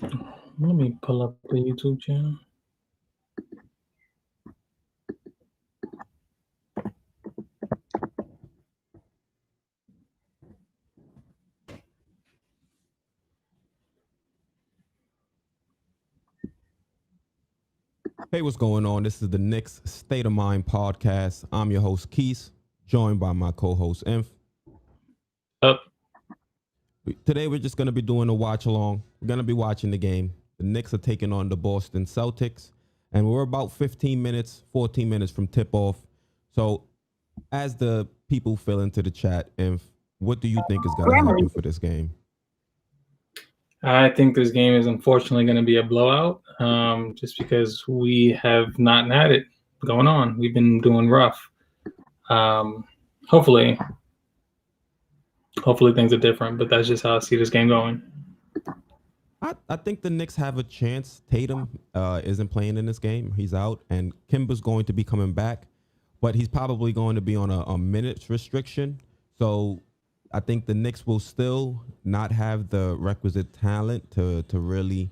Let me pull up the YouTube channel. Hey, what's going on? This is the Knicks State of Mind podcast. I'm your host, Quis, joined by my co-host, Inf. Up. Today, we're just going to be doing a watch along. We're going to be watching the game. The Knicks are taking on the Boston Celtics, and we're about 14 minutes from tip-off. So, as the people fill into the chat, Inf, what do you think is going to happen for this game? I think this game is unfortunately going to be a blowout, just because we have not had it going on. We've been doing rough. Hopefully things are different, but that's just how I see this game going. I think the Knicks have a chance. Tatum isn't playing in this game. He's out, and Kimba's going to be coming back, but he's probably going to be on a minutes restriction. So I think the Knicks will still not have the requisite talent to really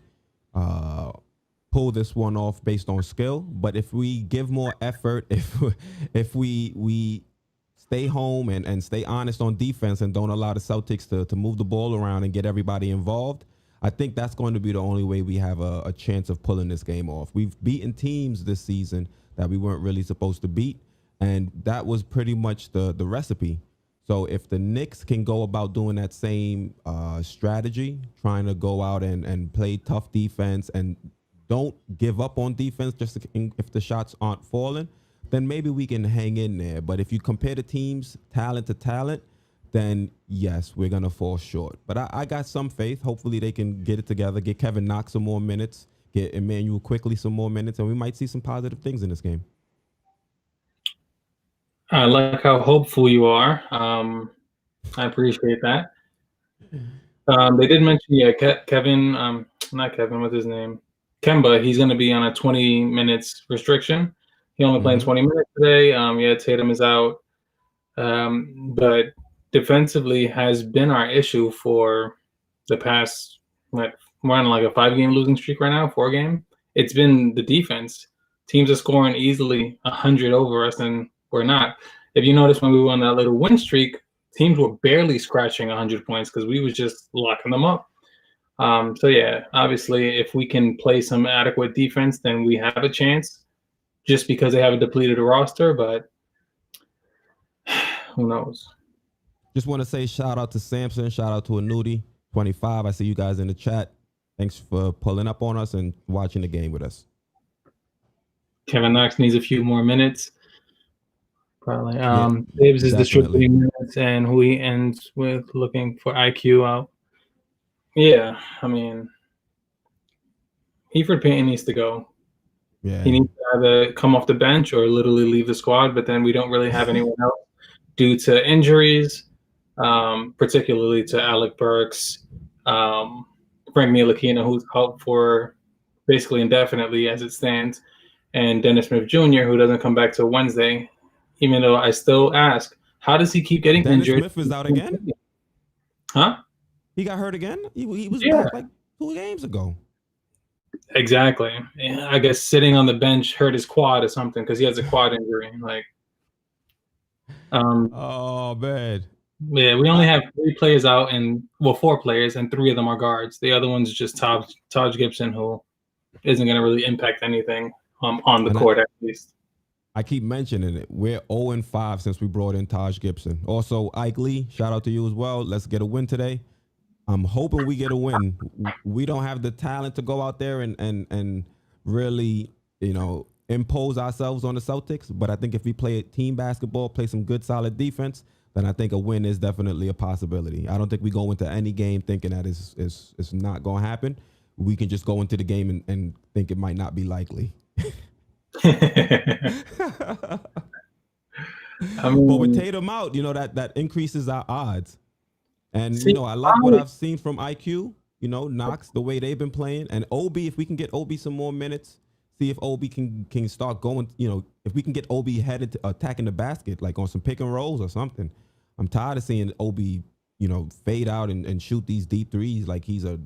pull this one off based on skill. But if we give more effort, if we stay home and stay honest on defense and don't allow the Celtics to move the ball around and get everybody involved, I think that's going to be the only way we have a chance of pulling this game off. We've beaten teams this season that we weren't really supposed to beat, and that was pretty much the recipe. So if the Knicks can go about doing that same strategy, trying to go out and play tough defense and don't give up on defense just if the shots aren't falling, then maybe we can hang in there. But if you compare the teams talent to talent, then yes, we're going to fall short. But I got some faith. Hopefully they can get it together, get Kevin Knox some more minutes, get Emmanuel quickly some more minutes, and we might see some positive things in this game. I like how hopeful you are. I appreciate that. They did mention, Kevin, not Kevin, what's his name? Kemba, he's going to be on a 20 minutes restriction. He only played 20 minutes today. Tatum is out. But defensively has been our issue for the past, we're on like a 5-game losing streak right now, 4-game. It's been the defense. Teams are scoring easily 100 over us, and we're not. If you notice, when we were on that little win streak, teams were barely scratching 100 points because we was just locking them up. Obviously, if we can play some adequate defense, then we have a chance, just because they have a depleted roster, but who knows? Just want to say shout out to Samson, shout out to Anudi 25. I see you guys in the chat. Thanks for pulling up on us and watching the game with us. Kevin Knox needs a few more minutes. Probably. Davis is distributing minutes, and who he ends with looking for IQ out. Yeah, I mean, Heiford Payton needs to go. Yeah. He needs to either come off the bench or literally leave the squad, but then we don't really have anyone else due to injuries, particularly to Alec Burks, Frank Ntilikina, who's out for basically indefinitely as it stands, and Dennis Smith Jr., who doesn't come back till Wednesday, even though I still ask, how does he keep getting injured? Dennis Smith is out again? Huh? He got hurt again? He was back like 2 games ago. Exactly. I guess sitting on the bench hurt his quad or something because he has a quad injury. Oh, man. Yeah, we only have 3 players out, and 4 players, and 3 of them are guards. The other one's just Taj Gibson, who isn't going to really impact anything on the court, at least. I keep mentioning it. We're 0-5 since we brought in Taj Gibson. Also, Ike Lee, shout out to you as well. Let's get a win today. I'm hoping we get a win. We don't have the talent to go out there and really, impose ourselves on the Celtics. But I think if we play team basketball, play some good, solid defense, then I think a win is definitely a possibility. I don't think we go into any game thinking that it's not going to happen. We can just go into the game and think it might not be likely. But with Tatum out, that increases our odds. And, I like what I've seen from IQ, Knox, the way they've been playing. And Obi, if we can get Obi some more minutes, see if Obi can start going, if we can get Obi headed to attacking the basket, like on some pick and rolls or something. I'm tired of seeing Obi, fade out and shoot these deep threes like he's a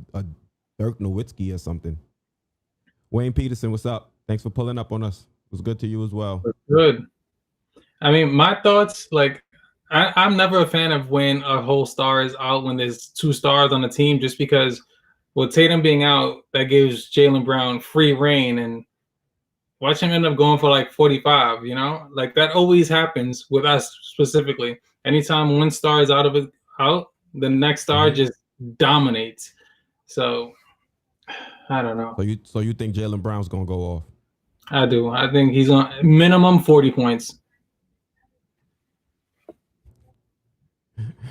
Dirk Nowitzki or something. Wayne Peterson, what's up? Thanks for pulling up on us. It was good to you as well. Good. I mean, my thoughts, like, I'm never a fan of when a whole star is out when there's two stars on the team, just because with Tatum being out, that gives Jaylen Brown free reign and watch him end up going for like 45, Like that always happens with us specifically. Anytime one star is out, the next star just dominates. So I don't know. So you think Jaylen Brown's gonna go off? I do. I think he's on minimum 40 points.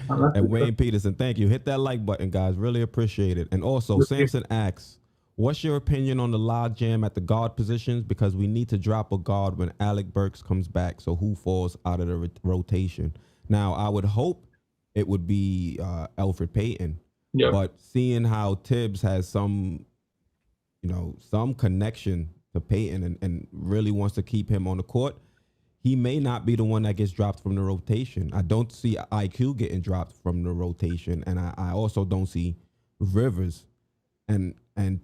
And Wayne Peterson, thank you. Hit that like button, guys. Really appreciate it. And also, Samson asks, what's your opinion on the log jam at the guard positions? Because we need to drop a guard when Alec Burks comes back. So who falls out of the rotation? Now, I would hope it would be Elfrid Payton. Yep. But seeing how Tibbs has some connection to Payton and really wants to keep him on the court, he may not be the one that gets dropped from the rotation. I don't see IQ getting dropped from the rotation, and I also don't see Rivers. And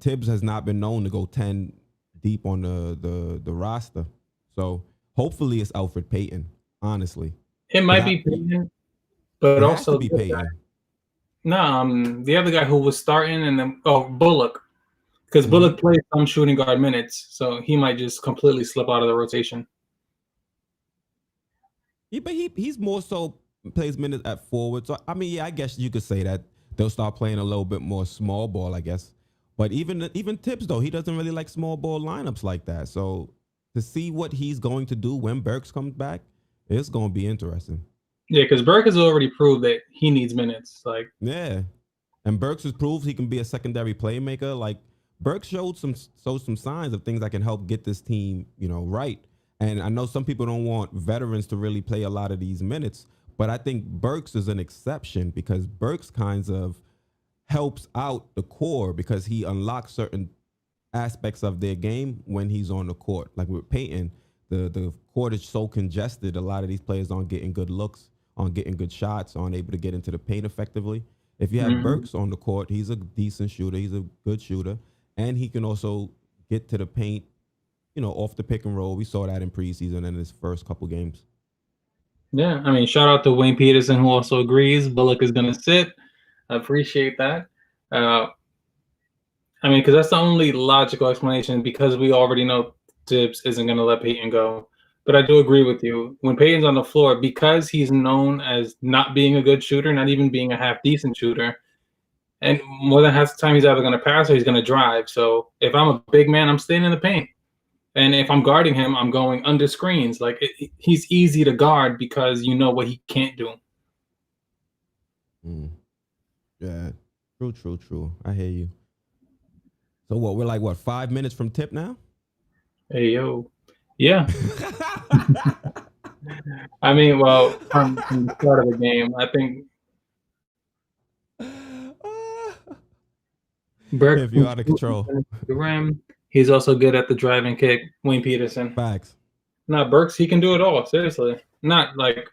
Tibbs has not been known to go 10 deep on the roster. So hopefully it's Elfrid Payton, honestly. It might be Payton, but also be Payton. No, the other guy who was starting, and then Bullock. Because Bullock plays some shooting guard minutes, so he might just completely slip out of the rotation. Yeah, but he's more so plays minutes at forward. So I mean, yeah, I guess you could say that they'll start playing a little bit more small ball, I guess. But even Tibbs, though, he doesn't really like small ball lineups like that. So to see what he's going to do when Burks comes back, it's going to be interesting. Yeah, because Burks has already proved that he needs minutes. Yeah, and Burks has proved he can be a secondary playmaker. Like Burks showed some signs of things that can help get this team, right. And I know some people don't want veterans to really play a lot of these minutes, but I think Burks is an exception because Burks kinds of helps out the core because he unlocks certain aspects of their game when he's on the court. Like with Payton, the court is so congested, a lot of these players aren't getting good looks, aren't getting good shots, aren't able to get into the paint effectively. If you have Burks on the court, he's a decent shooter, he's a good shooter, and he can also get to the paint, off the pick and roll. We saw that in preseason and in his first couple games. Yeah, I mean, shout out to Wayne Peterson, who also agrees Bullock is going to sit. I appreciate that. I mean, because that's the only logical explanation, because we already know Tibbs isn't going to let Payton go. But I do agree with you. When Payton's on the floor, because he's known as not being a good shooter, not even being a half-decent shooter, and more than half the time he's either going to pass or he's going to drive. So if I'm a big man, I'm staying in the paint. And if I'm guarding him, I'm going under screens. Like he's easy to guard because you know what he can't do. Yeah, true. I hear you. So we're 5 minutes from tip now? Hey, yo. Yeah. I mean, well, from the start of the game, I think Burke, if you're out of control. The rim. He's also good at the driving kick. Wayne Peterson. Facts. No, Burks, he can do it all. Seriously, not like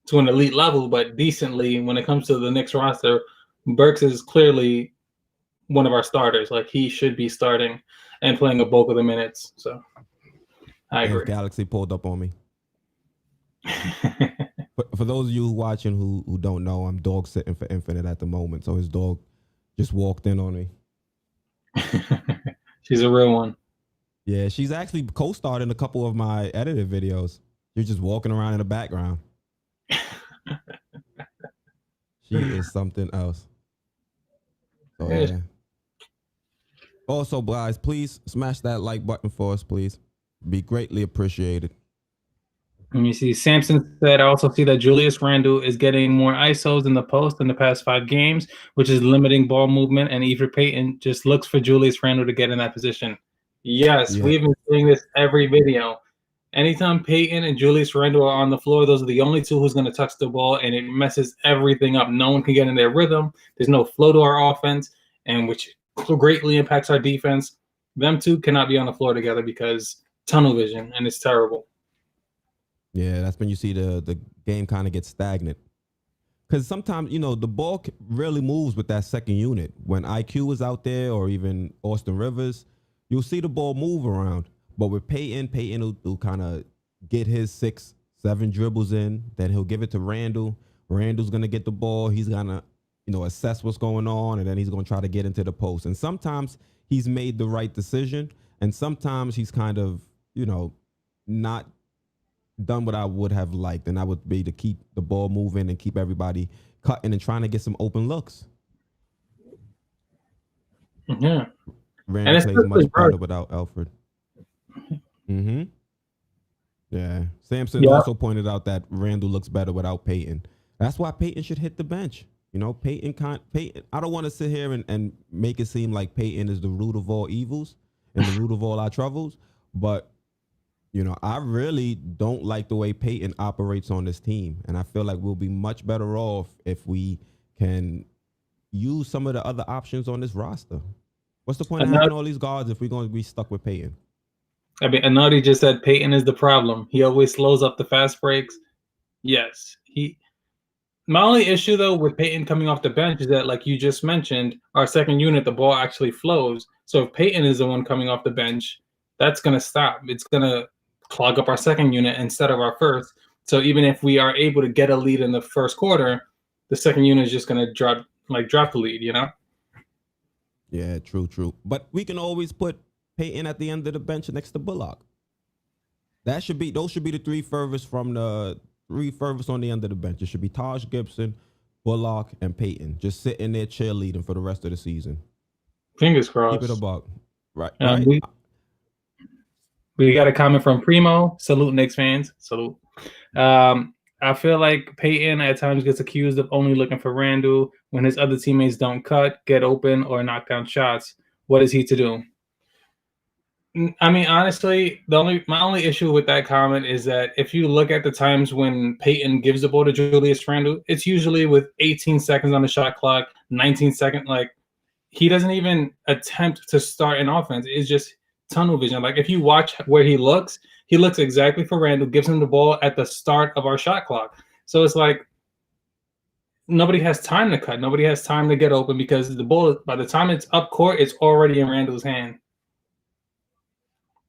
to an elite level, but decently when it comes to the Knicks roster. Burks is clearly one of our starters. Like he should be starting and playing a bulk of the minutes. So I agree. Galaxy pulled up on me. For those of you watching who don't know, I'm dog sitting for Infinite at the moment. So his dog just walked in on me. She's a real one. Yeah, she's actually co-starred in a couple of my edited videos. You're just walking around in the background. She is something else. So yeah. Also, guys, please smash that like button for us, please. Be greatly appreciated. Let me see. Samson said, I also see that Julius Randle is getting more ISOs in the post in the past 5 games, which is limiting ball movement, and Elfrid Payton just looks for Julius Randle to get in that position. Yes, we've been seeing this every video. Anytime Payton and Julius Randle are on the floor, those are the only two who's going to touch the ball, and it messes everything up. No one can get in their rhythm. There's no flow to our offense, and which greatly impacts our defense. Them two cannot be on the floor together because tunnel vision, and it's terrible. Yeah, that's when you see the game kind of get stagnant. because sometimes the ball really moves with that second unit. When IQ is out there, or even Austin Rivers, you'll see the ball move around. But with Peyton will kind of get his 6, 7 dribbles in, then he'll give it to Randall. Randall's gonna get the ball. He's gonna assess what's going on, and then he's gonna try to get into the post. And sometimes he's made the right decision, and sometimes he's kind of not done what I would have liked, and that would be to keep the ball moving and keep everybody cutting and trying to get some open looks. Yeah, Randall plays much better without Alfred. Mm-hmm. Yeah. Sampson also pointed out that Randall looks better without Peyton. That's why Peyton should hit the bench. Peyton I don't want to sit here and make it seem like Peyton is the root of all evils and the root of all our troubles, but I really don't like the way Peyton operates on this team. And I feel like we'll be much better off if we can use some of the other options on this roster. What's the point of having all these guards if we're going to be stuck with Peyton? I mean, Anadi just said Peyton is the problem. He always slows up the fast breaks. Yes. My only issue, though, with Peyton coming off the bench is that, like you just mentioned, our second unit, the ball actually flows. So if Peyton is the one coming off the bench, that's going to stop. It's going to clog up our second unit instead of our first. So even if we are able to get a lead in the first quarter, the second unit is just going to drop the lead, Yeah, true. But we can always put Peyton at the end of the bench next to Bullock. Those should be the three furthest on the end of the bench. It should be Taj Gibson, Bullock, and Peyton just sitting there cheerleading for the rest of the season. Fingers crossed. Keep it a buck. Right. We got a comment from Primo. Salute, Knicks fans. Salute. I feel like Peyton at times gets accused of only looking for Randall when his other teammates don't cut, get open, or knock down shots. What is he to do? I mean, honestly, my only issue with that comment is that if you look at the times when Peyton gives the ball to Julius Randle, it's usually with 18 seconds on the shot clock, 19 seconds. Like, he doesn't even attempt to start an offense. It's just tunnel vision. Like, if you watch where he looks exactly for Randle, gives him the ball at the start of our shot clock. So it's like nobody has time to cut. Nobody has time to get open because the ball, by the time it's up court, it's already in Randle's hand.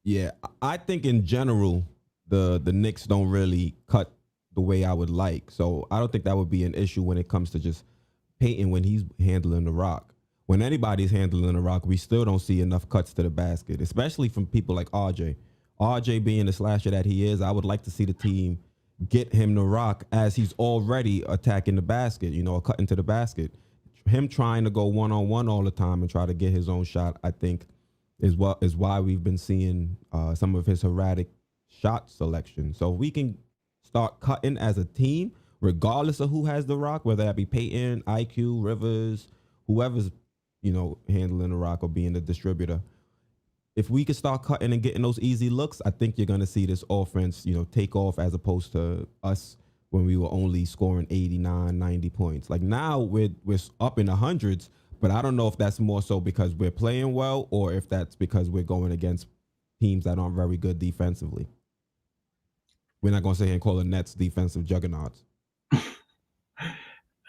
Yeah, I think in general, the Knicks don't really cut the way I would like. So I don't think that would be an issue when it comes to just Peyton when he's handling the rock. When anybody's handling the rock, we still don't see enough cuts to the basket, especially from people like RJ. RJ being the slasher that he is, I would like to see the team get him the rock as he's already attacking the basket, cutting to the basket. Him trying to go one-on-one all the time and try to get his own shot, I think, is why we've been seeing some of his erratic shot selection. So we can start cutting as a team, regardless of who has the rock, whether that be Peyton, IQ, Rivers, whoever's handling the rock or being the distributor. If we can start cutting and getting those easy looks, I think you're going to see this offense, take off as opposed to us when we were only scoring 89, 90 points. Like now we're up in the hundreds, but I don't know if that's more so because we're playing well or if that's because we're going against teams that aren't very good defensively. We're not going to sit here and call the Nets defensive juggernauts.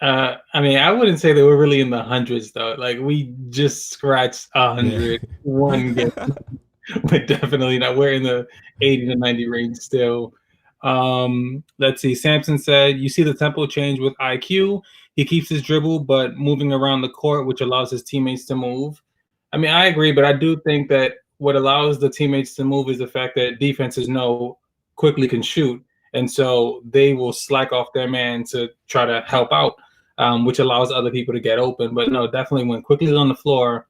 I mean, I wouldn't say that we're really in the hundreds, though. Like, we just scratched 101 games, but definitely not. We're in the 80 to 90 range still. Let's see. Sampson said, you see the tempo change with IQ. He keeps his dribble, but moving around the court, which allows his teammates to move. I mean, I agree, but I do think that what allows the teammates to move is the fact that defenses know quickly can shoot. And so they will slack off their man to try to help out, which allows other people to get open. But no, definitely when quickly on the floor,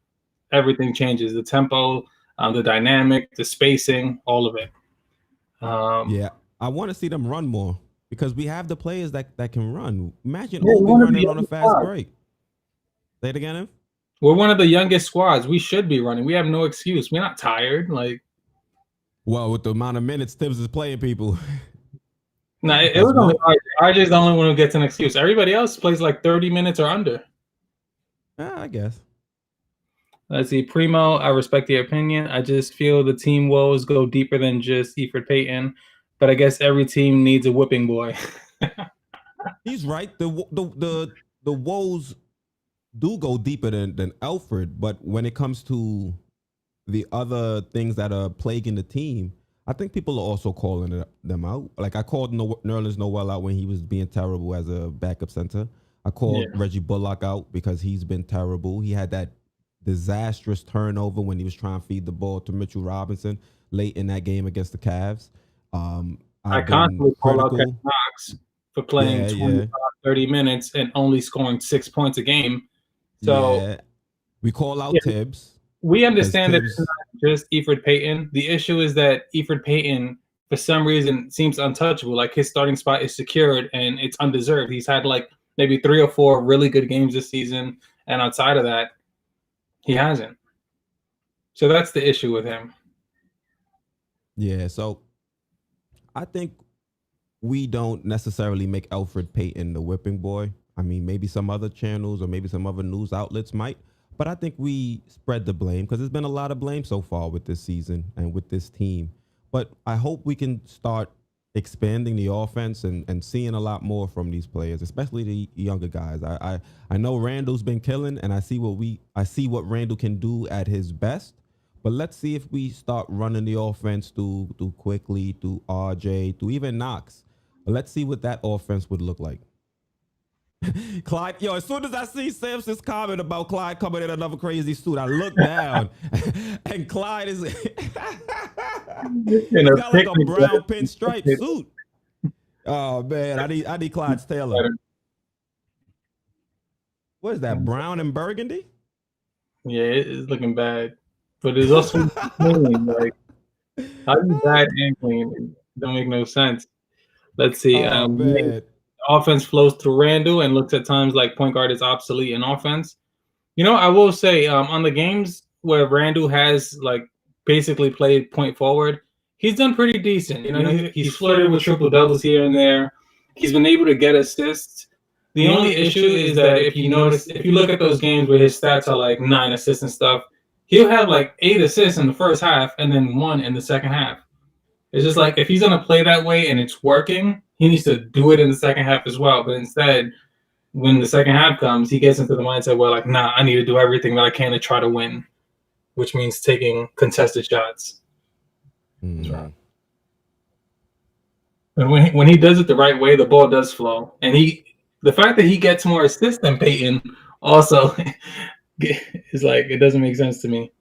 everything changes. The tempo, the dynamic, the spacing, all of it. Yeah, I want to see them run more because we have the players that can run. Imagine Obi running on a fast break. Say it again, Inf? We're one of the youngest squads. We should be running. We have no excuse. We're not tired. Well, with the amount of minutes Tibbs is playing people. No, it was only RJ. RJ's the only one who gets an excuse. Everybody else plays like 30 minutes or under. I guess. Let's see. Primo, I respect your opinion. I just feel the team woes go deeper than just Eford Payton, but I guess every team needs a whipping boy. He's right. The woes do go deeper than Alfred, but when it comes to the other things that are plaguing the team, I think people are also calling them out. Like I called Nerlens Noel out when he was being terrible as a backup center. I Yeah, called Reggie Bullock out because he's been terrible. He had that disastrous turnover when he was trying to feed the ball to Mitchell Robinson late in that game against the Cavs. I I've been constantly call out Kevin critical. Knox for playing Yeah, 25, yeah, 30 minutes and only scoring 6 points a game. So yeah. We call yeah, out Tibbs we because understand that it's Tibbs. not just Eford Payton. The issue is that Eford Payton, for some reason, seems untouchable. Like his starting spot is secured and it's undeserved. He's had like maybe 3 or 4 really good games this season, and outside of that, he hasn't. So that's the issue with him. Yeah, so I think we don't necessarily make Alfred Payton the whipping boy. I mean, maybe some other channels or maybe some other news outlets might, but I think we spread the blame because there's been a lot of blame so far with this season and with this team. But I hope we can start expanding the offense and seeing a lot more from these players, especially the younger guys. I know Randall's been killing, and I see what Randall can do at his best. But let's see if we start running the offense through quickly, through RJ, through even Knox. Let's see what that offense would look like. Clyde, yo, as soon as I see Samson's comment about Clyde coming in another crazy suit, I look down and Clyde is he's In a got like a picnic brown dress. pinstripe suit. Oh man, I need Clyde's Taylor. What is that? Brown and burgundy? Yeah, it's looking bad. But it's also clean. Like, how do you bad and clean? It don't make no sense. Let's see. Oh man. Offense flows through Randall and looks at times like point guard is obsolete in offense. You know, I will say on the games where Randall has like basically played point forward, he's done pretty decent. You know, he's flirted with triple doubles here and there. He's been able to get assists. The only issue is that if you look at those games where his stats are like 9 assists and stuff, he'll have like 8 assists in the first half and then 1 in the second half. It's just like if he's gonna play that way and it's working, he needs to do it in the second half as well. But instead, when the second half comes, he gets into the mindset where like, nah, I need to do everything that I can to try to win, which means taking contested shots. Mm. And when he does it the right way, the ball does flow. And the fact that he gets more assists than Peyton also is like it doesn't make sense to me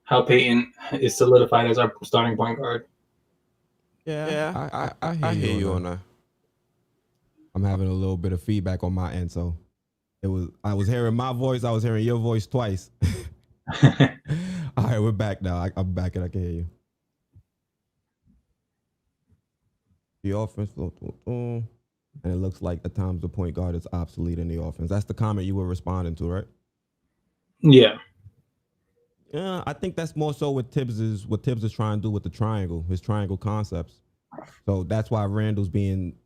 how Peyton is solidified as our starting point guard. Yeah, I hear you on that. I'm having a little bit of feedback on my end, so I was hearing my voice, I was hearing your voice twice. All right, we're back now. I'm back and I can hear you. The offense flow through, and it looks like at times the point guard is obsolete in the offense. That's the comment you were responding to, right? Yeah. Yeah, I think that's more so what Tibbs is trying to do with the triangle, his triangle concepts. So that's why Randall's being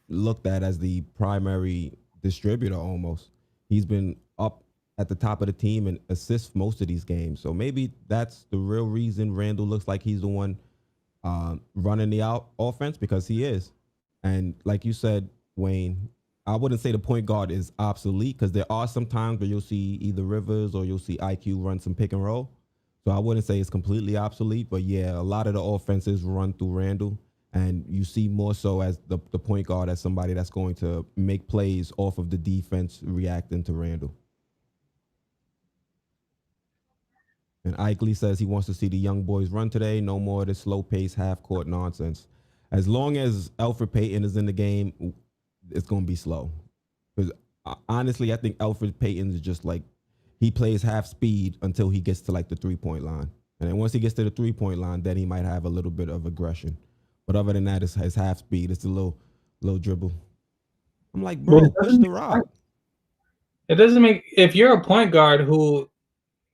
looked at as the primary distributor almost. He's been up at the top of the team and assists most of these games. So maybe that's the real reason Randall looks like he's the one running the offense, because he is. And like you said, Wayne, I wouldn't say the point guard is obsolete because there are some times where you'll see either Rivers or you'll see IQ run some pick and roll. So I wouldn't say it's completely obsolete, but yeah, a lot of the offenses run through Randall. And you see more so as the point guard as somebody that's going to make plays off of the defense reacting to Randall. And Ike Lee says he wants to see the young boys run today. No more of this slow pace, half court nonsense. As long as Alfred Payton is in the game, it's going to be slow. Because honestly, I think Alfred Payton is just like, he plays half speed until he gets to like the 3-point line. And then once he gets to the 3-point line, then he might have a little bit of aggression. But other than that, it's half speed. It's a little dribble. I'm like, bro, push the rock. It doesn't make if you're a point guard who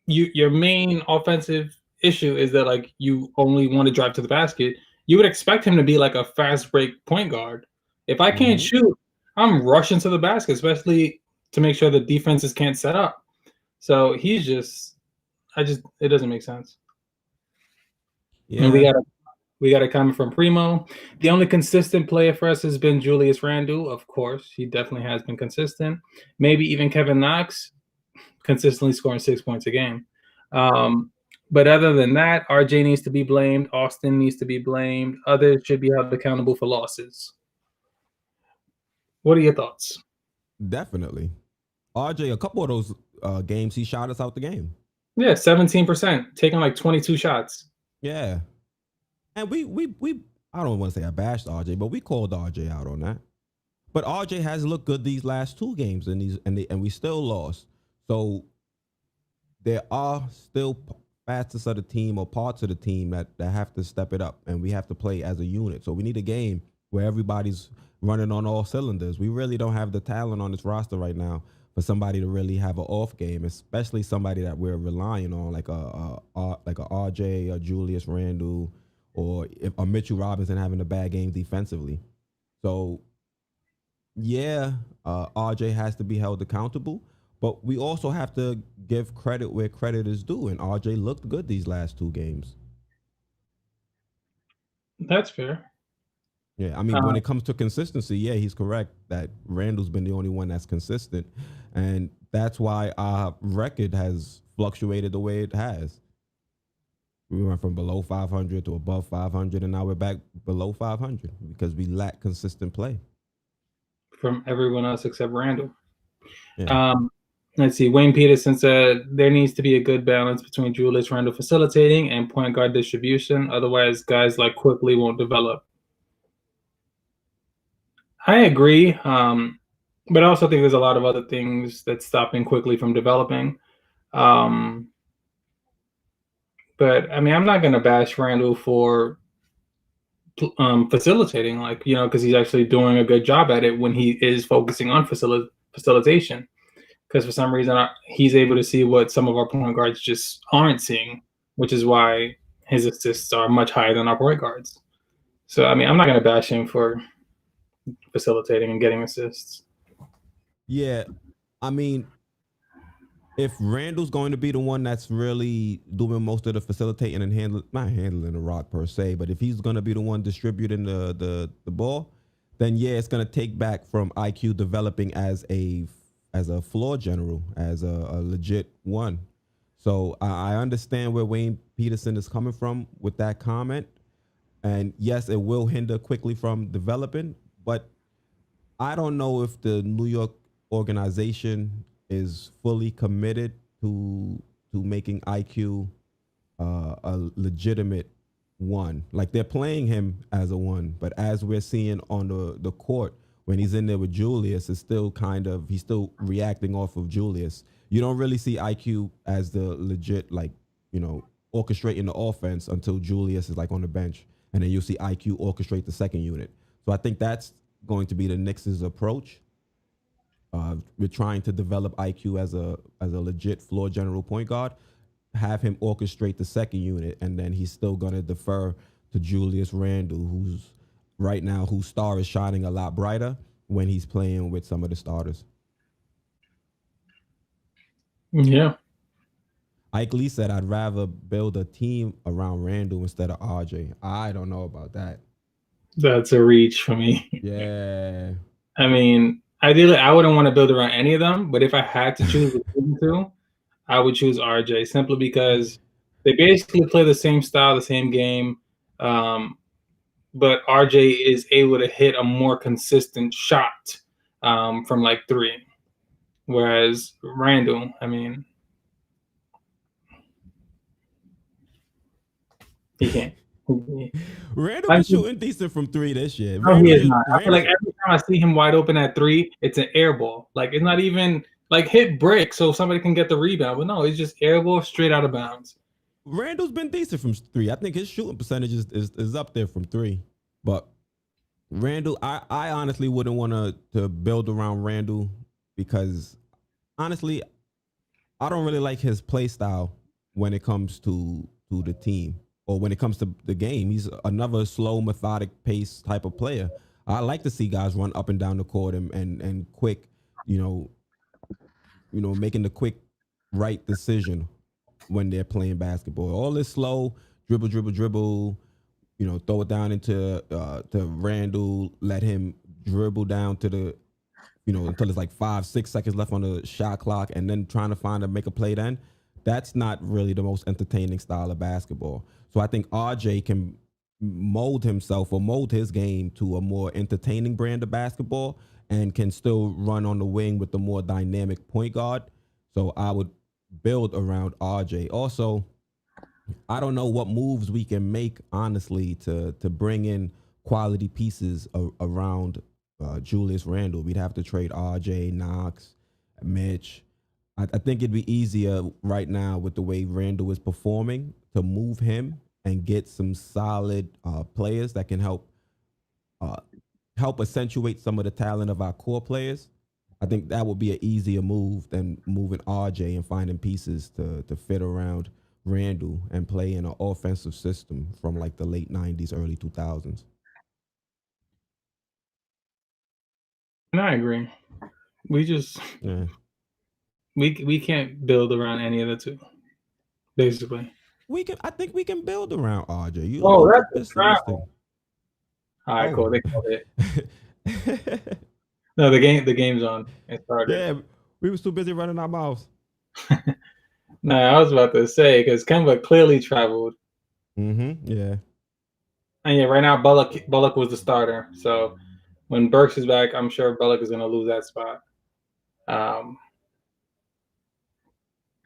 your main offensive issue is that like you only want to drive to the basket, you would expect him to be like a fast break point guard. If I can't shoot, I'm rushing to the basket, especially to make sure the defenses can't set up. So it doesn't make sense. Yeah. And we We got a comment from Primo. The only consistent player for us has been Julius Randle. Of course, he definitely has been consistent. Maybe even Kevin Knox, consistently scoring 6 points a game. But other than that, RJ needs to be blamed. Austin needs to be blamed. Others should be held accountable for losses. What are your thoughts? Definitely. RJ, a couple of those games, he shot us out the game. Yeah, 17%, taking like 22 shots. Yeah. And we I don't want to say I bashed RJ, but we called RJ out on that. But RJ has looked good these last two games, and we still lost. So there are still facets of the team or parts of the team that have to step it up, and we have to play as a unit. So we need a game where everybody's running on all cylinders. We really don't have the talent on this roster right now for somebody to really have an off game, especially somebody that we're relying on, like a RJ, a Julius Randle, or if a Mitchell Robinson having a bad game defensively. So yeah, RJ has to be held accountable, but we also have to give credit where credit is due. And RJ looked good these last two games. That's fair. Yeah, I mean, when it comes to consistency, yeah, he's correct that Randall's been the only one that's consistent, and that's why our record has fluctuated the way it has. We went from below 500 to above 500, and now we're back below 500 because we lack consistent play from everyone else except Randall. Yeah. Let's see. Wayne Peterson said there needs to be a good balance between Julius Randle facilitating and point guard distribution. Otherwise, guys like Quickly won't develop. I agree, but I also think there's a lot of other things that's stopping Quickly from developing. But I mean, I'm not going to bash Randall for facilitating, like, because he's actually doing a good job at it when he is focusing on facilitation. Because for some reason he's able to see what some of our point guards just aren't seeing, which is why his assists are much higher than our point guards. So, I mean, I'm not going to bash him for facilitating and getting assists. Yeah, I mean, if Randall's going to be the one that's really doing most of the facilitating and not handling the rock per se, but if he's going to be the one distributing the ball, then yeah, it's going to take back from IQ developing as a floor general, as a legit one. So I understand where Wayne Peterson is coming from with that comment, and yes, it will hinder Quickly from developing, but I don't know if the New York organization is fully committed to making IQ a legitimate one. Like they're playing him as a one, but as we're seeing on the court when he's in there with Julius, it's still he's still reacting off of Julius. You don't really see IQ as the legit orchestrating the offense until Julius is like on the bench, and then you'll see IQ orchestrate the second unit. So I think that's going to be the Knicks' approach. We're trying to develop IQ as a legit floor general point guard, have him orchestrate the second unit, and then he's still going to defer to Julius Randle, whose star is shining a lot brighter when he's playing with some of the starters. Yeah. Ike Lee said, I'd rather build a team around Randle instead of RJ. I don't know about that. That's a reach for me. Yeah. I mean, ideally, I wouldn't want to build around any of them, but if I had to choose between the two, I would choose RJ simply because they basically play the same style, the same game, but RJ is able to hit a more consistent shot from like three, whereas Randall, I mean, he can't. Randall been shooting decent from three this year. No, he is not. I feel like every time I see him wide open at three, it's an air ball. Like it's not even like hit brick so somebody can get the rebound. But no, it's just air ball straight out of bounds. Randall's been decent from three. I think his shooting percentage is up there from three. But Randall, I honestly wouldn't want to build around Randall because honestly, I don't really like his play style when it comes to the team or when it comes to the game. He's another slow, methodic pace type of player. I like to see guys run up and down the court and quick, making the quick right decision when they're playing basketball. All this slow dribble, throw it down into to Randall, let him dribble down to the until it's like 5-6 seconds left on the shot clock, and then trying to make a play. Then that's not really the most entertaining style of basketball. So I think RJ can mold himself or mold his game to a more entertaining brand of basketball, and can still run on the wing with the more dynamic point guard. So I would build around RJ. Also, I don't know what moves we can make, honestly, to bring in quality pieces around Julius Randle. We'd have to trade RJ, Knox, Mitch. I think it'd be easier right now with the way Randle is performing to move him and get some solid players that can uh, help accentuate some of the talent of our core players. I think that would be an easier move than moving RJ and finding pieces to fit around Randall and play in an offensive system from like the late 90s, early 2000s. And I agree. We just Yeah. we can't build around any of the two, basically. I think we can build around RJ. You're a Oh, little that's too a pessimistic. travel. All right, Oh. cool. They called it. No, the game's on. It started. Yeah, we was too busy running our mouths. Nah, I was about to say because Kemba clearly traveled, Yeah. and yeah, right now Bullock was the starter. So when Burks is back, I'm sure Bullock is gonna lose that spot. Um,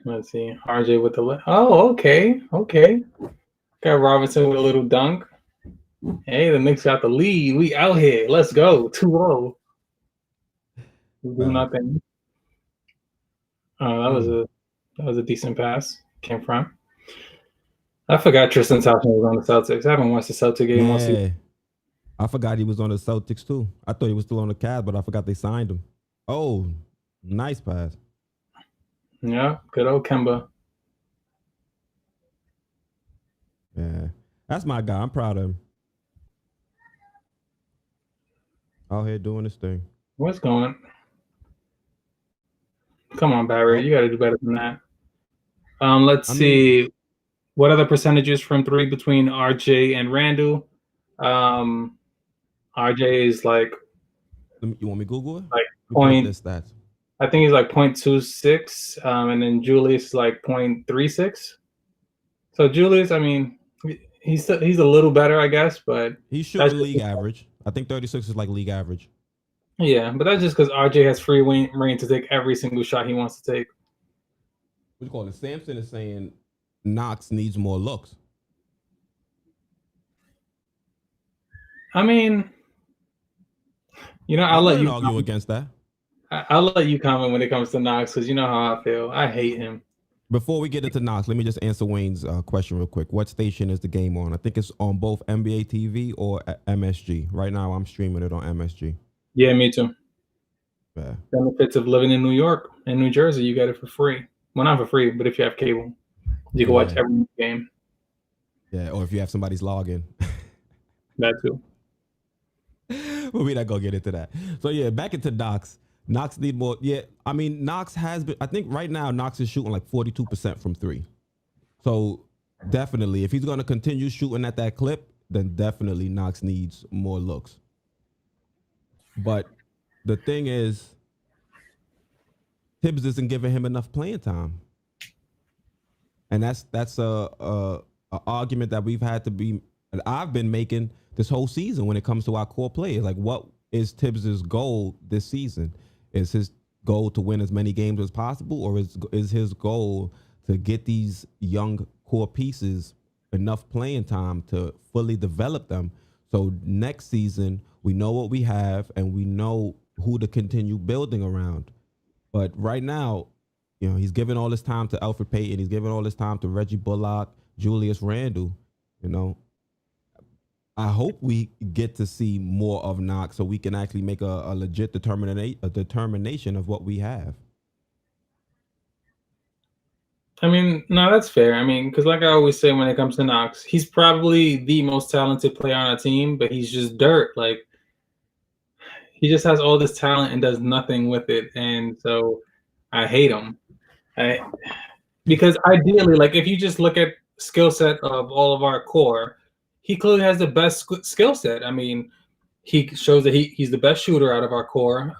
let's see, RJ with the oh, okay. Got Robinson with a little dunk. Hey, the Knicks got the lead. We out here. Let's go. 2-0. We do nothing. That was a decent pass. Came from. I forgot Tristan Thompson was on the Celtics. I haven't watched the Celtic game all season. Yeah. I forgot he was on the Celtics too. I thought he was still on the Cavs, but I forgot they signed him. Oh, nice pass. Yeah, good old Kemba. Yeah. That's my guy. I'm proud of him. Out here doing his thing. What's going? Come on, Barry. Oh, You got to do better than that. Let's I mean, see. What are the percentages from three between RJ and Randall? RJ is like you want me to Google it? like You pull up their point. stats. I think he's like 0.26, and then Julius is like 0.36. So Julius, I mean, he's a little better, I guess, but He's that's shooting league average. I think 36 is like league average. yeah, but that's just because RJ has free reign to take every single shot he wants to take. What you call it? Sampson is saying Knox needs more looks. I mean, I I'll let wouldn't you argue against that. I'll let you comment when it comes to Knox because you know how I feel. I hate him. Before we get into Knox, let me just answer Wayne's question real quick. What station is the game on? I think it's on both NBA TV or MSG. Right now, I'm streaming it on MSG. Yeah, me too. Yeah. Benefits of living in New York and New Jersey, you get it for free. Well, not for free, but if you have cable, you can watch every game. Yeah, or if you have somebody's login. That too. But we're not gonna get into that. So yeah, back into Knox. Knox need more. Yeah, I mean Knox has been. I think right now Knox is shooting like 42% from three. So definitely, if he's gonna continue shooting at that clip, then definitely Knox needs more looks. But the thing is, Tibbs isn't giving him enough playing time, and that's a argument that we've had to be. I've been making this whole season when it comes to our core players. Like, what is Tibbs's goal this season? Is his goal to win as many games as possible, or is his goal to get these young core pieces enough playing time to fully develop them? So next season, we know what we have and we know who to continue building around. But right now, he's giving all this time to Alfred Payton. He's giving all this time to Reggie Bullock, Julius Randle. I hope we get to see more of Knox so we can actually make a legit determination of what we have. I mean, no, that's fair. I mean, because like I always say when it comes to Knox, he's probably the most talented player on a team, but he's just dirt. Like, he just has all this talent and does nothing with it. And so I hate him. Because ideally, like if you just look at skill set of all of our core, he clearly has the best skill set. I mean, he shows that he's the best shooter out of our core,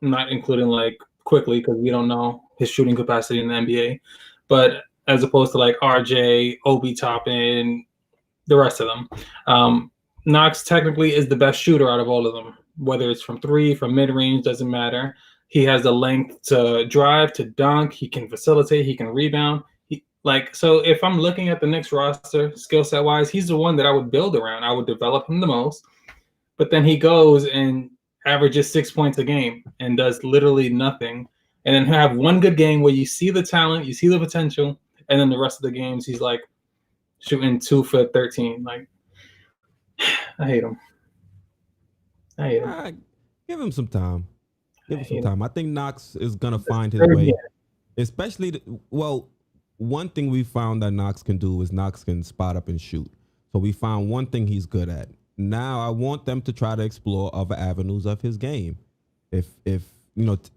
not including like quickly because we don't know his shooting capacity in the NBA. But as opposed to like RJ, Obi Toppin, the rest of them, Knox technically is the best shooter out of all of them. Whether it's from three, from mid range, doesn't matter. He has the length to drive, to dunk. He can facilitate. He can rebound. So if I'm looking at the Knicks roster, skill set wise, he's the one that I would build around. I would develop him the most. But then he goes and averages 6 points a game and does literally nothing. And then have one good game where you see the talent, you see the potential, and then the rest of the games he's like shooting 2 for 13. Like, I hate him. Give him some time. Give him some time. I think Knox is gonna find his way, especially one thing we found that Knox can do is Knox can spot up and shoot. So we found one thing he's good at. Now I want them to try to explore other avenues of his game. If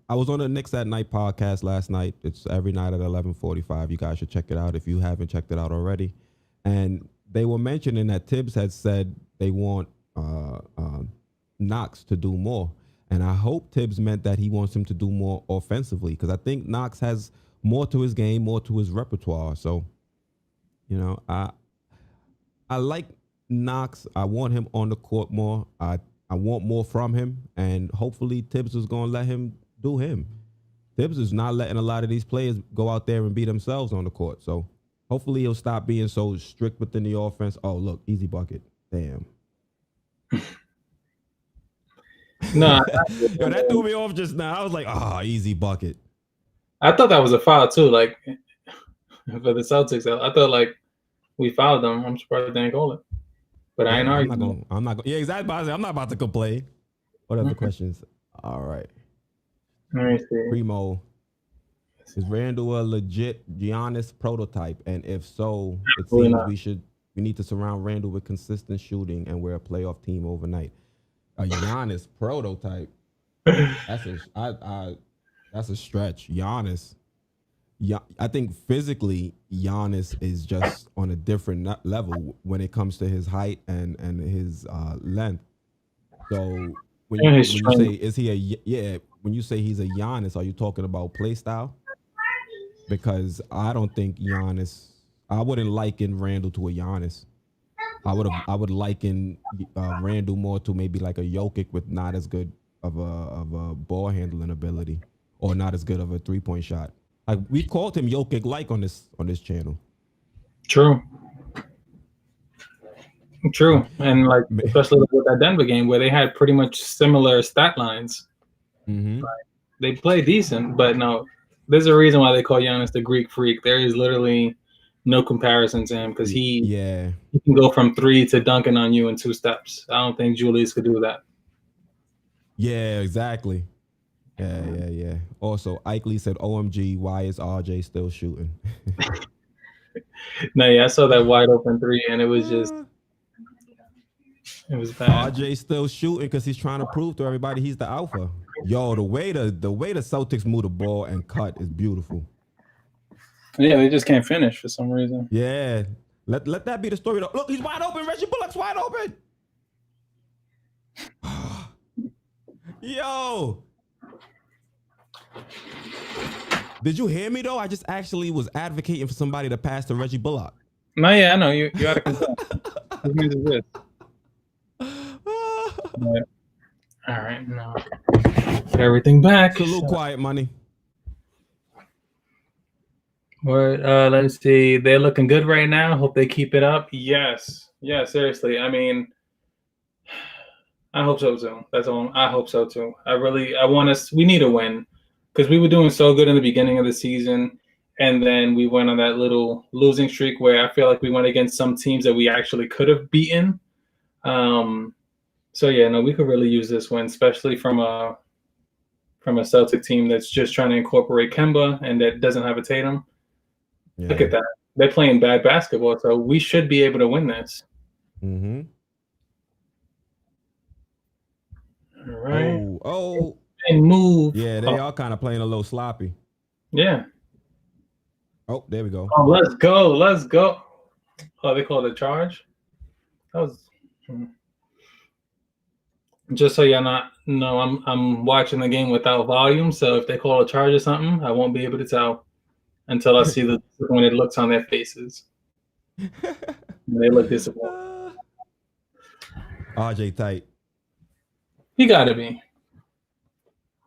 I was on the Knicks at Night podcast last night. It's every night at 11:45. You guys should check it out if you haven't checked it out already. And they were mentioning that Tibbs had said they want Knox to do more. And I hope Tibbs meant that he wants him to do more offensively because I think Knox has more to his game, more to his repertoire. So, I like Knox. I want him on the court more. I want more from him, and hopefully Tibbs is going to let him do him. Tibbs is not letting a lot of these players go out there and be themselves on the court. So hopefully he'll stop being so strict within the offense. Oh, look, easy bucket. Damn. No, that threw me off just now. I was like, easy bucket. I thought that was a foul too. Like for the Celtics, I thought like we fouled them. I'm surprised they didn't call it. But I ain't arguing. I'm not going. Yeah, exactly. I'm not about to complain. What other questions? All right. Let me see. Primo, is Randall a legit Giannis prototype? And if so, it seems we need to surround Randall with consistent shooting, and we're a playoff team overnight. A Giannis prototype. That's a stretch. Giannis. Yeah, I think physically Giannis is just on a different level when it comes to his height and his length. So when you say when you say he's a Giannis, are you talking about play style? Because I don't think Giannis. I wouldn't liken Randall to a Giannis. I would liken Randall more to maybe like a Jokic with not as good of a ball handling ability or not as good of a 3-point shot. Like we called him Jokic like on this channel. True, and like especially with that Denver game where they had pretty much similar stat lines. Mm-hmm. Like, they play decent, but no, there's a reason why they call Giannis the Greek Freak. There is literally no comparison to him because he can go from 3 to dunking on you in 2 steps. I don't think Julius could do that. Yeah, exactly. Yeah. Also, Ikely said, OMG, why is RJ still shooting? No, yeah, I saw that wide open 3 and it was bad. RJ still shooting because he's trying to prove to everybody he's the alpha. Yo, the way the Celtics move the ball and cut is beautiful. Yeah, they just can't finish for some reason. Yeah. Let that be the story though. Look, he's wide open. Reggie Bullock's wide open. Yo. Did you hear me though? I just actually was advocating for somebody to pass to Reggie Bullock. No, yeah, I know. You out of control. Who is this? But, all right, now get everything back. Salute Quiet Money. Let's see. They're looking good right now. Hope they keep it up. Yes. Yeah, seriously. I mean, I hope so too. That's all. I hope so too. We need a win because we were doing so good in the beginning of the season. And then we went on that little losing streak where I feel like we went against some teams that we actually could have beaten. So yeah, no, we could really use this win, especially from a Celtic team that's just trying to incorporate Kemba and that doesn't have a Tatum. Yeah. Look at that. They're playing bad basketball, so we should be able to win this. Mm-hmm. All right. Oh. And move. Yeah, they are kind of playing a little sloppy. Yeah. Oh, there we go. Oh, let's go. Oh, they call it a charge? That was just so y'all not know. I'm watching the game without volume, so if they call a charge or something, I won't be able to tell until I see the disappointed looks on their faces. They look disappointed. RJ tight. He gotta be.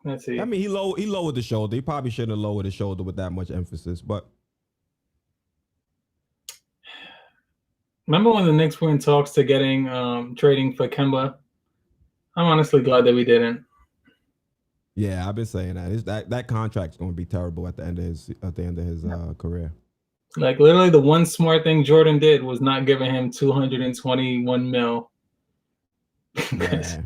Let's see. I mean, he lowered the shoulder. He probably shouldn't have lowered the shoulder with that much emphasis, but. Remember when the Knicks were in talks to getting trading for Kemba? I'm honestly glad that we didn't. Yeah, I've been saying that. That contract's going to be terrible at the end of his career. Like literally, the one smart thing Jordan did was not giving him 221 mil. Yeah.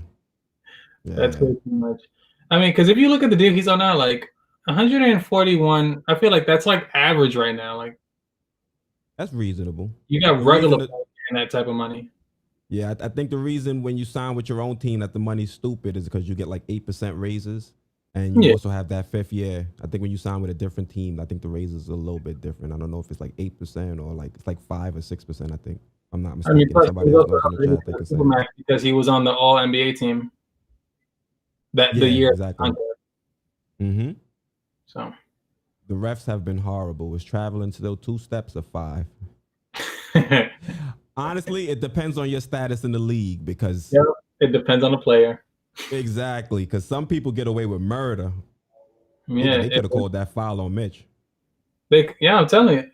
That's way too much. I mean, because if you look at the deal he's on now, like 141, I feel like that's like average right now. Like that's reasonable. You got regular players in that type of money. Yeah, I think the reason when you sign with your own team that the money's stupid is because you get like 8% raises, and you also have that 5th year. I think when you sign with a different team, I think the raises are a little bit different. I don't know if it's like 8% or like it's like 5 or 6%. I think I'm not mistaken. Somebody else knows in the chat. They can say because he was on the All NBA team. The year exactly. Mm-hmm. So the refs have been horrible. It's traveling to those 2 steps of 5. Honestly, it depends on your status in the league because it depends on the player. Exactly, because some people get away with murder. Yeah, they could have called that foul on Mitch. I'm telling you.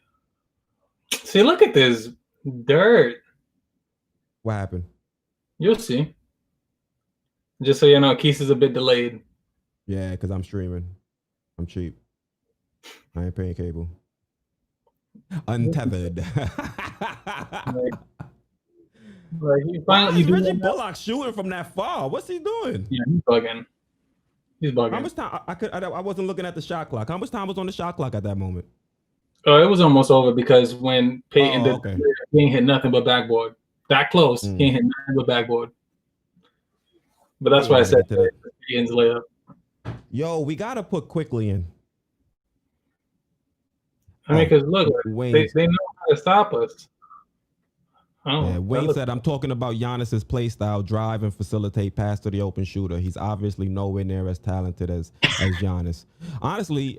See, look at this dirt. What happened? You'll see. Just so you know, Quis is a bit delayed. Yeah, because I'm streaming. I'm cheap. I ain't paying cable. Untethered. Reggie Bullock shooting from that far. What's he doing? Yeah, he's bugging. He's bugging. How much time? I wasn't looking at the shot clock. How much time was on the shot clock at that moment? Oh, it was almost over because when Peyton did, he ain't hit nothing but backboard. That close, he ain't hit nothing but backboard. But that's why I said Peyton's layup. Yo, we gotta put quickly in. I mean, because look, they know how to stop us. Wayne said, I'm talking about Giannis's play style, drive and facilitate pass to the open shooter. He's obviously nowhere near as talented as Giannis. Honestly,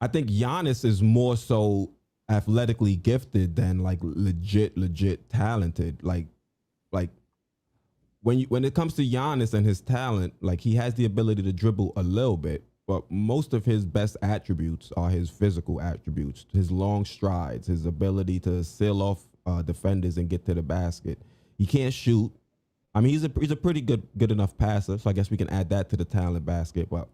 I think Giannis is more so athletically gifted than like legit talented. Like when it comes to Giannis and his talent, like he has the ability to dribble a little bit, but most of his best attributes are his physical attributes, his long strides, his ability to seal off defenders and get to the basket. He can't shoot. I mean, he's a pretty good enough passer, so I guess we can add that to the talent basket. But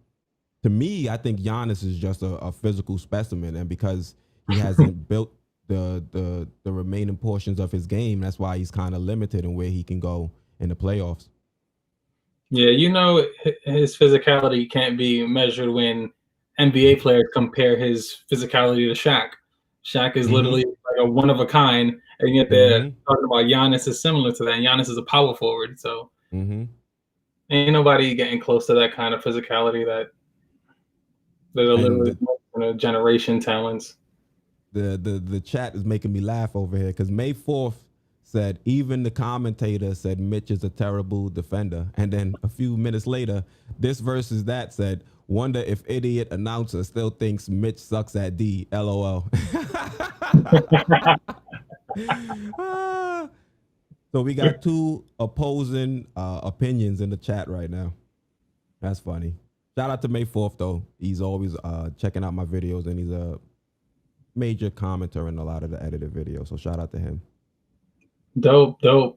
to me, I think Giannis is just a physical specimen, and because he hasn't built the remaining portions of his game, that's why he's kind of limited in where he can go in the playoffs. Yeah, you know, his physicality can't be measured when NBA players compare his physicality to Shaq. Shaq is literally like a one of a kind, and yet they're talking about Giannis is similar to that. And Giannis is a power forward, so ain't nobody getting close to that kind of physicality that are literally generation talents. The chat is making me laugh over here because May 4th said even the commentator said Mitch is a terrible defender, and then a few minutes later, this versus that said, wonder if idiot announcer still thinks Mitch sucks at D. LOL. So we got 2 opposing opinions in the chat right now. That's funny. Shout out to May 4th though. He's always checking out my videos, and he's a major commenter in a lot of the edited videos. So shout out to him. Dope. Yeah.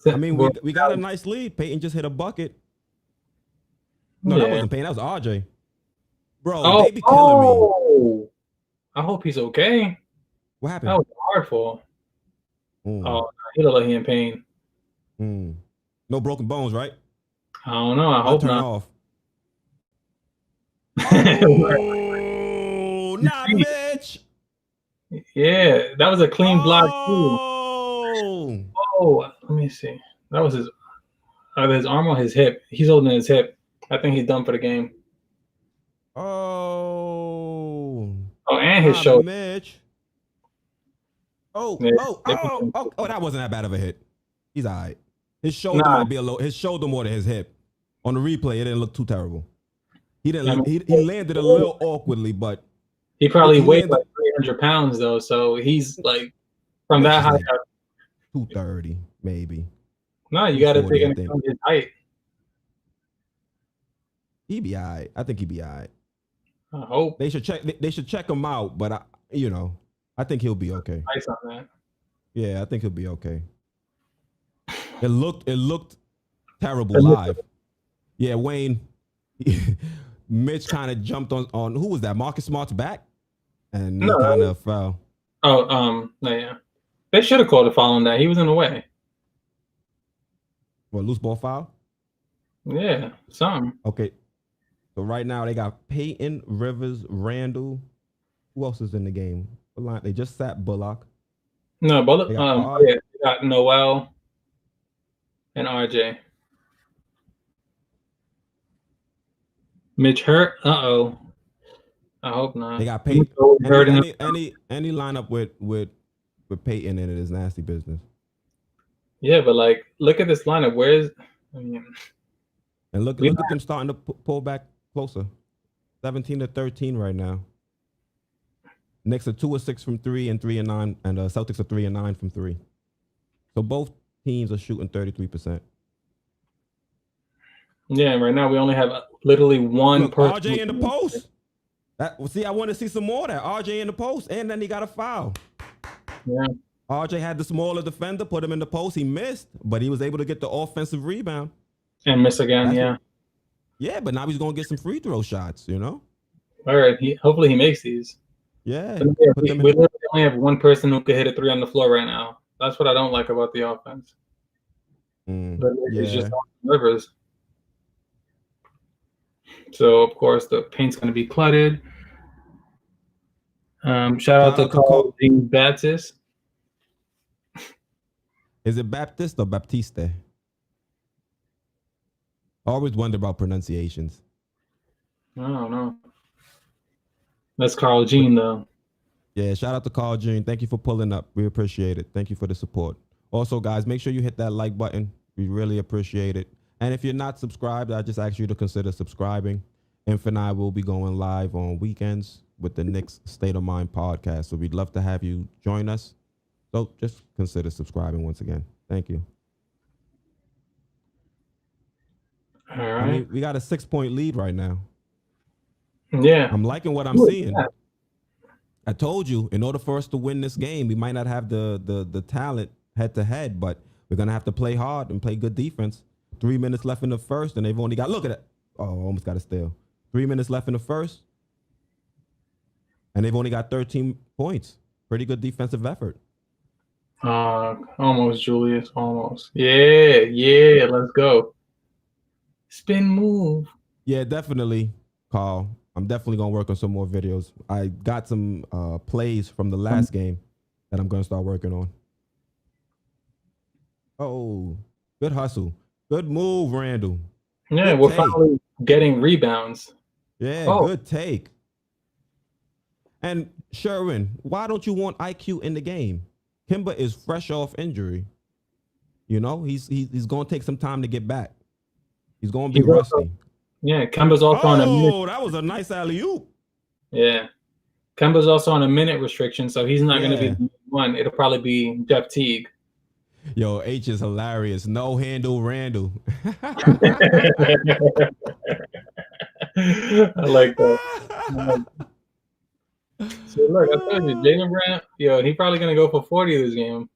I mean, we got a nice lead. Peyton just hit a bucket. No, that wasn't Payne. That was RJ. Bro, they be killing me. I hope he's okay. What happened? That was hard for him. Oh, he looked like he in pain. No broken bones, right? I don't know. I hope not. Off. Oh, not Mitch. Yeah, that was a clean block too. Oh, let me see. That was his arm or his hip. He's holding his hip. I think he's done for the game. Oh, and his shoulder. Mitch. Oh, Yeah, oh, they oh, put oh, oh, that wasn't that bad of a hit. He's all right. His shoulder nah, might be a little. His shoulder more than his hip. On the replay, it didn't look too terrible. He I didn't. mean, He landed a little awkwardly, but he probably he weighed landed. like 300 pounds though, so he's like from Mitch that is height like up. 230, maybe No, you got to take 240. I into think account his height. he be all right. I think he be all right. I hope They should check. They should check him out, but I think he'll be okay. ice on that. Yeah, I think he'll be okay. It looked terrible And live. Yeah, Wayne. Mitch kind of jumped on who was that? Marcus Smart's back, and he no, kind of fell. oh, no, yeah, they should have called a foul on that. He was in the way. What, loose ball foul? Yeah, something. Okay. So right now they got Peyton, Rivers, Randall. Who else is in the game? They just sat Bullock. No, but They got yeah, they got Noel and RJ. Mitch hurt. Uh-oh. I hope not. They got Peyton. Hurt in Any lineup with Peyton in it is nasty business. yeah, but like, look at this lineup. Where's I mean, And look at them starting to pull back closer. 17-13 right now. Knicks are 2-6 from 3 and 3-9, and Celtics are 3-9 from 3. So both teams are shooting 33%. yeah, right now we only have literally one Look, person. RJ in the post. See, I want to see some more of that. RJ in the post, and then he got a foul. Yeah. RJ had the smaller defender, put him in the post. He missed, but he was able to get the offensive rebound. And miss again, That's yeah. Yeah, but now he's going to get some free throw shots, All right, hopefully he makes these. Yeah. We literally only have one person who can hit a three on the floor right now. That's what I don't like about the offense. But it's just Rivers. So, of course, the paint's going to be cluttered. Shout out to Carl Baptist. Is it Baptist or Baptiste? I always wonder about pronunciations. I don't know. That's Carl Jean, though. Yeah, shout out to Carl Jean. Thank you for pulling up. We appreciate it. Thank you for the support. Also, guys, make sure you hit that like button. We really appreciate it. And if you're not subscribed, I just ask you to consider subscribing. Inf and I will be going live on weekends with the Knicks State of Mind podcast. So we'd love to have you join us. So just consider subscribing once again. Thank you. All right. I mean, we got a 6-point lead right now. Yeah. I'm liking what I'm seeing. I told you, in order for us to win this game, we might not have the talent head to head, but we're going to have to play hard and play good defense. 3 minutes left in the first, and they've only got, look at it. Oh, almost got a steal. 3 minutes left in the first, and they've only got 13 points. Pretty good defensive effort. Almost, Julius. Almost. Yeah. Let's go. Spin move. Yeah, definitely, Carl. I'm definitely going to work on some more videos. I got some plays from the last game that I'm going to start working on. Oh, good hustle. Good move, Randall. Yeah, we're finally getting rebounds. Yeah, good take. And Sherwin, why don't you want IQ in the game? Kemba is fresh off injury. He's going to take some time to get back. He's going to be rusty. Yeah, Kemba's also on a minute. Oh, that was a nice alley-oop. Yeah. Kemba's also on a minute restriction, so he's not going to be the one. It'll probably be Jeff Teague. Yo, H is hilarious. No handle Randall. I like that. So look, I told you, Jaylen Brown, he's probably going to go for 40 this game.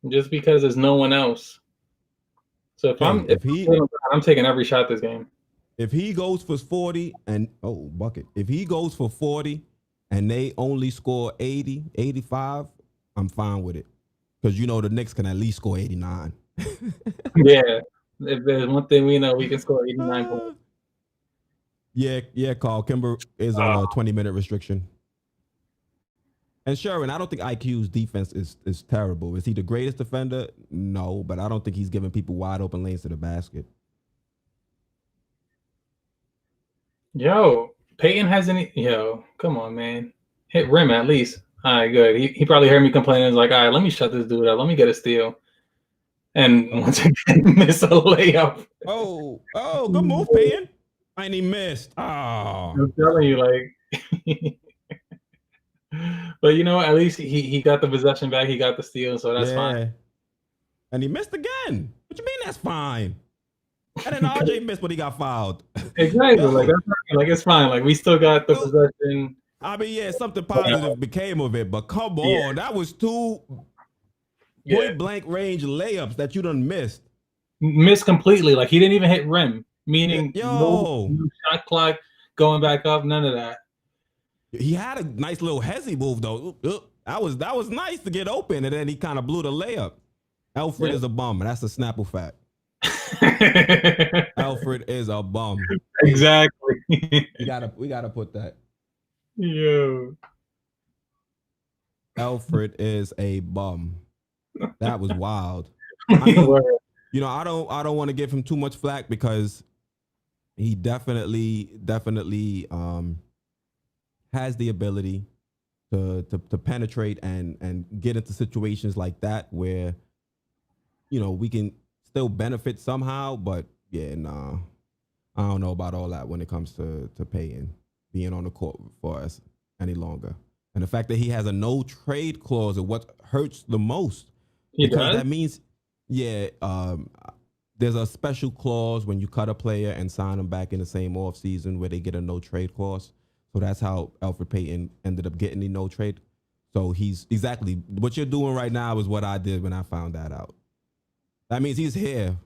Just because there's no one else. So if I'm taking every shot this game. If he goes for 40 and bucket. If he goes for 40 and they only score 80, 85, I'm fine with it. Because the Knicks can at least score 89. Yeah. If there's one thing we know, we can score 89 points. Yeah, Carl. Kemba is on a 20-minute restriction. And Sherwin, I don't think IQ's defense is terrible. Is he the greatest defender? No, but I don't think he's giving people wide open lanes to the basket. Peyton has any? Come on, man. Hit rim at least. All right, good. He probably heard me complaining. He's like, all right, let me shut this dude up. Let me get a steal. And once again, miss a layup. Oh, good move, Payton. And he missed. Oh. I'm telling you, like. But you know, at least he got the possession back. He got the steal, so that's fine. And he missed again. What you mean that's fine? And then RJ missed, but he got fouled. Exactly. Like that's fine. Like it's fine. Like we still got the possession. I mean, yeah, something positive became of it, but come on, that was two point blank range layups that you done missed. Missed completely. Like he didn't even hit rim, meaning no shot clock going back up. None of that. He had a nice little hezzy move though. That was nice to get open, and then he kind of blew the layup. Alfred is a bum. That's a Snapple fact. Alfred is a bum. Exactly. we gotta put that. Yo. Alfred is a bum. That was wild. I mean, you know, I don't want to give him too much flack because he definitely has the ability to penetrate and get into situations like that where, you know, we can still benefit somehow. But yeah, nah, I don't know about all that when it comes to Payton being on the court for us any longer. And the fact that he has a no trade clause is what hurts the most. Because that means, there's a special clause when you cut a player and sign them back in the same offseason where they get a no trade clause. So that's how Elfrid Payton ended up getting the no trade. So he's exactly what you're doing right now is what I did when I found that out. That means he's here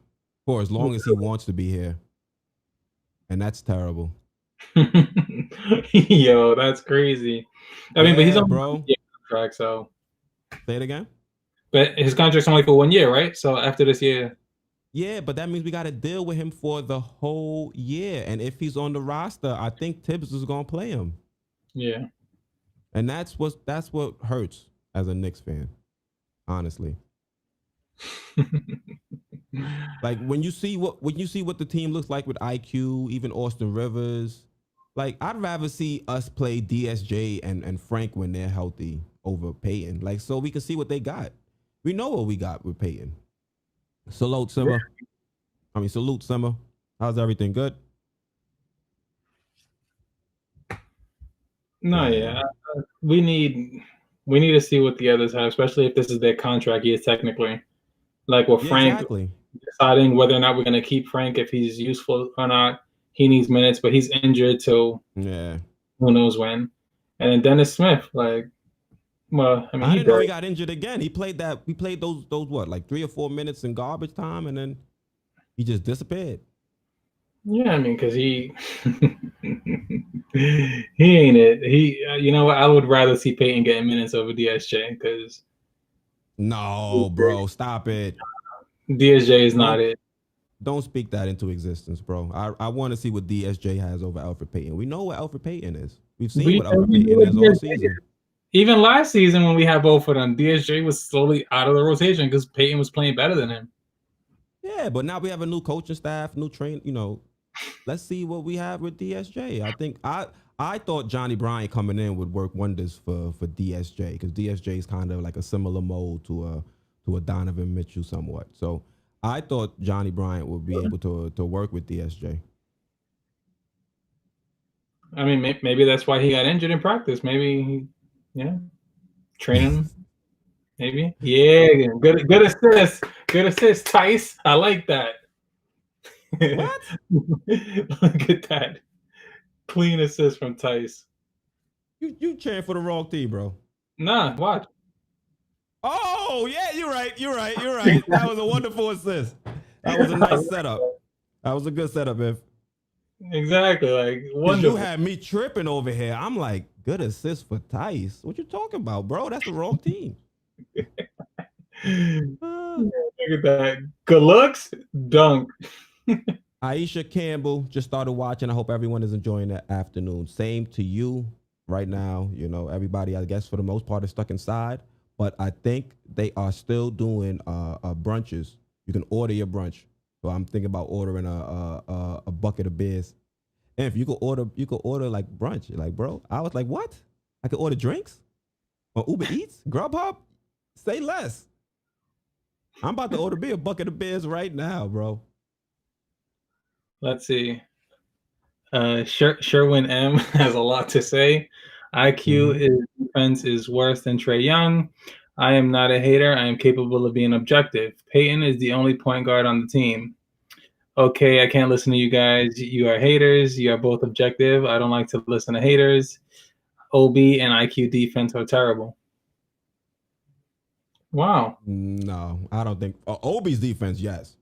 for as long as he wants to be here. And that's terrible. Yo, that's crazy. I mean, but he's on bro. Contract, so. Say it again? But his contract's only for 1 year, right? So after this year. Yeah, but that means we got to deal with him for the whole year. And if he's on the roster, I think Tibbs is going to play him. Yeah. And that's what hurts as a Knicks fan, honestly. Like when you see what the team looks like with IQ, even Austin Rivers, like I'd rather see us play DSJ and Frank when they're healthy over Payton. Like so we can see what they got. We know what we got with Payton. Salute Simmer. How's everything? Good? No, yeah. We need to see what the others have, especially if this is their contract year technically. Like with Frank deciding whether or not we're gonna keep Frank if he's useful or not. He needs minutes, but he's injured till who knows when. And then Dennis Smith, like, well, I mean, I didn't know he got injured again. He played those what, like 3 or 4 minutes in garbage time, and then he just disappeared. Yeah, I mean, because he ain't it. You know what? I would rather see Payton getting minutes over DSJ because. No, bro, stop it. DSJ is not it. Don't speak that into existence, bro. I want to see what DSJ has over Elfrid Payton. We know what Elfrid Payton is. We've seen what Elfrid Payton is all season. Even last season when we had both of them, DSJ was slowly out of the rotation because Payton was playing better than him. Yeah, but now we have a new coaching staff, new train. You know, let's see what we have with DSJ. I think I thought Johnny Bryant coming in would work wonders for DSJ because DSJ is kind of like a similar mold to a Donovan Mitchell somewhat. So I thought Johnny Bryant would be able to work with DSJ. I mean, maybe that's why he got injured in practice. Maybe training. Maybe. Yeah, good assist. Good assist, Tice. I like that. What? Look at that. Clean assist from Tice. You cheering for the wrong team, bro. Nah, watch. Oh, yeah, you're right. That was a wonderful assist. That was a nice setup. That was a good setup, If. Exactly. Like, wonderful. You had me tripping over here. I'm like, good assist for Tice. What you talking about, bro? That's the wrong team. Look at that. Good looks, dunk. Aisha Campbell just started watching. I hope everyone is enjoying the afternoon. Same to you right now. You know, everybody, I guess, for the most part, is stuck inside. But I think they are still doing brunches. You can order your brunch. So I'm thinking about ordering a bucket of beers. And if you could order like brunch, like, bro, I was like, what? I could order drinks? Or Uber Eats, Grubhub, say less. I'm about to order me a bucket of beers right now, bro. Let's see. Sherwin M has a lot to say. IQ Mm-hmm. is defense is worse than Trey Young. I am not a hater. I am capable of being objective. Peyton is the only point guard on the team. Okay, I can't listen to you guys. You are haters. You are both objective. I don't like to listen to haters. OB and IQ defense are terrible. Wow. No, I don't think Obi's defense. Yes,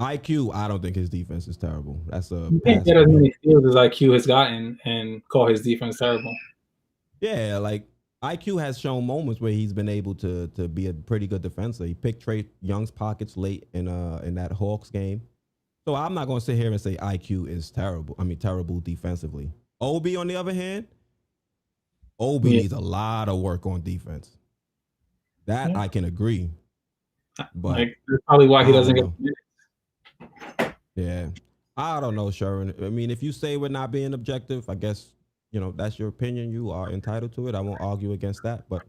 IQ. I don't think his defense is terrible. That's a You can't pass get for as me. many steals as IQ has gotten and call his defense terrible. Yeah, like IQ has shown moments where he's been able to be a pretty good defender. He picked Trey Young's pockets late in that Hawks game. So I'm not going to sit here and say IQ is terrible. I mean, terrible defensively. Obi, on the other hand, Obi Yeah. needs a lot of work on defense. That Yeah. I can agree. But Like that's probably why he I doesn't don't get. know. Yeah. I don't know, Sharon. I mean, if you say we're not being objective, I guess, that's your opinion. You are entitled to it. I won't argue against that. But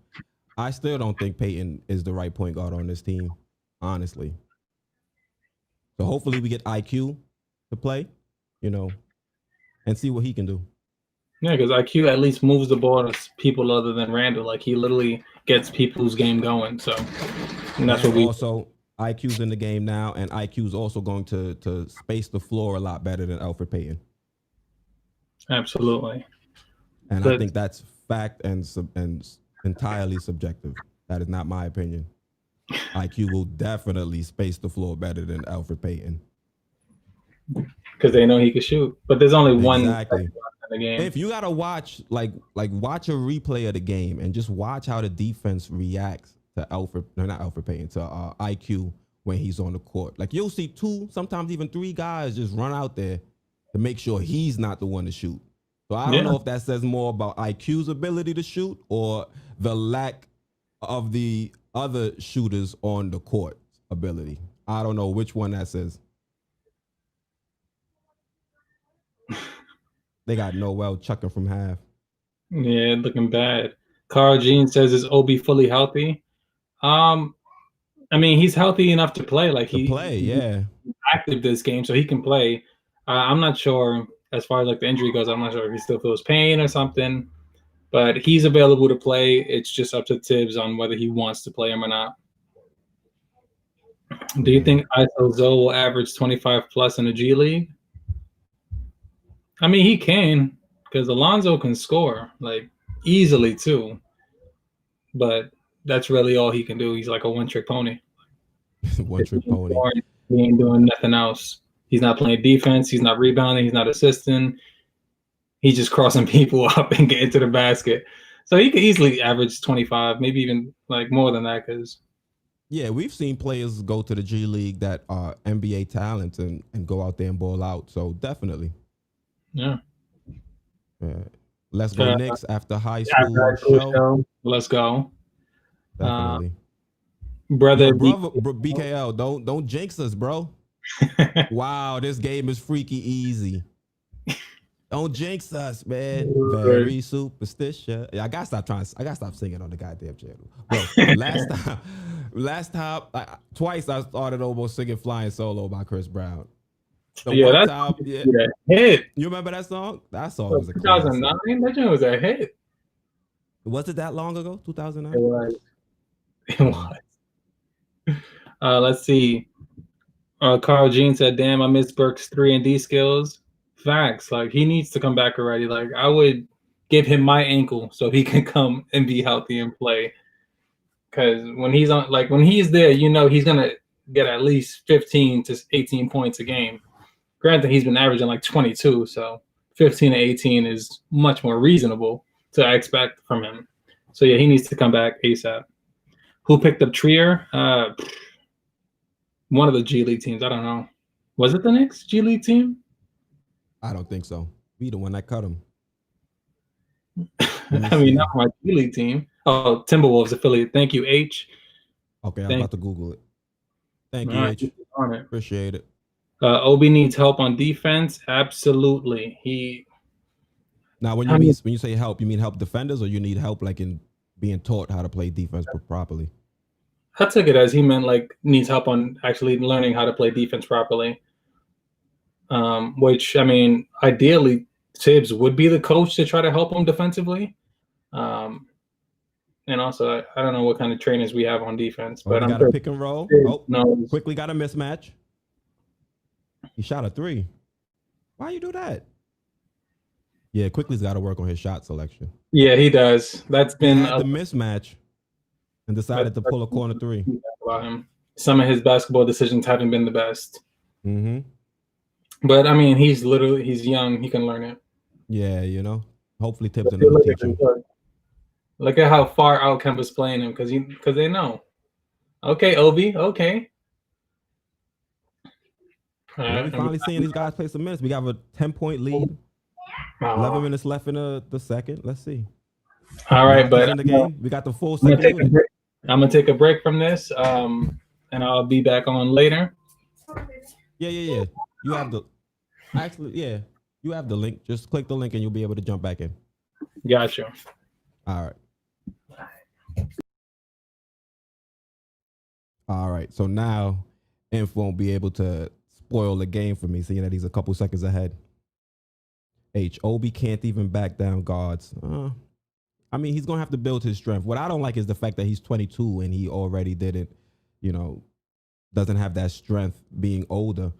I still don't think Peyton is the right point guard on this team, honestly. So hopefully we get IQ to play, and see what he can do. Yeah, because IQ at least moves the ball to people other than Randall. Like he literally gets people's game going. So and that's And what we. also, IQ's in the game now, and IQ's also going to space the floor a lot better than Alfred Payton. Absolutely. And I But think that's fact and entirely subjective. That is not my opinion. IQ will definitely space the floor better than Alfred Payton. because they know he can shoot. But there's only one Exactly. in the game. If you gotta watch watch a replay of the game and just watch how the defense reacts to not Alfred Payton, to IQ when he's on the court. Like you'll see 2, sometimes even 3 guys just run out there to make sure he's not the one to shoot. So I don't know if that says more about IQ's ability to shoot or the lack of the other shooters on the court ability. I don't know which one that says. They got Noel chucking from half. Yeah, looking bad. Carl Jean says, "Is Obi fully healthy?" I mean, he's healthy enough to play. Like To play, he's yeah. active this game, so he can play. I'm not sure as far as like the injury goes. I'm not sure if he still feels pain or something, but he's available to play. It's just up to Tibbs on whether he wants to play him or not. Do you think Iso Zoe will average 25 plus in the G League? I mean, he can because Alonzo can score like easily too, but that's really all he can do. He's like a one-trick pony. One-trick pony. He ain't doing nothing else. He's not playing defense. He's not rebounding. He's not assisting. He's just crossing people up and getting to the basket. So he could easily average 25, maybe even like more than that. Because yeah, we've seen players go to the G League that are NBA talents and go out there and ball out. So definitely. yeah. Let's go Knicks after high school show. Let's go. Definitely. Brother BKL, don't jinx us, bro. Wow, this game is freaky easy. Don't jinx us, man. Very superstitious. Yeah, I gotta stop singing on the goddamn channel. Bro, last time, twice I started almost singing "Flying Solo" by Chris Brown. That's a hit. You remember that song? That song was a 2009. That joint was a hit. Was it that long ago? 2009. It was. It was. Let's see. Carl Jean said, "Damn, I miss Burke's 3-and-D skills." Facts. Like he needs to come back already. Like I would give him my ankle so he can come and be healthy and play. Because when he's on, like when he's there, he's gonna get at least 15 to 18 points a game. Granted, he's been averaging like 22, so 15 to 18 is much more reasonable to expect from him. So yeah, he needs to come back ASAP. Who picked up Trier? One of the G League teams. I don't know. Was it the Knicks G League team? I don't think so. We the one that cut him. I mean, not my G League team. Oh, Timberwolves affiliate. Thank you, H. Okay, I'm about to Google it. Thank you, H. Appreciate it. Obi needs help on defense. Absolutely. Now, when you say help, you mean help defenders, or you need help like in being taught how to play defense properly. I took it as he meant like needs help on actually learning how to play defense properly. Which I mean, ideally, Tibbs would be the coach to try to help him defensively. Um, and also, I don't know what kind of trainers we have on defense, Oh, but we I'm got a sure pick and roll. Tibbs Oh, knows. quickly got a mismatch. He shot a 3. Why you do that? Yeah, quickly's got to work on his shot selection. Yeah, he does. That's He been had the mismatch and decided to pull a corner 3. about him. Some of his basketball decisions haven't been the best. Mm-hmm. But I mean, he's young. He can learn it. Yeah, you know. Hopefully Tibbs and them will teach him. Look at how far out Kemba's playing him because they know. Okay, Obi. Okay. Yeah, we finally seeing these guys play some minutes. We got a 10-point lead. 11 minutes left in the second. Let's see. All right, but in the game. We got the full second unit. I'm gonna take a break from this, and I'll be back on later. Yeah. You have the you have the link. Just click the link and you'll be able to jump back in. Gotcha. All right. So now Inf won't be able to spoil the game for me, seeing that he's a couple seconds ahead. Obi can't even back down guards. I mean, he's gonna have to build his strength. What I don't like is the fact that he's 22 and he already didn't, doesn't have that strength being older.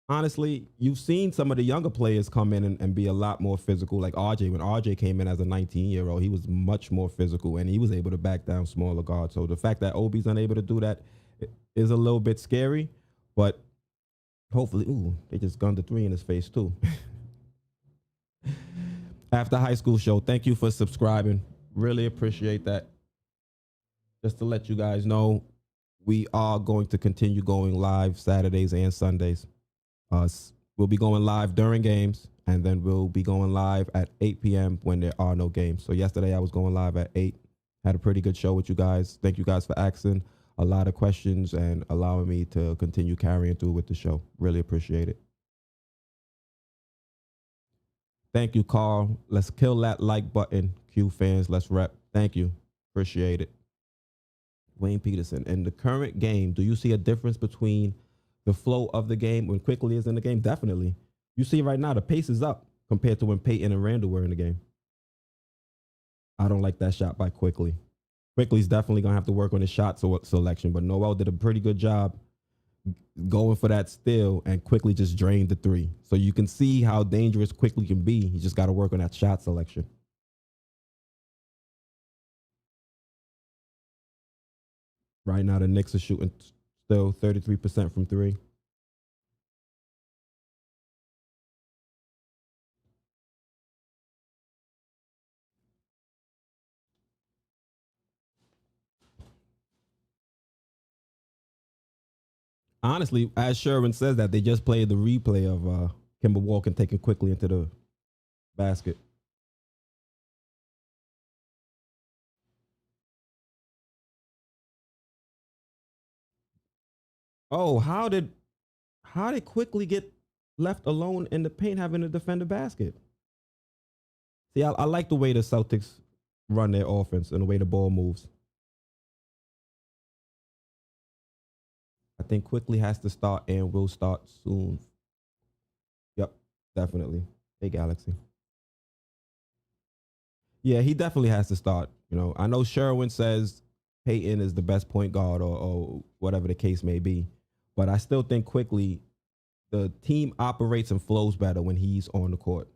Honestly, you've seen some of the younger players come in and be a lot more physical. Like RJ, when RJ came in as a 19-year-old, he was much more physical and he was able to back down smaller guards. So the fact that Obi's unable to do that is a little bit scary, but hopefully, they just gunned the 3 in his face too. After High School Show, thank you for subscribing. Really appreciate that. Just to let you guys know, we are going to continue going live Saturdays and Sundays. We'll be going live during games, and then we'll be going live at 8 p.m. when there are no games. So yesterday I was going live at 8. Had a pretty good show with you guys. Thank you guys for asking a lot of questions and allowing me to continue carrying through with the show. Really appreciate it. Thank you, Carl. Let's kill that like button. Q fans, let's rep. Thank you. Appreciate it. Wayne Peterson. In the current game, do you see a difference between the flow of the game when Quickly is in the game? Definitely. You see right now, the pace is up compared to when Peyton and Randall were in the game. I don't like that shot by Quickly. Quickly's definitely going to have to work on his shot selection, but Noel did a pretty good job going for that steal and Quickly just drained the 3. So you can see how dangerous Quickly can be. He just got to work on that shot selection. Right now, the Knicks are shooting still 33% from 3. Honestly, as Sherwin says that, they just played the replay of Kemba Walker taking Quickly into the basket. Oh, how did Quickly get left alone in the paint having to defend the basket? See, I like the way the Celtics run their offense and the way the ball moves. I think Quickly has to start and will start soon. Yep, definitely. Hey, Galaxy. Yeah, he definitely has to start. I know Sherwin says Peyton is the best point guard or whatever the case may be, but I still think Quickly, the team operates and flows better when he's on the court.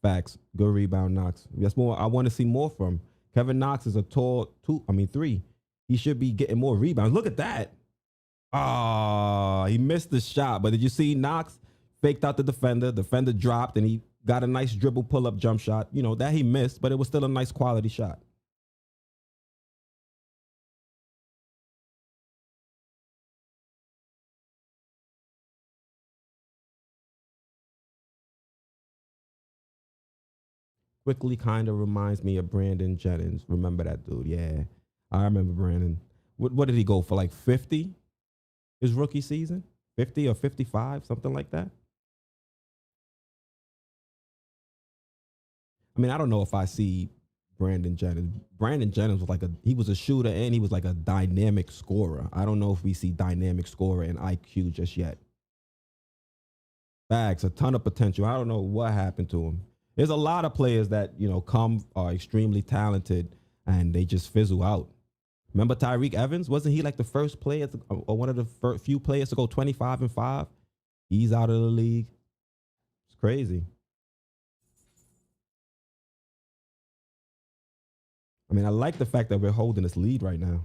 Facts. Good rebound, Knox. That's more. I want to see more from Kevin Knox. Is a tall 3. He should be getting more rebounds. Look at that. He missed the shot. But did you see Knox faked out the defender? Defender dropped and he got a nice dribble pull-up jump shot. That he missed, but it was still a nice quality shot. Quickly kind of reminds me of Brandon Jennings. Remember that dude? Yeah, I remember Brandon. What did he go for, like 50 his rookie season? 50 or 55, something like that. I mean, I don't know if I see Brandon Jennings. Brandon Jennings was he was a shooter and he was like a dynamic scorer. I don't know if we see dynamic scorer in IQ just yet. Bags, a ton of potential. I don't know what happened to him. There's a lot of players that, are extremely talented and they just fizzle out. Remember Tyreek Evans? Wasn't he like the first player or one of the few players to go 25-5? He's out of the league. It's crazy. I mean, I like the fact that we're holding this lead right now.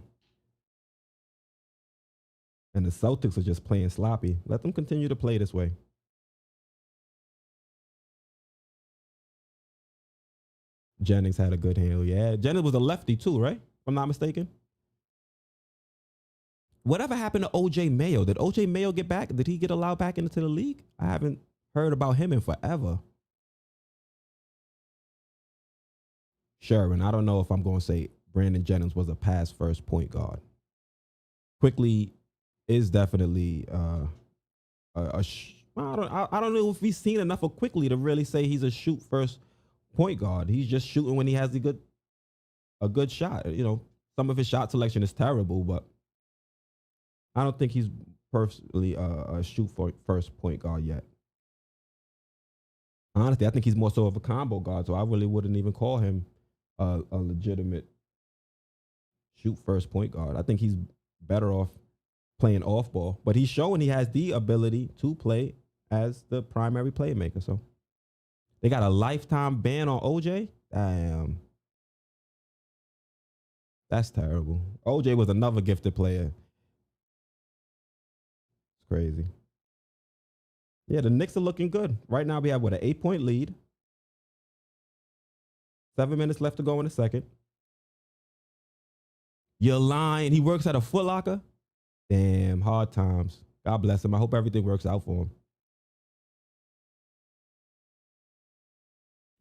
And the Celtics are just playing sloppy. Let them continue to play this way. Jennings had a good handle. Yeah, Jennings was a lefty too, right? If I'm not mistaken. Whatever happened to OJ Mayo? Did OJ Mayo get back? Did he get allowed back into the league? I haven't heard about him in forever. Sure, and I don't know if I'm going to say Brandon Jennings was a pass first point guard. Quickly is definitely I don't know if we've seen enough of Quickly to really say he's a shoot first point guard. He's just shooting when he has a good shot. Some of his shot selection is terrible, but I don't think he's personally a shoot for first point guard yet. Honestly, I think he's more so of a combo guard, so I really wouldn't even call him a legitimate shoot first point guard. I think he's better off playing off ball, but he's showing he has the ability to play as the primary playmaker. So they got a lifetime ban on OJ. Damn. That's terrible. OJ was another gifted player. It's crazy. Yeah, the Knicks are looking good. Right now we have an 8-point lead. 7 minutes left to go in the second. You're lying. He works at a Foot Locker. Damn, hard times. God bless him. I hope everything works out for him.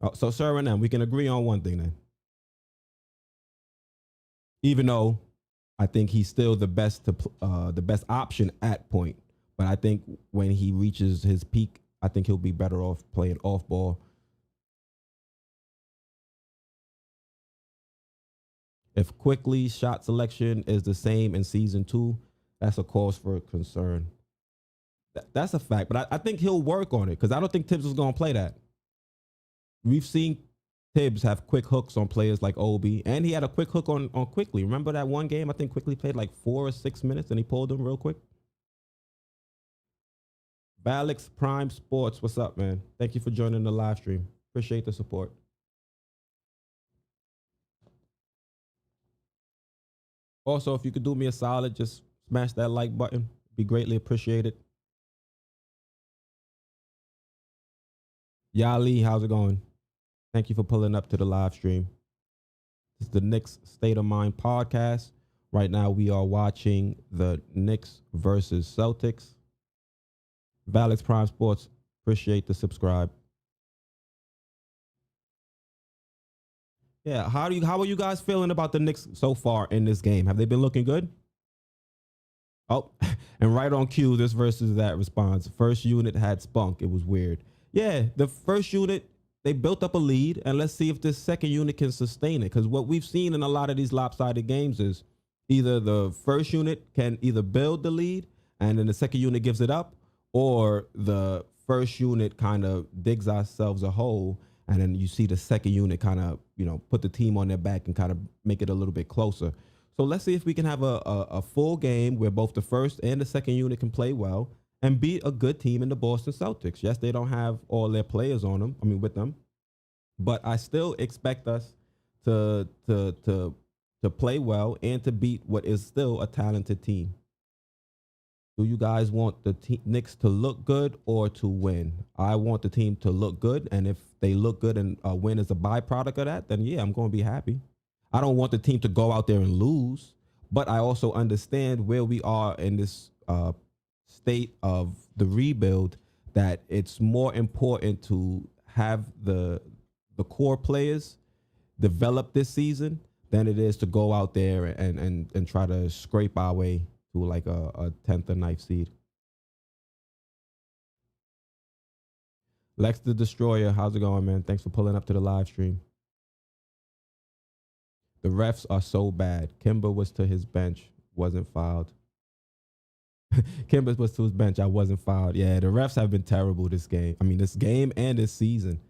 Oh, so, sir, and then we can agree on one thing then. Even though I think he's still the best option at point, but I think when he reaches his peak, I think he'll be better off playing off ball. If Quickly shot selection is the same in season 2, that's a cause for concern. That's a fact, but I think he'll work on it because I don't think Tibbs is going to play that. We've seen Tibbs have quick hooks on players like Obi, and he had a quick hook on Quickly. Remember that one game? I think Quickly played like 4 or 6 minutes, and he pulled him real quick. Valix Prime Sports, what's up, man? Thank you for joining the live stream. Appreciate the support. Also, if you could do me a solid, just smash that like button. Be greatly appreciated. Yali, how's it going? Thank you for pulling up to the live stream. This is the Knicks State of Mind podcast. Right now, we are watching the Knicks versus Celtics. Valix Prime Sports, appreciate the subscribe. Yeah, how are you guys feeling about the Knicks so far in this game? Have they been looking good? Oh, and right on cue, this versus that response. First unit had spunk. It was weird. Yeah, the first unit, they built up a lead, and let's see if this second unit can sustain it. Because what we've seen in a lot of these lopsided games is either the first unit can either build the lead, and then the second unit gives it up, or the first unit kind of digs ourselves a hole, and then you see the second unit kind of, put the team on their back and kind of make it a little bit closer. So let's see if we can have a full game where both the first and the second unit can play well and beat a good team in the Boston Celtics. Yes, they don't have all their players with them, but I still expect us to play well and to beat what is still a talented team. Do you guys want the Knicks to look good or to win? I want the team to look good, and if they look good and win is a byproduct of that, then yeah, I'm going to be happy. I don't want the team to go out there and lose, but I also understand where we are in this state of the rebuild, that it's more important to have the core players develop this season than it is to go out there and try to scrape our way to like a 10th or 9th seed. Lex the Destroyer, how's it going, man? Thanks for pulling up to the live stream. The refs are so bad. Kimba was to his bench, wasn't fouled. Kimba was to his bench, I wasn't fouled. Yeah, the refs have been terrible this game. I mean, this game and this season.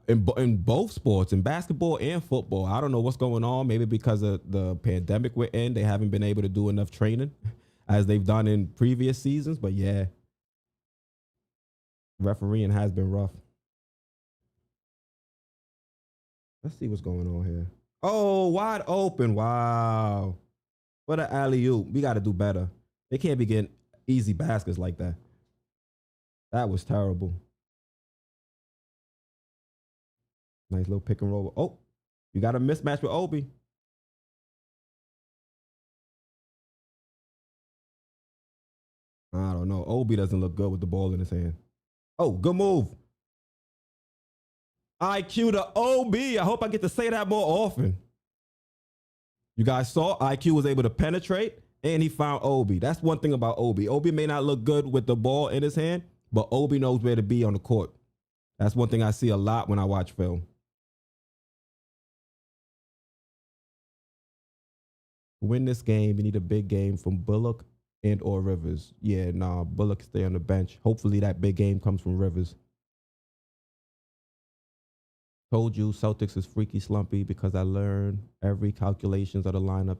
In both sports, in basketball and football. I don't know what's going on. Maybe because of the pandemic we're in, they haven't been able to do enough training as they've done in previous seasons. But yeah, refereeing has been rough. Let's see what's going on here. Oh, wide open. Wow. What an alley-oop. We got to do better. They can't be getting easy baskets like that. That was terrible. Nice little pick and roll. Oh, you got a mismatch with Obi. I don't know. Obi doesn't look good with the ball in his hand. Oh, good move. IQ to OB. I hope I get to say that more often. You guys saw IQ was able to penetrate and he found Obi. That's one thing about Obi. Obi may not look good with the ball in his hand, but Obi knows where to be on the court. That's one thing I see a lot when I watch film. To win this game, you need a big game from Bullock and or Rivers. Yeah, nah, Bullock stay on the bench. Hopefully that big game comes from Rivers. Told you Celtics is freaky slumpy because I learned every calculations of the lineup.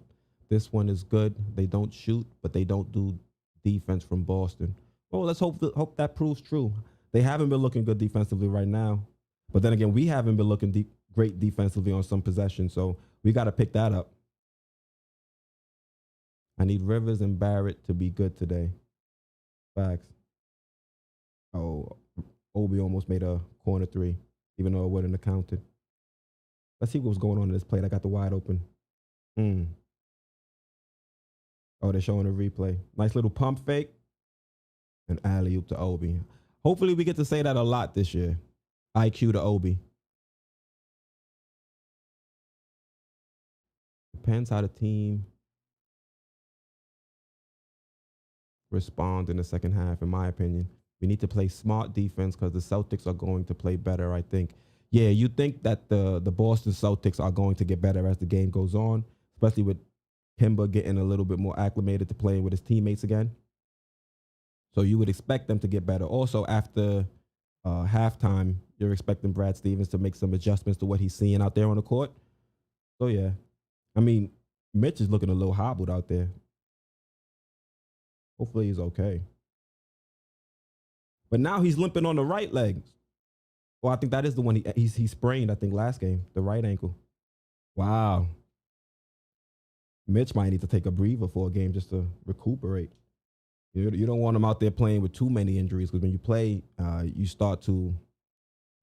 This one is good. They don't shoot, but they don't do defense from Boston. Well, let's hope that proves true. They haven't been looking good defensively right now. But then again, we haven't been looking great defensively on some possessions. So we got to pick that up. I need Rivers and Barrett to be good today. Facts. Oh, Obi almost made a corner three, even though it wasn't accounted. Let's see what's going on in this play. I got the wide open. Oh, they're showing a replay. Nice little pump fake. And alley-oop to Obi. Hopefully we get to say that a lot this year. IQ to Obi. Depends how the team respond in the second half, in my opinion. We need to play smart defense because the Celtics are going to play better, I think. Yeah, you think that the Boston Celtics are going to get better as the game goes on, especially with Kimba getting a little bit more acclimated to playing with his teammates again. So you would expect them to get better. Also, after halftime, you're expecting Brad Stevens to make some adjustments to what he's seeing out there on the court. So, yeah. I mean, Mitch is looking a little hobbled out there. Hopefully he's okay. But now he's limping on the right leg. Well, I think that is the one he sprained, I think, last game, the right ankle. Wow. Mitch might need to take a breather for a game just to recuperate. You don't want him out there playing with too many injuries because when you play, you start to,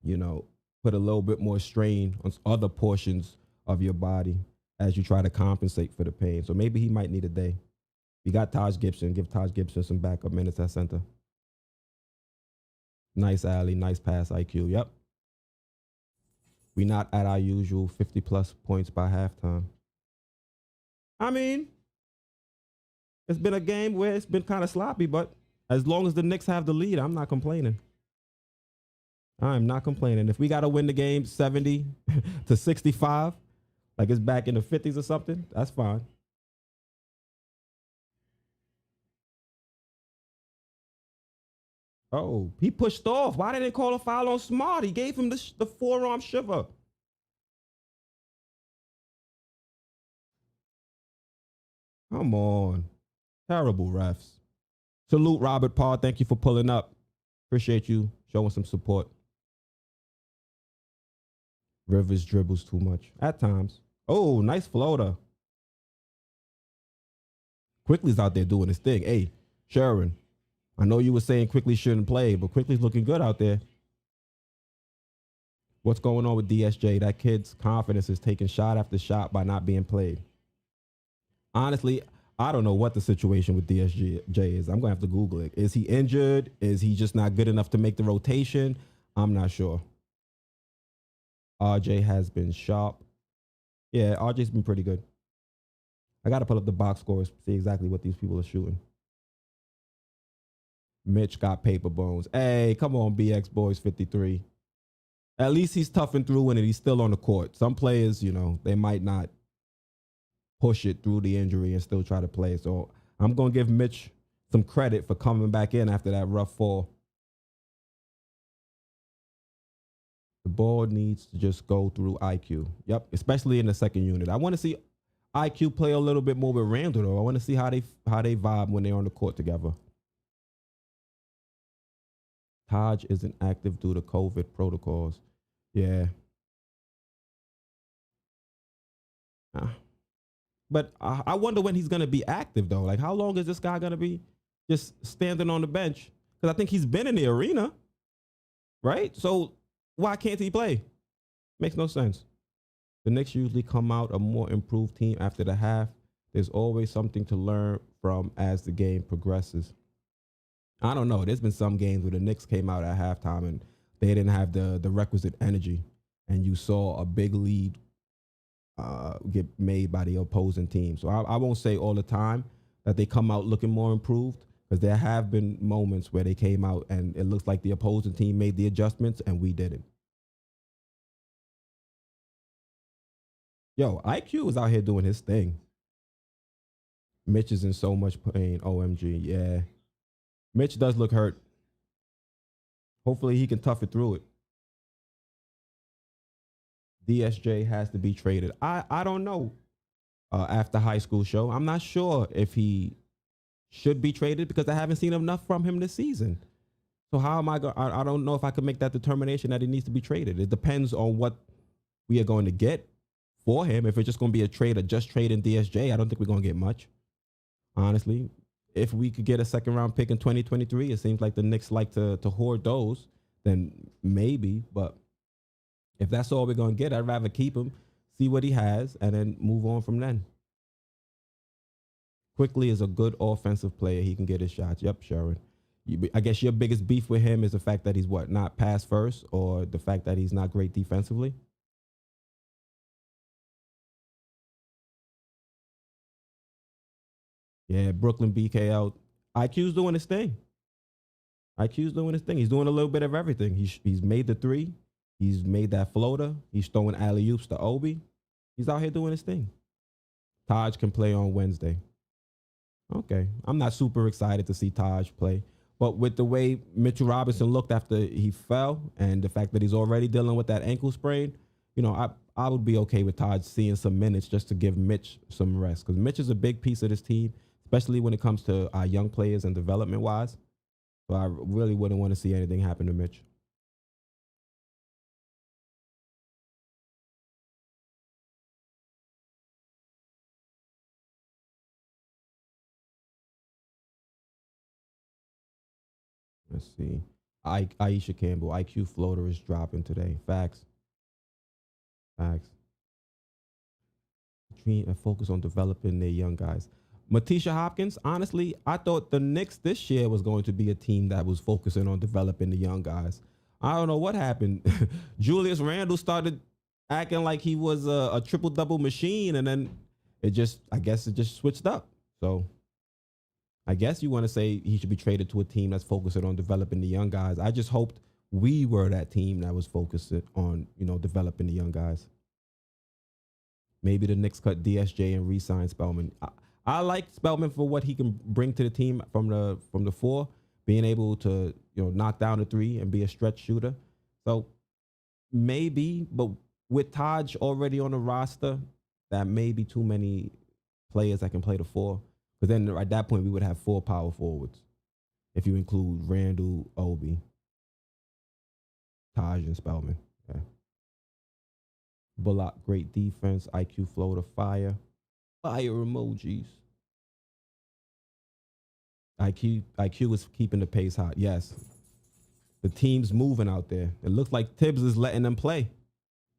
put a little bit more strain on other portions of your body as you try to compensate for the pain. So maybe he might need a day. You got Taj Gibson. Give Taj Gibson some backup minutes at center. Nice alley, nice pass IQ. Yep. We're not at our usual 50-plus points by halftime. I mean, it's been a game where it's been kind of sloppy, but as long as the Knicks have the lead, I'm not complaining. I'm not complaining. If we got to win the game 70 to 65, like it's back in the 50s or something, that's fine. Oh, he pushed off. Why didn't they call a foul on Smart? He gave him the forearm shiver. Come on. Terrible refs. Salute, Robert Paul. Thank you for pulling up. Appreciate you showing some support. Rivers dribbles too much at times. Oh, nice floater. Quickly's out there doing his thing. Hey, Sharon, I know you were saying Quickly shouldn't play, but Quickly's looking good out there. What's going on with DSJ? That kid's confidence is taking shot after shot by not being played. Honestly, I don't know what the situation with DSJ is. I'm going to have to Google it. Is he injured? Is he just not good enough to make the rotation? I'm not sure. RJ has been sharp. Yeah, RJ's been pretty good. I got to pull up the box scores, see exactly what these people are shooting. Mitch got paper bones. Hey, come on, BX Boys 53. At least he's toughing through and he's still on the court. Some players, they might not push it through the injury and still try to play. So I'm going to give Mitch some credit for coming back in after that rough fall. The ball needs to just go through IQ. Yep, especially in the second unit. I want to see IQ play a little bit more with Randall though. I want to see how they vibe when they're on the court together. Taj isn't active due to COVID protocols. Yeah. But I wonder when he's going to be active though. Like how long is this guy going to be just standing on the bench? Because I think he's been in the arena, right? So why can't he play? Makes no sense. The Knicks usually come out a more improved team after the half. There's always something to learn from as the game progresses. I don't know. There's been some games where the Knicks came out at halftime and they didn't have the requisite energy, and you saw a big lead get made by the opposing team. So I won't say all the time that they come out looking more improved, because there have been moments where they came out and it looks like the opposing team made the adjustments and we didn't. Yo, IQ is out here doing his thing. Mitch is in so much pain. OMG. Yeah. Mitch does look hurt. Hopefully he can tough it through it. DSJ has to be traded. I don't know. After high school show, I'm not sure if he should be traded because I haven't seen enough from him this season. So how am I going? I don't know if I can make that determination that he needs to be traded. It depends on what we are going to get for him. If it's just going to be a trade or just trading DSJ, I don't think we're going to get much. Honestly, if we could get a second round pick in 2023, it seems like the Knicks like to hoard those, then maybe. But if that's all we're going to get, I'd rather keep him, see what he has, and then move on from then. Quickly is a good offensive player. He can get his shots. Yep, Sharon. I guess your biggest beef with him is the fact that he's not pass first, or the fact that he's not great defensively. Yeah, Brooklyn BK out. IQ's doing his thing. IQ's doing his thing. He's doing a little bit of everything. He's made the three. He's made that floater. He's throwing alley-oops to Obi. He's out here doing his thing. Taj can play on Wednesday. Okay. I'm not super excited to see Taj play. But with the way Mitchell Robinson looked after he fell and the fact that he's already dealing with that ankle sprain, I would be okay with Taj seeing some minutes just to give Mitch some rest. Because Mitch is a big piece of this team, especially when it comes to our young players and development-wise. So I really wouldn't want to see anything happen to Mitch. Let's see. Aisha Campbell, IQ floater is dropping today. Facts. Facts. Dream and focus on developing their young guys. Matisha Hopkins, honestly, I thought the Knicks this year was going to be a team that was focusing on developing the young guys. I don't know what happened. Julius Randle started acting like he was a triple-double machine, and then I guess it just switched up. So I guess you want to say he should be traded to a team that's focusing on developing the young guys. I just hoped we were that team that was focused on, developing the young guys. Maybe the Knicks cut DSJ and re-sign Spellman. I like Spellman for what he can bring to the team from the four, being able to knock down the three and be a stretch shooter. So maybe, but with Taj already on the roster, that may be too many players that can play the four. Because then at that point we would have 4 power forwards, if you include Randall, Obi, Taj, and Spellman. Okay. Bullock, great defense. IQ floater, fire emojis. IQ is keeping the pace hot. Yes, the team's moving out there. It looks like Tibbs is letting them play,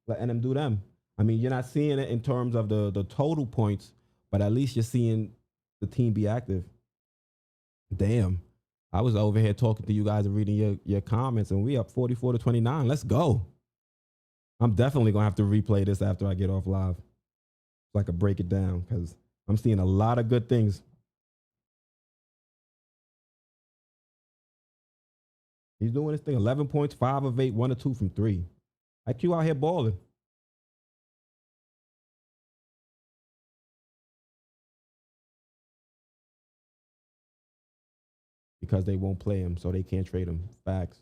letting them do them. I mean, you're not seeing it in terms of the total points, but at least you're seeing the team be active. Damn, I was over here talking to you guys and reading your comments, and we up 44-29. Let's go. I'm definitely gonna have to replay this after I get off live, so I could break it down, because I'm seeing a lot of good things. He's doing his thing. 11 points, 5 of 8, 1 of 2 from 3. IQ out here balling. because they won't play him, so they can't trade him. Facts.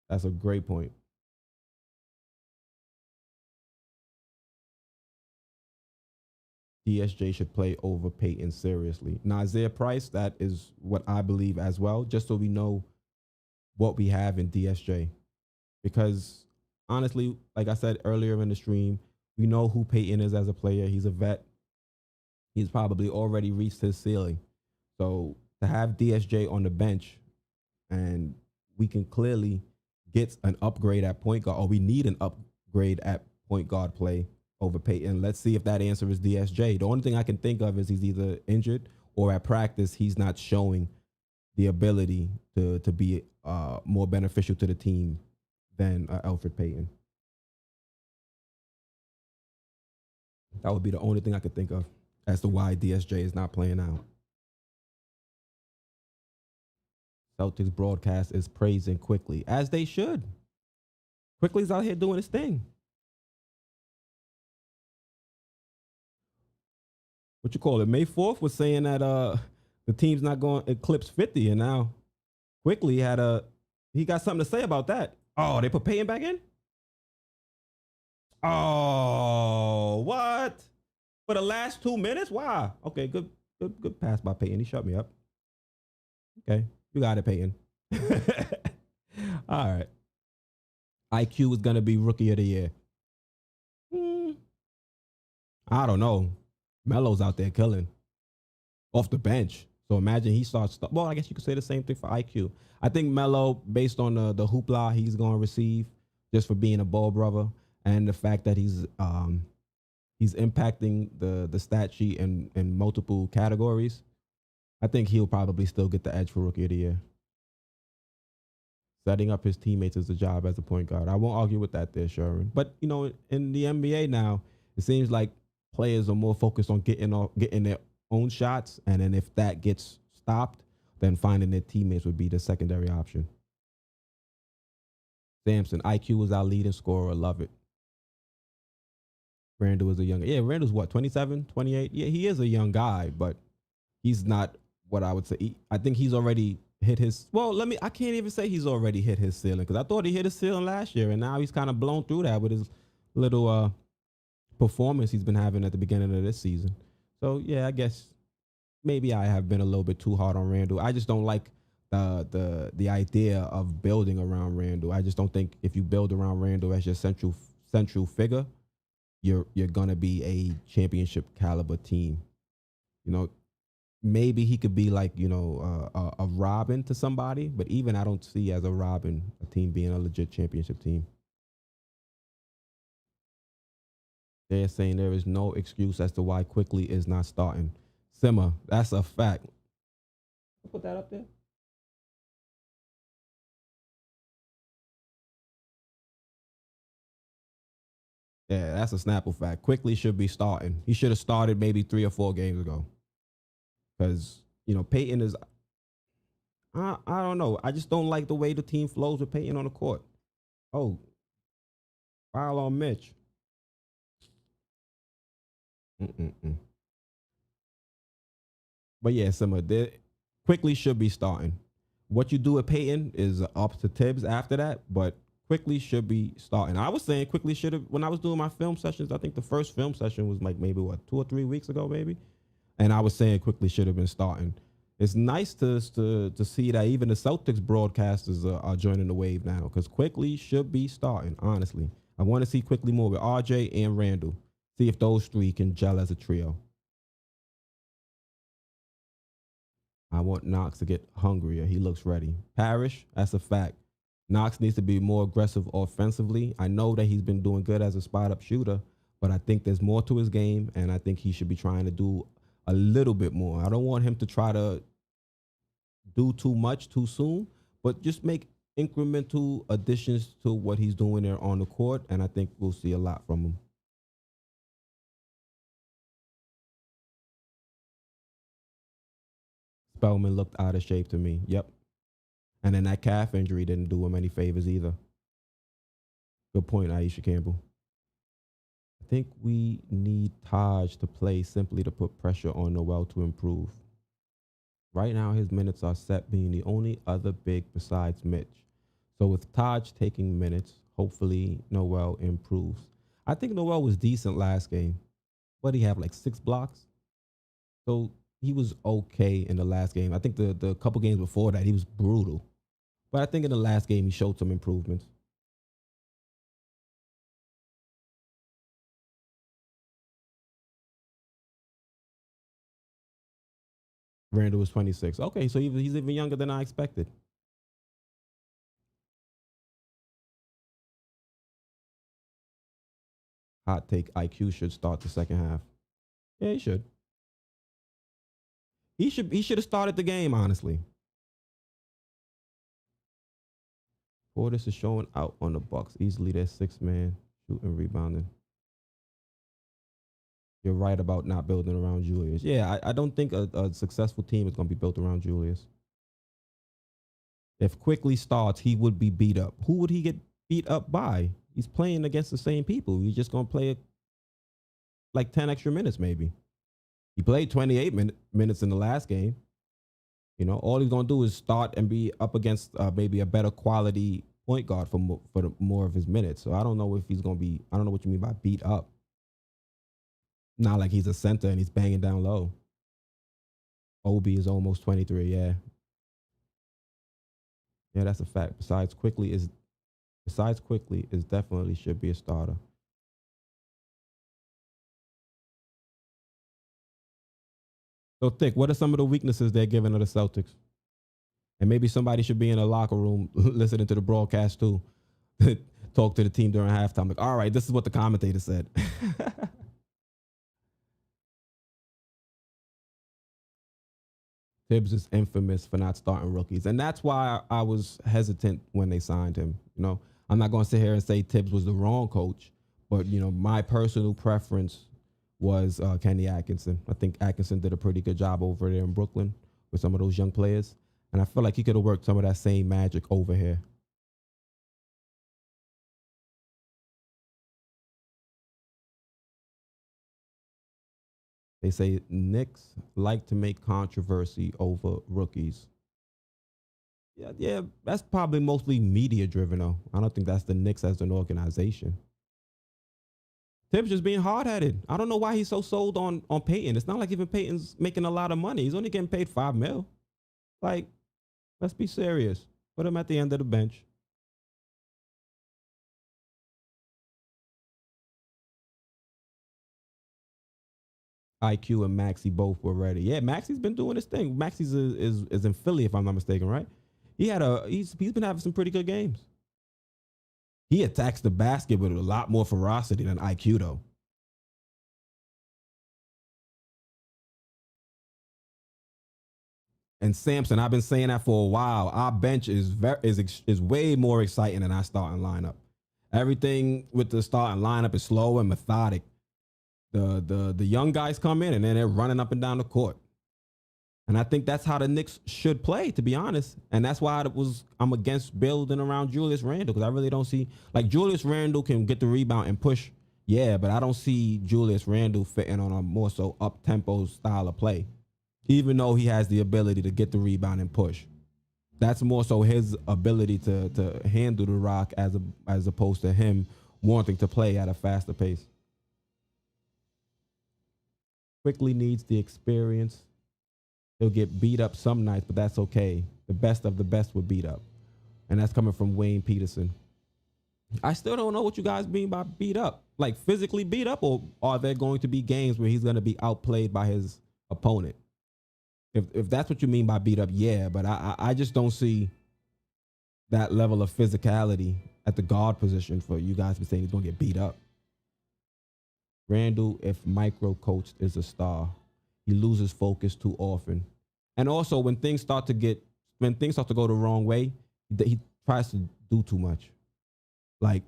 That's a great point. DSJ should play over Peyton seriously. Now, Isaiah Price, that is what I believe as well, just so we know what we have in DSJ. Because honestly, like I said earlier in the stream, we know who Peyton is as a player. He's a vet. He's probably already reached his ceiling. So to have DSJ on the bench and we can clearly get an upgrade at point guard, or we need an upgrade at point guard play over Peyton. Let's see if that answer is DSJ. The only thing I can think of is he's either injured or at practice he's not showing the ability to be more beneficial to the team than Alfred Payton. That would be the only thing I could think of as to why DSJ is not playing out. Celtics broadcast is praising Quickly, as they should. Quickly's out here doing his thing. What you call it? May 4th was saying that the team's not going to eclipse 50, and now Quickly he got something to say about that. Oh, they put Payton back in? Oh, what? For the last 2 minutes? Wow. Okay, good pass by Payton. He shut me up. Okay, you got it, Payton. All right. IQ is gonna be rookie of the year. I don't know. Melo's out there killing off the bench. So imagine he starts. Well, I guess you could say the same thing for IQ. I think Melo, based on the hoopla he's going to receive just for being a ball brother, and the fact that he's impacting the stat sheet in multiple categories, I think he'll probably still get the edge for rookie of the year. Setting up his teammates is a job as a point guard. I won't argue with that there, Sharon. But you know, in the NBA now, it seems like players are more focused on getting their own shots, and then if that gets stopped, then finding their teammates would be the secondary option. Sampson, IQ was our leading scorer. Love it. Randall was a young. Yeah, Randall's what, 27, 28? Yeah, he is a young guy, but he's not what I would say. I think he's already hit his. Well, I can't even say he's already hit his ceiling, because I thought he hit his ceiling last year, and now he's kind of blown through that with his little performance he's been having at the beginning of this season. So yeah, I guess maybe I have been a little bit too hard on Randall. I just don't like the idea of building around Randall. I just don't think if you build around Randall as your central figure, you're gonna be a championship caliber team. You know, maybe he could be like, you know, a Robin to somebody, but even I don't see as a Robin a team being a legit championship team. They're saying there is no excuse as to why Quickly is not starting. Simmer, that's a fact. I'll put that up there. Yeah, that's a Snapple fact. Quickly should be starting. He should have started maybe 3 or 4 games ago. Because, you know, Peyton is, I don't know. I just don't like the way the team flows with Peyton on the court. Oh, foul on Mitch. But yeah, Simmer, Quickly should be starting. What you do with Peyton is up to Tibbs after that, but Quickly should be starting. I was saying Quickly should have, when I was doing my film sessions, I think the first film session was like maybe 2 or 3 weeks ago, maybe. And I was saying Quickly should have been starting. It's nice to see that even the Celtics broadcasters are joining the wave now, because Quickly should be starting, honestly. I want to see Quickly more with RJ and Randall. See if those 3 can gel as a trio. I want Knox to get hungrier. He looks ready. Parrish, that's a fact. Knox needs to be more aggressive offensively. I know that he's been doing good as a spot-up shooter, but I think there's more to his game, and I think he should be trying to do a little bit more. I don't want him to try to do too much too soon, but just make incremental additions to what he's doing there on the court, and I think we'll see a lot from him. Spellman looked out of shape to me. Yep. And then that calf injury didn't do him any favors either. Good point, Aisha Campbell. I think we need Taj to play simply to put pressure on Noel to improve. Right now, his minutes are set, being the only other big besides Mitch. So with Taj taking minutes, hopefully Noel improves. I think Noel was decent last game, but he had like 6 blocks. So he was okay in the last game. I think the couple games before that, he was brutal. But I think in the last game, he showed some improvements. Randall was 26. Okay, so he's even younger than I expected. Hot take: IQ should start the second half. Yeah, he should. He should have started the game, honestly. Portis is showing out on the Bucks. Easily their 6 man shooting, rebounding. You're right about not building around Julius. Yeah, I don't think a successful team is going to be built around Julius. If Quickly starts, he would be beat up. Who would he get beat up by? He's playing against the same people. He's just going to play like 10 extra minutes, maybe. He played 28 minutes in the last game. You know, all he's going to do is start and be up against maybe a better quality point guard for more of his minutes. So I don't know if he's going to be, I don't know what you mean by beat up. Not like he's a center and he's banging down low. Obi is almost 23. Yeah. Yeah, that's a fact. Besides Quickly is definitely should be a starter. So Thick, what are some of the weaknesses they're giving to the Celtics? And maybe somebody should be in a locker room listening to the broadcast too. Talk to the team during halftime. Like, all right, this is what the commentator said. Tibbs is infamous for not starting rookies. And that's why I was hesitant when they signed him. You know, I'm not going to sit here and say Tibbs was the wrong coach, but, you know, my personal preference was Kenny Atkinson. I think Atkinson did a pretty good job over there in Brooklyn with some of those young players. And I feel like he could have worked some of that same magic over here. They say Knicks like to make controversy over rookies. Yeah, that's probably mostly media driven though. I don't think that's the Knicks as an organization. Tibbs just being hard headed. I don't know why he's so sold on Peyton. It's not like even Peyton's making a lot of money. He's only getting paid $5 million. Like, let's be serious. Put him at the end of the bench. IQ and Maxi both were ready. Yeah, Maxi's been doing his thing. Maxi's is in Philly, if I'm not mistaken, right? He's been having some pretty good games. He attacks the basket with a lot more ferocity than IQ though. And Sampson, I've been saying that for a while. Our bench is way more exciting than our starting lineup. Everything with the starting lineup is slow and methodic. The young guys come in and then they're running up and down the court. And I think that's how the Knicks should play, to be honest. And that's why I'm against building around Julius Randle, because I really don't see, like, Julius Randle can get the rebound and push, yeah, but I don't see Julius Randle fitting on a more so up tempo style of play, even though he has the ability to get the rebound and push. That's more so his ability to handle the rock as opposed to him wanting to play at a faster pace. Quickly needs the experience. He'll get beat up some nights, but that's okay. The best of the best would beat up. And that's coming from Wayne Peterson. I still don't know what you guys mean by beat up. Like physically beat up, or are there going to be games where he's going to be outplayed by his opponent? If that's what you mean by beat up, yeah, but I just don't see that level of physicality at the guard position for you guys to be saying he's going to get beat up. Randall, if micro coached, is a star. He loses focus too often. And also when things start to go the wrong way, he tries to do too much. Like,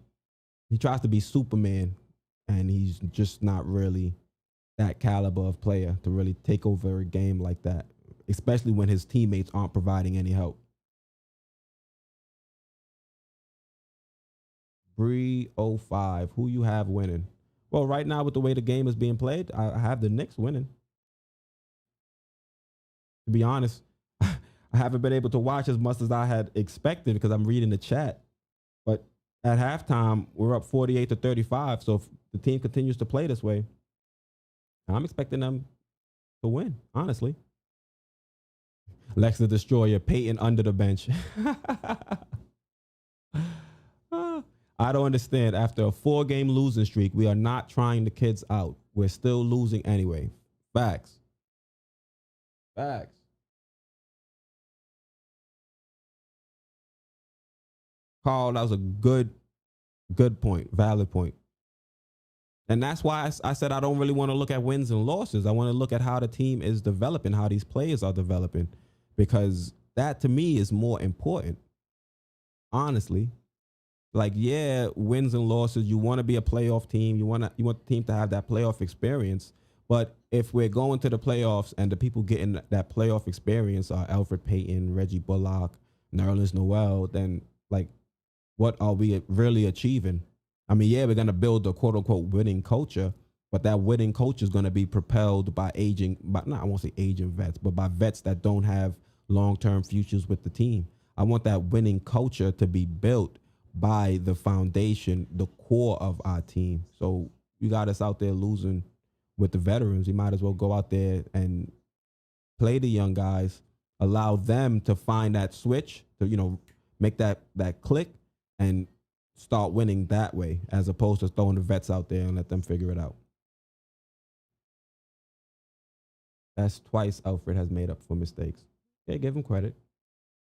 he tries to be Superman, and he's just not really that caliber of player to really take over a game like that, especially when his teammates aren't providing any help. Bree 05, who you have winning? Well, right now with the way the game is being played, I have the Knicks winning. To be honest, I haven't been able to watch as much as I had expected because I'm reading the chat. But at halftime, we're up 48-35. So if the team continues to play this way, I'm expecting them to win, honestly. Lex the Destroyer, Peyton under the bench. I don't understand. After a 4-game losing streak, we are not trying the kids out. We're still losing anyway. Facts. Facts. Carl, that was a good point, valid point. And that's why I said I don't really want to look at wins and losses. I want to look at how the team is developing, how these players are developing, because that to me is more important. Honestly, like, yeah, wins and losses. You want to be a playoff team. You want the team to have that playoff experience. But if we're going to the playoffs and the people getting that playoff experience are Alfred Payton, Reggie Bullock, Nerlens Noel, then like, what are we really achieving? I mean, yeah, we're going to build a quote unquote winning culture, but that winning culture is going to be propelled by I won't say aging vets, but by vets that don't have long-term futures with the team. I want that winning culture to be built by the foundation, the core of our team. So you got us out there losing with the veterans. You might as well go out there and play the young guys, allow them to find that switch to, make that click and start winning that way, as opposed to throwing the vets out there and let them figure it out. That's twice Alfred has made up for mistakes. Okay, give him credit.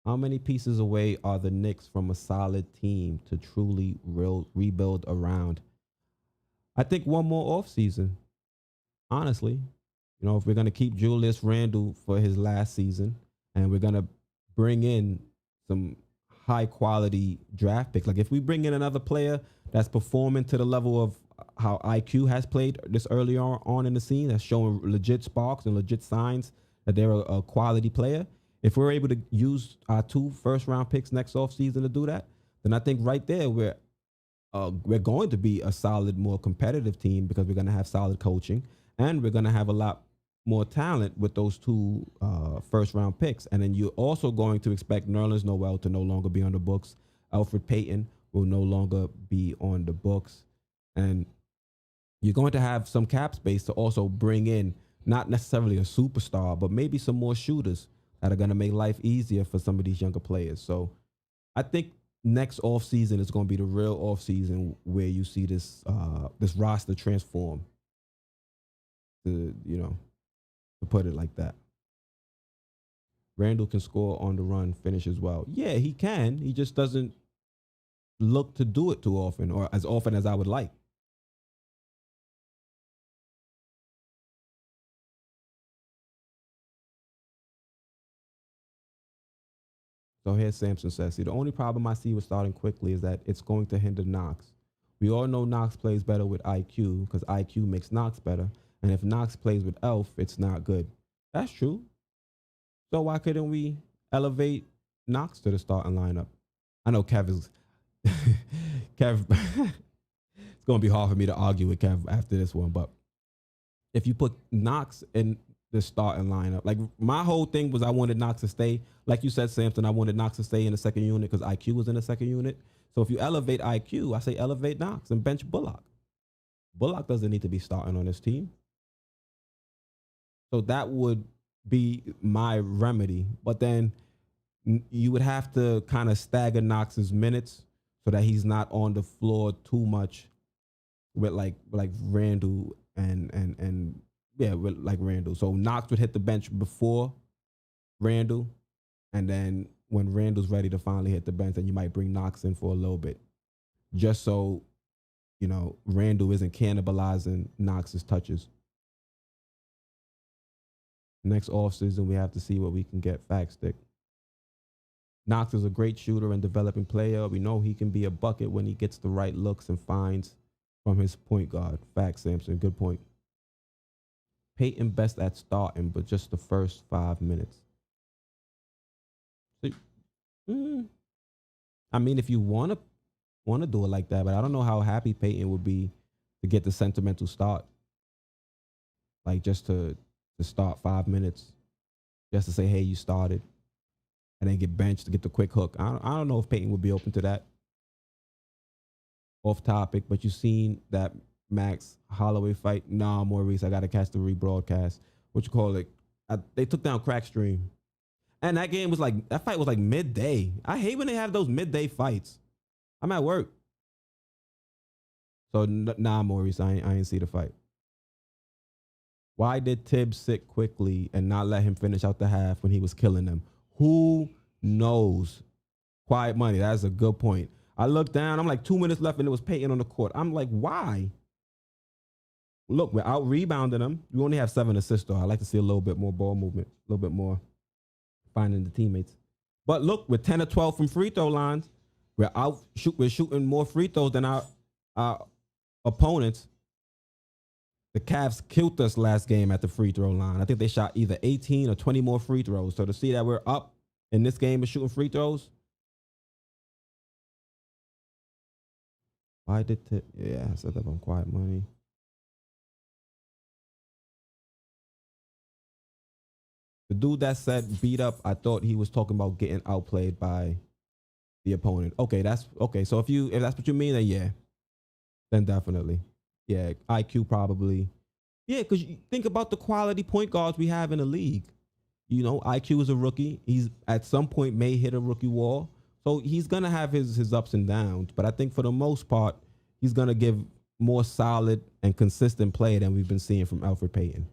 How many pieces away are the Knicks from a solid team to truly rebuild around? I think one more offseason. Honestly, if we're going to keep Julius Randle for his last season and we're going to bring in some high quality draft picks, like if we bring in another player that's performing to the level of how IQ has played this early on in the scene, that's showing legit sparks and legit signs that they're a quality player. If we're able to use our 2 first-round picks next offseason to do that, then I think right there we're going to be a solid, more competitive team because we're going to have solid coaching and we're going to have a lot more talent with those 2 first-round picks. And then you're also going to expect Nerlens Noel to no longer be on the books. Alfred Payton will no longer be on the books. And you're going to have some cap space to also bring in not necessarily a superstar, but maybe some more shooters that are going to make life easier for some of these younger players. So I think next offseason is going to be the real offseason where you see this roster transform, to put it like that. Randall can score on the run, finish as well. Yeah, he can. He just doesn't look to do it too often, or as often as I would like. So here's Sampson says, see, the only problem I see with starting quickly is that it's going to hinder Knox. We all know Knox plays better with IQ because IQ makes Knox better. And if Knox plays with Elf, it's not good. That's true. So why couldn't we elevate Knox to the starting lineup? I know Kev is Kev. It's going to be hard for me to argue with Kev after this one, but if you put Knox in the starting lineup, like my whole thing was I wanted Knox to stay. Like you said, Samson, I wanted Knox to stay in the second unit because IQ was in the second unit. So if you elevate IQ, I say elevate Knox and bench Bullock. Bullock doesn't need to be starting on this team. So that would be my remedy. But then you would have to kind of stagger Knox's minutes so that he's not on the floor too much with like Randall and yeah, with like Randall. So Knox would hit the bench before Randall, and then when Randall's ready to finally hit the bench, then you might bring Knox in for a little bit, just so Randall isn't cannibalizing Knox's touches. Next offseason, we have to see what we can get. Fact stick. Knox is a great shooter and developing player. We know he can be a bucket when he gets the right looks and finds from his point guard. Fact, Samson. Good point. Peyton best at starting, but just the first 5 minutes. I mean, if you want to do it like that, but I don't know how happy Peyton would be to get the sentimental start, like just to start 5 minutes, just to say, hey, you started. and then get benched to get the quick hook. I don't know if Peyton would be open to that. Off topic, but you seen that Max Holloway fight? Nah, Maurice, I gotta catch the rebroadcast. What you call it? They took down Crackstream, and that game was like that fight was like midday. I hate when they have those midday fights. I'm at work, so nah, Maurice, I ain't see the fight. Why did Tibbs sit quickly and not let him finish out the half when he was killing them? Who knows? Quiet money. That's a good point. I looked down. I'm like 2 minutes left, and it was Peyton on the court. I'm like, why? Look, we're out rebounding them. We only have 7 assists, though. I like to see a little bit more ball movement, a little bit more finding the teammates. But look, we're 10 or 12 from free throw lines. We're shooting more free throws than our opponents. The Cavs killed us last game at the free throw line. I think they shot either 18 or 20 more free throws. So to see that we're up in this game and shooting free throws. Why did I said that on quiet money. The dude that said beat up, I thought he was talking about getting outplayed by the opponent. Okay, that's okay. So if that's what you mean, then yeah. Then definitely. Yeah, IQ probably. Yeah, because you think about the quality point guards we have in the league. You know, IQ is a rookie. He's at some point may hit a rookie wall. So he's going to have his ups and downs. But I think for the most part, he's going to give more solid and consistent play than we've been seeing from Elfrid Payton.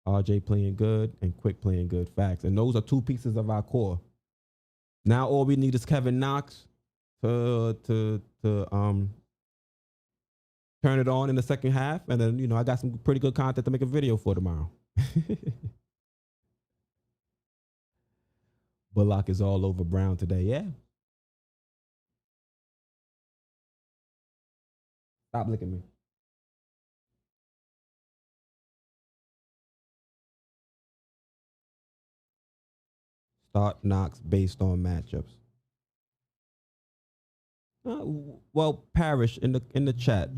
RJ playing good and Quick playing good. Facts. And those are 2 pieces of our core. Now all we need is Kevin Knox to turn it on in the second half. And then, you know, I got some pretty good content to make a video for tomorrow. Bullock is all over Brown today. Yeah. Stop looking at me. Start Knox based on matchups. Well, Parrish in the chat,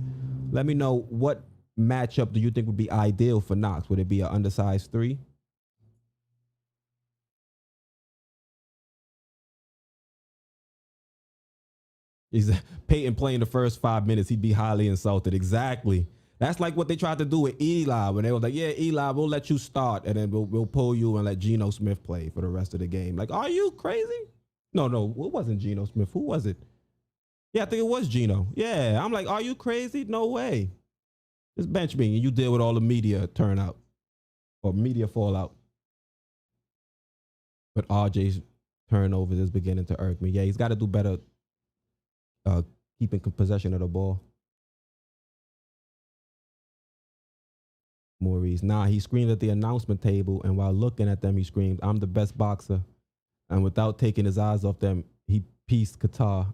let me know what matchup do you think would be ideal for Knox? Would it be an undersized 3? He's Peyton playing the first 5 minutes. He'd be highly insulted. Exactly. That's like what they tried to do with Eli when they were like, yeah, Eli, we'll let you start and then we'll pull you and let Geno Smith play for the rest of the game. Like, are you crazy? No, it wasn't Geno Smith. Who was it? Yeah, I think it was Geno. Yeah, I'm like, are you crazy? No way. Just bench me and you deal with all the media turnout or media fallout. But RJ's turnovers is beginning to irk me. Yeah, he's got to do better keeping possession of the ball. Maurice. Nah, he screamed at the announcement table, and while looking at them, he screamed, I'm the best boxer. And without taking his eyes off them, he pieced Qatar.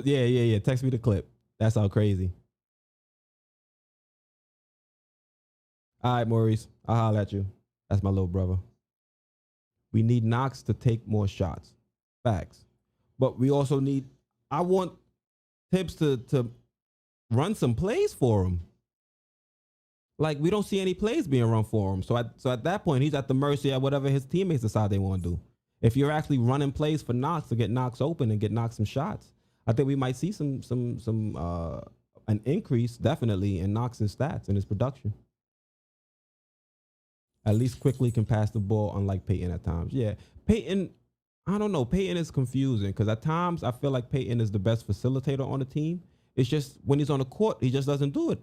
Yeah. Text me the clip. That's how crazy. All right, Maurice. I'll holler at you. That's my little brother. We need Knox to take more shots. Facts. But we also I want Tibbs to run some plays for him. Like, we don't see any plays being run for him. So at that point, he's at the mercy of whatever his teammates decide they want to do. If you're actually running plays for Knox to get Knox open and get Knox some shots, I think we might see an increase definitely in Knox's stats and his production. At least quickly can pass the ball, unlike Peyton at times. Yeah, Peyton, I don't know. Peyton is confusing because at times I feel like Peyton is the best facilitator on the team. It's just when he's on the court, he just doesn't do it.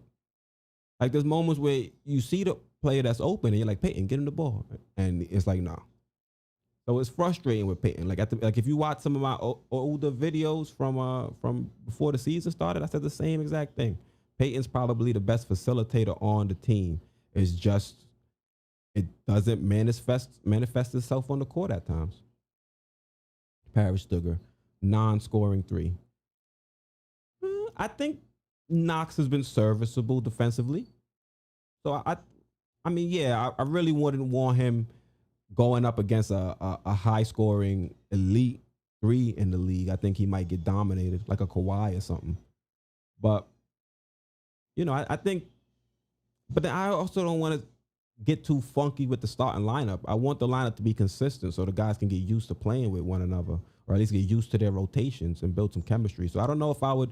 Like, there's moments where you see the player that's open and you're like, Peyton, get him the ball. And it's like, no. So it's frustrating with Peyton. Like, if you watch some of my older videos from before the season started, I said the same exact thing. Peyton's probably the best facilitator on the team. It's just, it doesn't manifest itself on the court at times. Parrish Stugger, non-scoring 3. I think Knox has been serviceable defensively. So I mean, yeah, I really wouldn't want him going up against a high-scoring elite 3 in the league. I think he might get dominated, like a Kawhi or something. But, you know, I think, but then I also don't want to get too funky with the starting lineup. I want the lineup to be consistent so the guys can get used to playing with one another, or at least get used to their rotations and build some chemistry. So I don't know if I would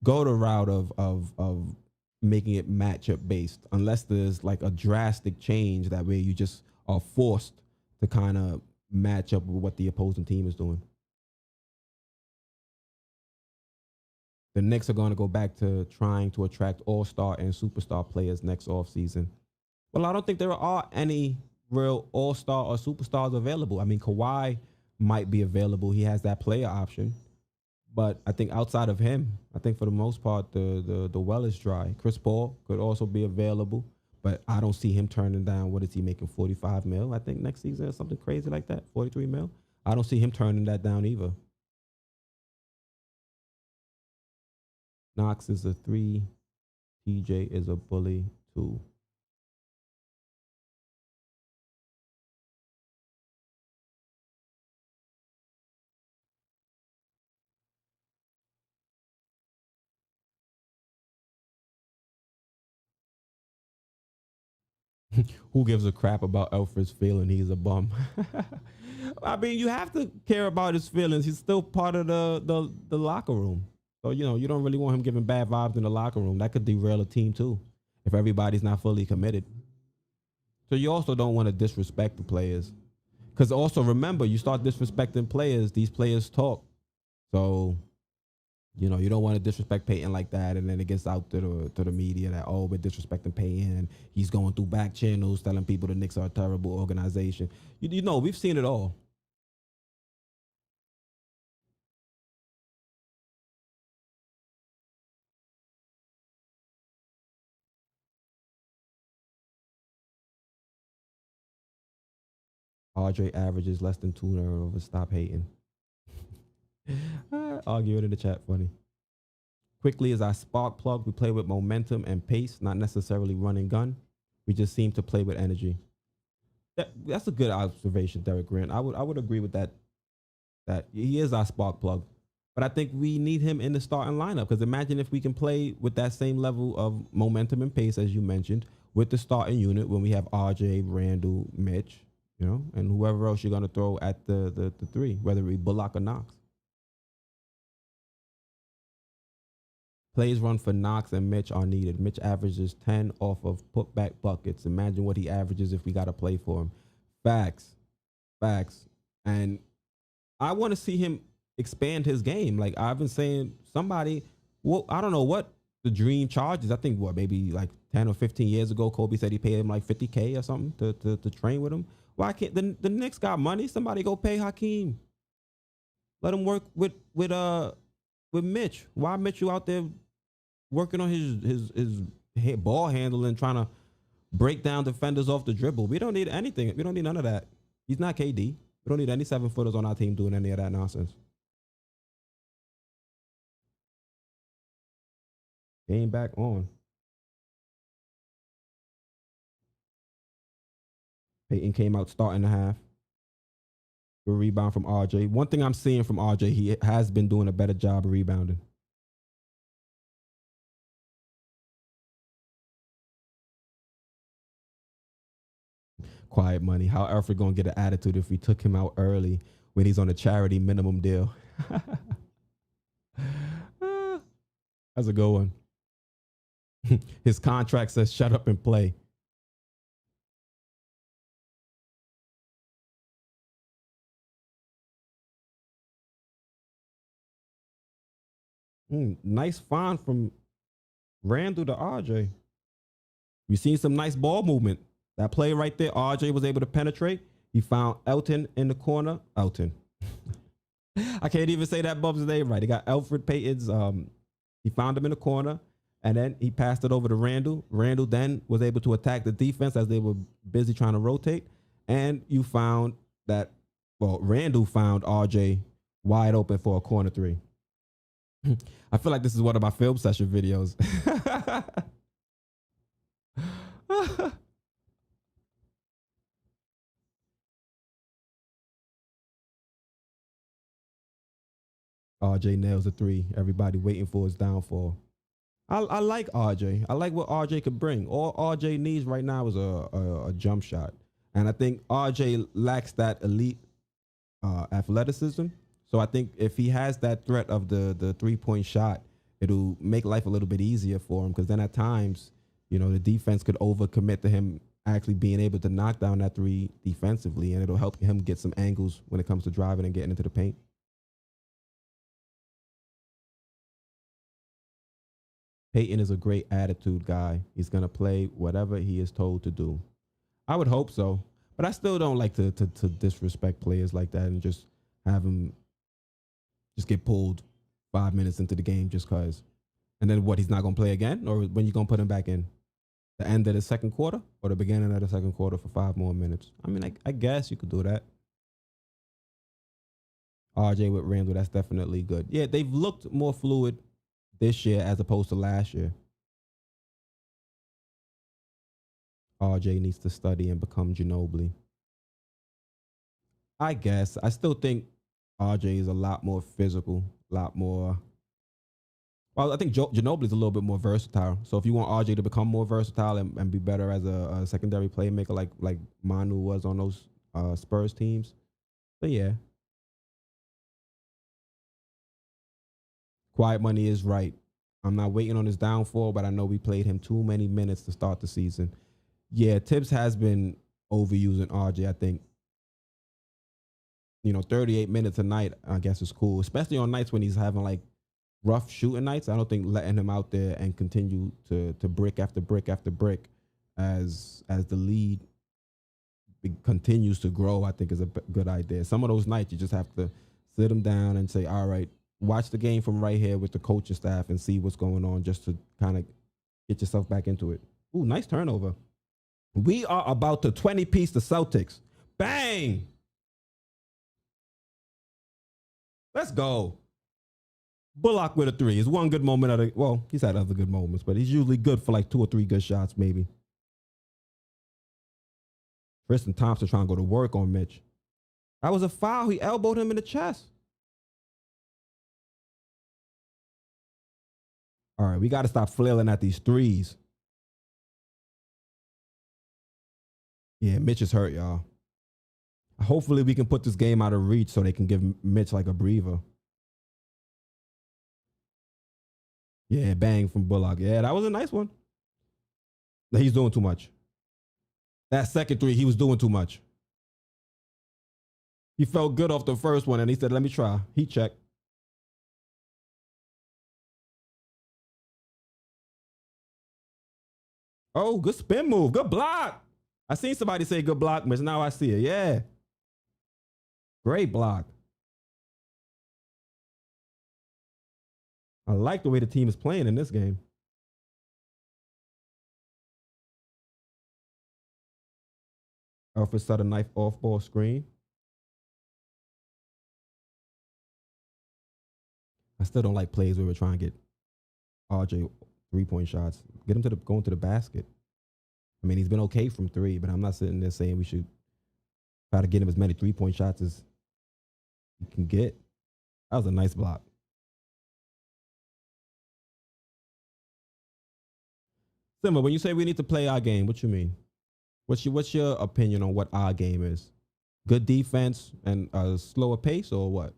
go the route of making it matchup based unless there's like a drastic change that way you just are forced to kind of match up with what the opposing team is doing. The Knicks are going to go back to trying to attract all-star and superstar players next offseason. Well, I don't think there are any real all-star or superstars available. I mean, Kawhi might be available. He has that player option. But I think outside of him, I think for the most part, the well is dry. Chris Paul could also be available, but I don't see him turning down. What is he making? 45 mil, I think, next season or something crazy like that. 43 mil. I don't see him turning that down either. Knox is a 3. TJ is a bully 2. Who gives a crap about Alfred's feeling? He's a bum. I mean, you have to care about his feelings. He's still part of the locker room. So, you don't really want him giving bad vibes in the locker room. That could derail a team too if everybody's not fully committed. So you also don't want to disrespect the players. Because also remember, you start disrespecting players, these players talk. So, you don't want to disrespect Peyton like that, and then it gets out to the media that, oh, we're disrespecting Peyton. He's going through back channels telling people the Knicks are a terrible organization. We've seen it all. RJ averages less than 2 turnovers. Stop hating. Argue it in the chat. Funny. Quickly as our spark plug, we play with momentum and pace, not necessarily run and gun. We just seem to play with energy. That's a good observation, Derek Grant. I would agree with that. That he is our spark plug, but I think we need him in the starting lineup because imagine if we can play with that same level of momentum and pace as you mentioned with the starting unit when we have RJ, Randall, Mitch, and whoever else you're gonna throw at the 3, whether it be Bullock or Knox. Plays run for Knox and Mitch are needed. Mitch averages 10 off of putback buckets. Imagine what he averages if we got to play for him. Facts. Facts. And I want to see him expand his game. Like I've been saying, somebody, well, I don't know what the dream charges. I think maybe like 10 or 15 years ago, Kobe said he paid him like 50K or something to train with him. Why can't the Knicks got money? Somebody go pay Hakeem. Let him work with Mitch. Why Mitch you out there working on his ball handling, trying to break down defenders off the dribble? We don't need anything. We don't need none of that. He's not KD. We don't need any 7-footers on our team doing any of that nonsense. Game back on. Peyton came out starting the half. Good rebound from RJ. One thing I'm seeing from RJ, he has been doing a better job of rebounding. Quiet money. How Alfred gonna get an attitude if we took him out early when he's on a charity minimum deal? That's a good one. His contract says shut up and play. Nice find from Randall to RJ. We seen some nice ball movement. That play right there, RJ was able to penetrate. He found Elton in the corner. Elton. I can't even say that Bub's name right. He got Alfred Payton's. He found him in the corner, and then he passed it over to Randall. Randall then was able to attack the defense as they were busy trying to rotate. And you found that, Randall found RJ wide open for a corner 3. I feel like this is one of my film session videos. RJ nails a 3. Everybody waiting for his downfall. I like RJ. I like what RJ could bring. All RJ needs right now is a jump shot, and I think RJ lacks that elite athleticism. So I think if he has that threat of the 3 point shot, it'll make life a little bit easier for him. Because then at times, the defense could overcommit to him actually being able to knock down that three defensively, and it'll help him get some angles when it comes to driving and getting into the paint. Peyton is a great attitude guy. He's gonna play whatever he is told to do. I would hope so, but I still don't like to disrespect players like that and just have them just get pulled 5 minutes into the game just cause. And then what? He's not gonna play again, or when you gonna put him back in the end of the second quarter or the beginning of the second quarter for 5 more minutes? I mean, I guess you could do that. RJ with Randall, that's definitely good. Yeah, they've looked more fluid this year as opposed to last year. RJ needs to study and become Ginobili. I guess. I still think RJ is a lot more physical, a lot more. Well, I think Ginobili is a little bit more versatile. So if you want RJ to become more versatile and be better as a secondary playmaker like Manu was on those Spurs teams, but yeah, Quiet Money is right. I'm not waiting on his downfall, but I know we played him too many minutes to start the season. Yeah, Tibbs has been overusing RJ. I think 38 minutes a night, I guess, is cool, especially on nights when he's having like rough shooting nights. I don't think letting him out there and continue to brick after brick after brick as the lead continues to grow, I think is a good idea. Some of those nights you just have to sit him down and say, all right, watch the game from right here with the coaching staff and see what's going on just to kind of get yourself back into it. Ooh, nice turnover. We are about to 20-piece the Celtics. Bang! Let's go. Bullock with a three. It's one good moment out of, well, he's had other good moments, but he's usually good for like 2 or 3 good shots, maybe. Tristan Thompson trying to go to work on Mitch. That was a foul. He elbowed him in the chest. All right, we got to stop flailing at these threes. Yeah, Mitch is hurt, y'all. Hopefully we can put this game out of reach so they can give Mitch like a breather. Yeah, bang from Bullock. Yeah, that was a nice one. He's doing too much. That second three, he was doing too much. He felt good off the first one, and he said, let me try. He checked. Oh, good spin move. Good block. I seen somebody say good block, but now I see it. Yeah. Great block. I like the way the team is playing in this game. Alfred set a knife off ball screen. I still don't like plays where we're trying to get RJ 3 point shots. Get him to going to the basket. I mean, he's been okay from three, but I'm not sitting there saying we should try to get him as many 3 point shots as he can get. That was a nice block. Simba, when you say we need to play our game, what you mean? What's your opinion on what our game is? Good defense and a slower pace, or what?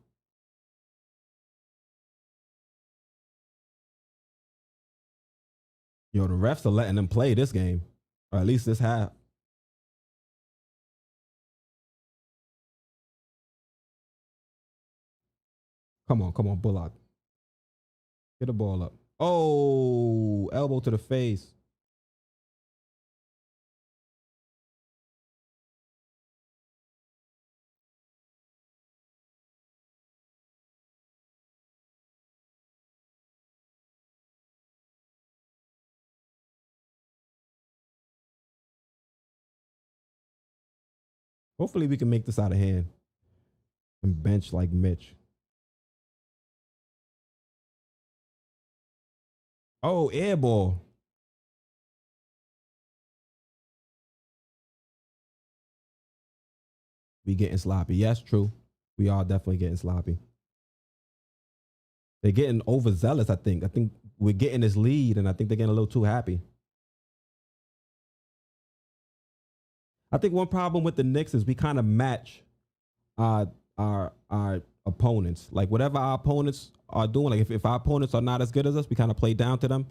Yo, the refs are letting them play this game, or at least this half. Come on, Bullock. Get the ball up. Oh, elbow to the face. Hopefully we can make this out of hand and bench like Mitch. Oh, air ball. We getting sloppy. Yes, true. We are definitely getting sloppy. They're getting overzealous, I think. I think we're getting this lead, and I think they're getting a little too happy. I think one problem with the Knicks is we kind of match our opponents. Like whatever our opponents are doing, like if our opponents are not as good as us, we kind of play down to them.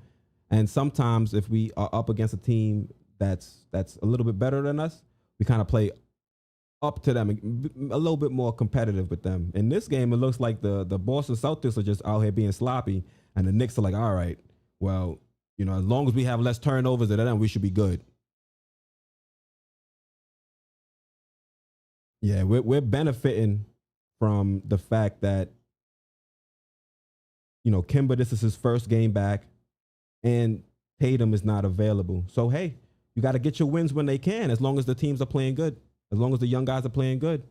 And sometimes if we are up against a team that's a little bit better than us, we kind of play up to them, a little bit more competitive with them. In this game, it looks like the Boston Celtics are just out here being sloppy, and the Knicks are like, all right, well, you know, as long as we have less turnovers than them, we should be good. Yeah, we're benefiting from the fact that, you know, Kimba, this is his first game back, and Tatum is not available. So hey, you got to get your wins when they can, as long as the teams are playing good, as long as the young guys are playing good.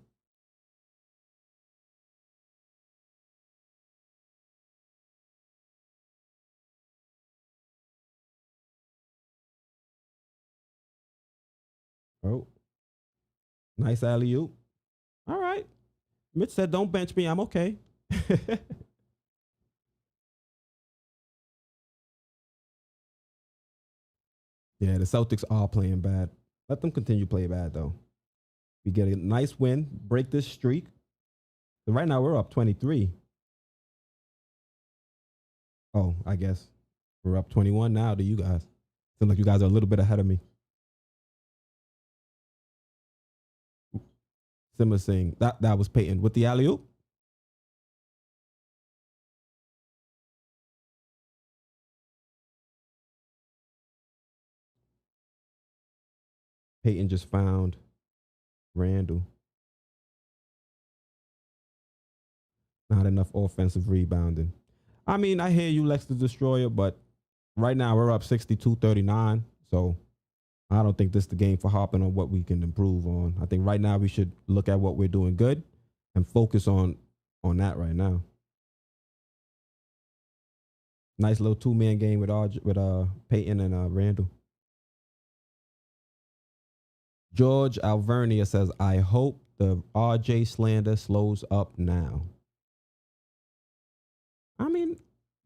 Oh, nice alley oop. All right. Mitch said, "Don't bench me. I'm okay." Yeah, the Celtics are playing bad. Let them continue to play bad though. We get a nice win, break this streak. So right now we're up 23. Oh, I guess we're up 21 now to you guys. Seems like you guys are a little bit ahead of me. Simmer saying that was Peyton with the alley oop. Peyton just found Randall. Not enough offensive rebounding. I mean, I hear you, Lex the Destroyer, but right now we're up 62-39. So I don't think this is the game for hopping on what we can improve on. I think right now we should look at what we're doing good and focus on that right now. Nice little two-man game with Peyton and Randall. George Alvernia says, I hope the RJ slander slows up now. I mean,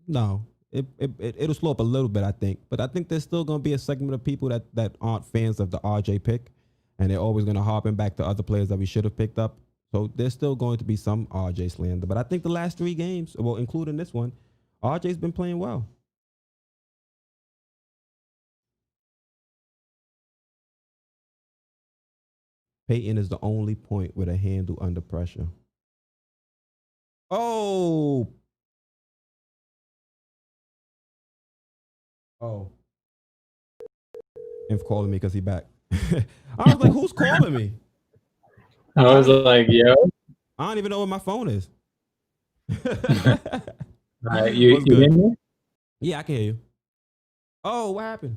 no. It'll slow up a little bit, I think. But I think there's still going to be a segment of people that aren't fans of the RJ pick, and they're always going to harpen back to other players that we should have picked up. So there's still going to be some RJ slander. But I think the last 3 games, well, including this one, RJ's been playing well. Peyton is the only point with a handle under pressure. Oh. Oh. Inf calling me because he back. I was like, who's calling me? I was like, yo. I don't even know where my phone is. You hear me? Yeah, I can hear you. Oh, what happened?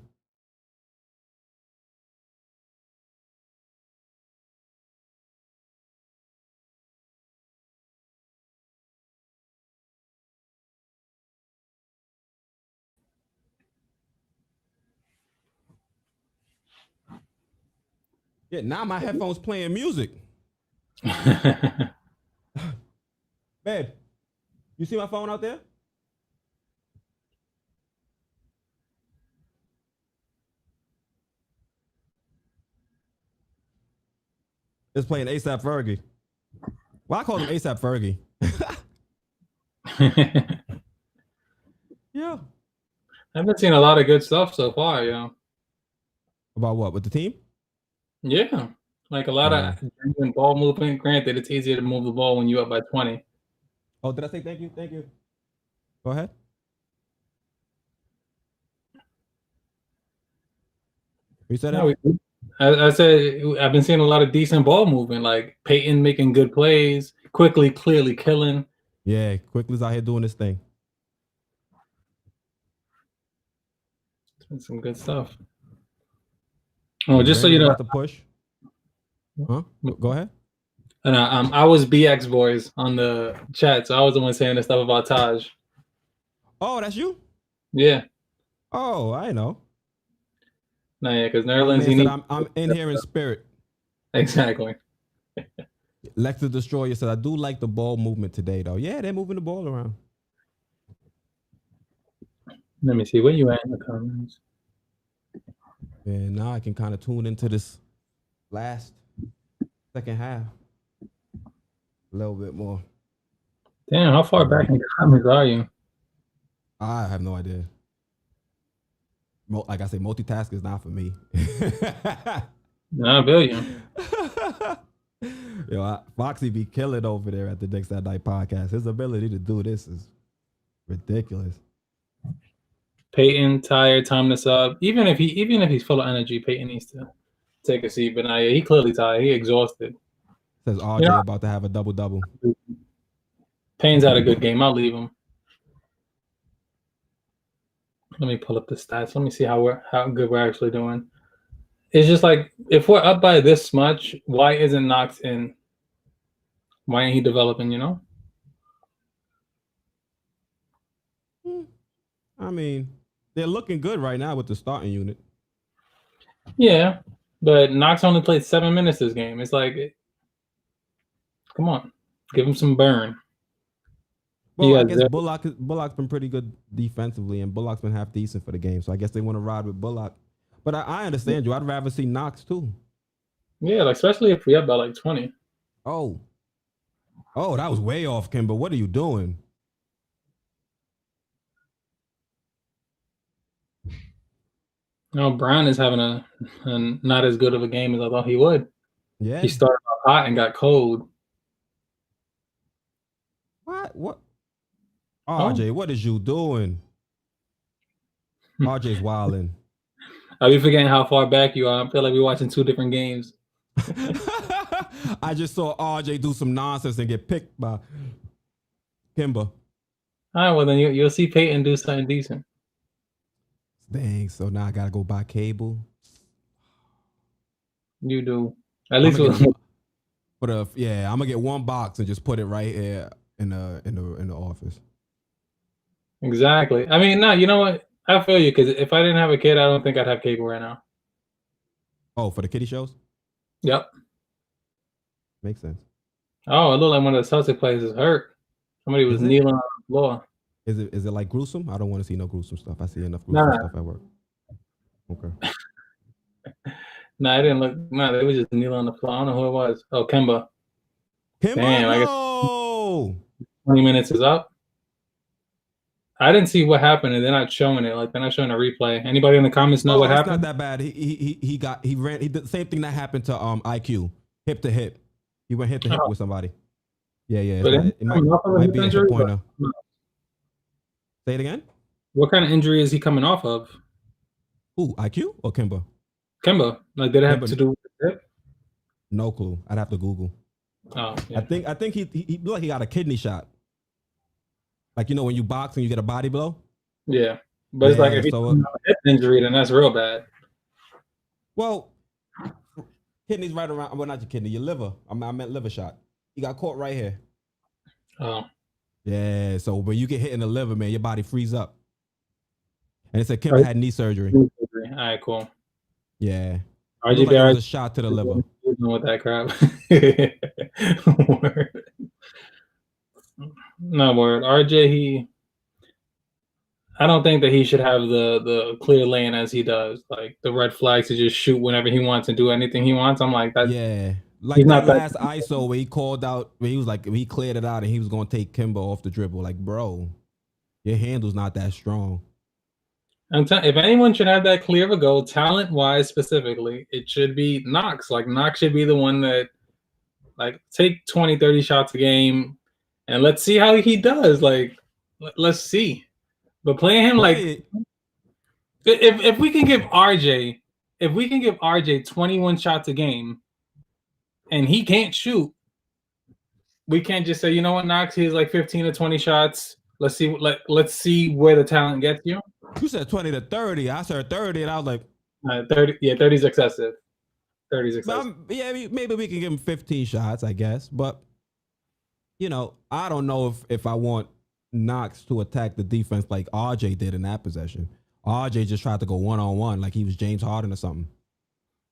Yeah, now my headphones playing music. Babe, you see my phone out there? It's playing ASAP Fergie. Well, I call him ASAP Fergie. Yeah. I've been seeing a lot of good stuff so far, About what? With the team? Yeah. Like a lot of genuine ball movement. Granted, it's easier to move the ball when you're up by 20. Oh, did I say thank you? Thank you. Go ahead. You said No, it? I said I've been seeing a lot of decent ball movement, like Peyton making good plays, quickly, clearly killing. Yeah, Quickly's out here doing this thing. It's been some good stuff. Oh, Yeah, just so you know, about to push. Huh? Go ahead. And I was BX boys on the chat, so I was the one saying the stuff about Taj. Oh, that's you? Yeah. Oh, I know. No, yeah, because Nerlens, he said, needs. I'm in here in spirit. Exactly. Lex the Destroyer said, I do like the ball movement today, though. Yeah, they're moving the ball around. Let me see. Where you at in the comments? And now I can kind of tune into this second half a little bit more. Damn, how far back in the comments are you? I have no idea. Like I say, multitask is not for me. I feel you. Yo, Foxy be killing over there at the Knicks That Night podcast. His ability to do this is ridiculous. Peyton tired, time to sub. Even if he's full of energy, Peyton needs to take a seat. But he clearly tired. He exhausted. Says RJ about to have a double-double. Payne's had a good game. I'll leave him. Let me pull up the stats. Let me see how good we're actually doing. It's just like, if we're up by this much, why isn't Knox in? Why ain't he developing, you know? I mean, they're looking good right now with the starting unit. Yeah, but Knox only played 7 minutes this game. It's like, come on, give him some burn. Well, I guess Bullock's been pretty good defensively, and Bullock's been half decent for the game. So I guess they want to ride with Bullock. But I understand you. I'd rather see Knox too. Yeah, like especially if we up by like 20. Oh, that was way off, Kimber. What are you doing? No, Brown is having a not as good of a game as I thought he would. Yeah, he started off hot and got cold. What? RJ, what is you doing? RJ's wilding. Are we forgetting how far back you are? I feel like we're watching 2 different games. I just saw RJ do some nonsense and get picked by Kimber. All right, well then you'll see Peyton do something decent. Dang, so now I gotta go buy cable. You do. At least I'm gonna get one box and just put it right here in the office. Exactly. I mean, no, you know what? I feel you, because if I didn't have a kid, I don't think I'd have cable right now. Oh, for the kiddie shows? Yep. Makes sense. Oh, it looked like one of the Celtics players is hurt. Somebody was kneeling on the floor. Is it like gruesome? I don't want to see no gruesome stuff. I see enough gruesome stuff at work. Okay. It didn't look. No, they were just kneeling on the floor. I don't know who it was. Oh, Kemba. Damn, I guess 20 minutes is up. I didn't see what happened, and they're not showing it. Like, they're not showing a replay. Anybody in the comments know what happened? It's not that bad. He did the same thing that happened to IQ, hip to hip. He went hip to hip with somebody. Yeah. But it might be a hip pointer. Say it again. What kind of injury is he coming off of? Ooh, IQ or Kemba? Kemba. Like, did it have to do with the hip? No clue. I'd have to Google. Oh, yeah. I think he looked like he got a kidney shot. Like, you know, when you box and you get a body blow? Yeah. But it's like, if he's a hip injury, then that's real bad. Well, kidney's right around, well, not your kidney, your liver. I meant liver shot. He got caught right here. Oh. Yeah, so when you get hit in the liver, man, your body frees up. And it said Kemba had knee surgery. All right, cool. Yeah. RJ Barrett was a shot to the liver. With that crap. Word. No word. RJ, I don't think that he should have the clear lane as he does. Like, the red flags to just shoot whenever he wants and do anything he wants. I'm like that. Yeah. Like that last ISO where he called out, where he was like, he cleared it out and he was going to take Kemba off the dribble. Like, bro, your handle's not that strong. If anyone should have that clear of a goal, talent-wise specifically, it should be Knox. Like, Knox should be the one that, like, take 20, 30 shots a game, and let's see how he does. Like, let's see. But playing him, like, if we can give RJ 21 shots a game, and he can't shoot, we can't just say, you know what, Knox, he's like 15 to 20 shots. Let's see where the talent gets you. You said 20 to 30. I said 30, and I was like, 30. Yeah, 30 is excessive. 30 is excessive. Yeah, maybe we can give him 15 shots, I guess. But, you know, I don't know if I want Knox to attack the defense like RJ did in that possession. RJ just tried to go one-on-one like he was James Harden or something.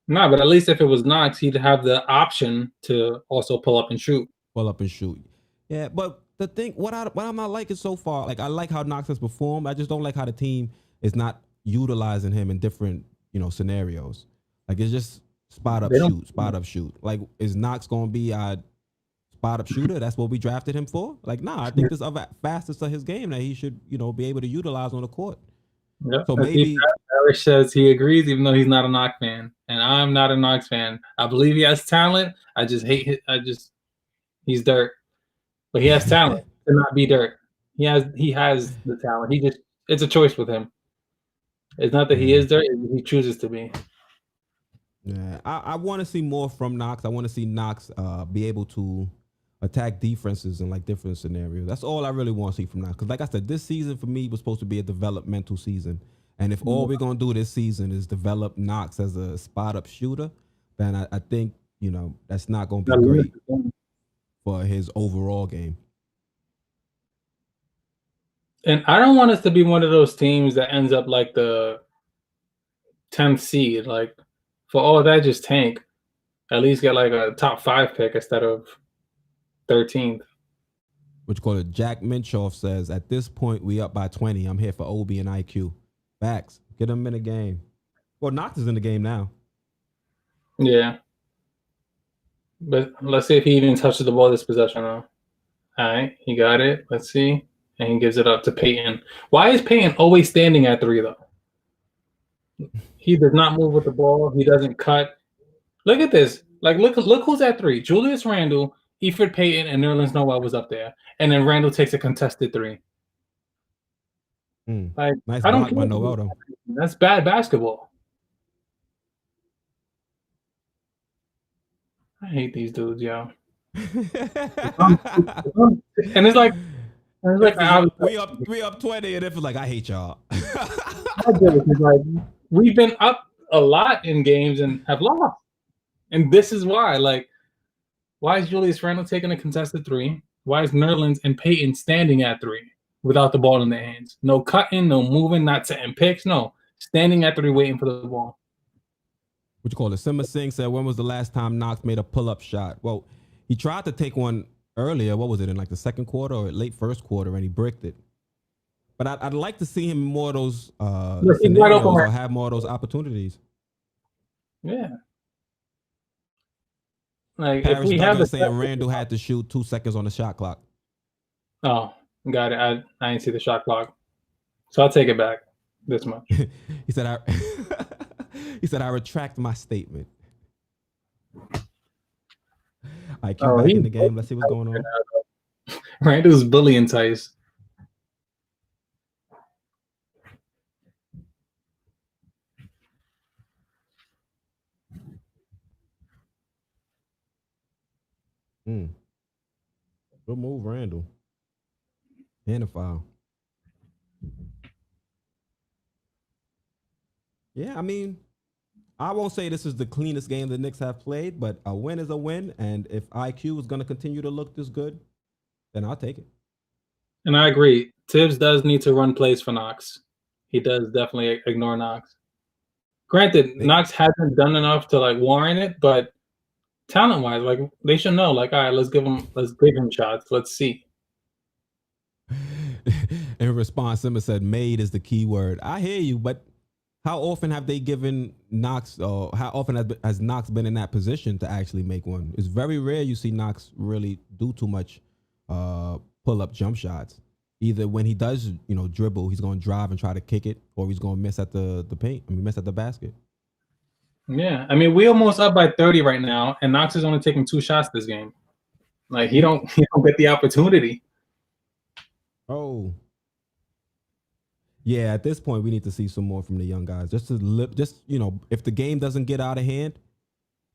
No, but at least if it was Knox, he'd have the option to also pull up and shoot. Pull up and shoot. Yeah, but the thing, what I'm not liking so far, like I like how Knox has performed. I just don't like how the team is not utilizing him in different, scenarios. Like it's just spot up They don't. shoot, spot up shoot. Like is Knox going to be our spot up shooter? That's what we drafted him for. Like nah, I think there's other facets of his game that he should, be able to utilize on the court. Yep. So I see maybe Parrish says he agrees, even though he's not a Knox fan, and I'm not a Knox fan. I believe he has talent. I just hate it. He's dirt, but he has talent to not be dirt. He has the talent. It's a choice with him. It's not that he is dirt; he chooses to be. Yeah, I want to see more from Knox. I want to see Knox be able to attack defenses in like different scenarios. That's all I really want to see from Knox. Because like I said, this season for me was supposed to be a developmental season. And if all we're gonna do this season is develop Knox as a spot up shooter, then I think that's not gonna be great for his overall game. And I don't want us to be one of those teams that ends up like the 10th seed. Like for all that, just tank. At least get like a top 5 pick instead of 13th. Which called it Jack Minchoff says, at this point we up by 20. I'm here for Obi and IQ. Facts. Get him in the game. Well, Knox is in the game now. Yeah. But let's see if he even touches the ball this possession now. All right, he got it. Let's see. And he gives it up to Peyton. Why is Peyton always standing at 3 though? He does not move with the ball. He doesn't cut. Look at this. Like look who's at 3. Julius Randle, Eford Payton, and Nerlens Noel was up there. And then Randall takes a contested 3. Like nice I don't block by Noel though. That's bad basketball. I hate these dudes, yo. And it's like we up 20, and it was like I hate y'all. like, we've been up a lot in games and have lost, and this is why. Like, why is Julius Randle taking a contested 3? Why is Nerlens and Peyton standing at 3 without the ball in their hands? No cutting, no moving, not setting picks. No, standing at 3 waiting for the ball. What you call it? Simba Singh said, when was the last time Knox made a pull-up shot? Well, he tried to take one earlier. What was it, in like the second quarter or late first quarter, and he bricked it. But I'd like to see him more of those scenarios or have more of those opportunities. Yeah. Like Parrish if we have saying Randall had to shoot 2 seconds on the shot clock. Oh, got it. I didn't see the shot clock, so I'll take it back this much. He said, he said, I retract my statement. I keep back in the game. Let's see what's going on. Randall's bullying Tice. Good move, Randall. And a foul. Yeah, I mean, I won't say this is the cleanest game the Knicks have played, but a win is a win. And if IQ is going to continue to look this good, then I'll take it. And I agree. Tibbs does need to run plays for Knox. He does definitely ignore Knox. Granted, Knox hasn't done enough to like warrant it, but talent-wise, like they should know. Like, all right, let's give him shots. Let's see. In response, Simba said, "Made is the key word." I hear you, but how often have they given Knox, or how often has Knox been in that position to actually make one? It's very rare you see Knox really do too much pull-up jump shots. Either when he does, dribble, he's going to drive and try to kick it, or he's going to miss at the paint. Miss at the basket. Yeah, I mean, we almost up by 30 right now, and Knox is only taking 2 shots this game. Like he don't get the opportunity. Oh, yeah. At this point, we need to see some more from the young guys. Just if the game doesn't get out of hand,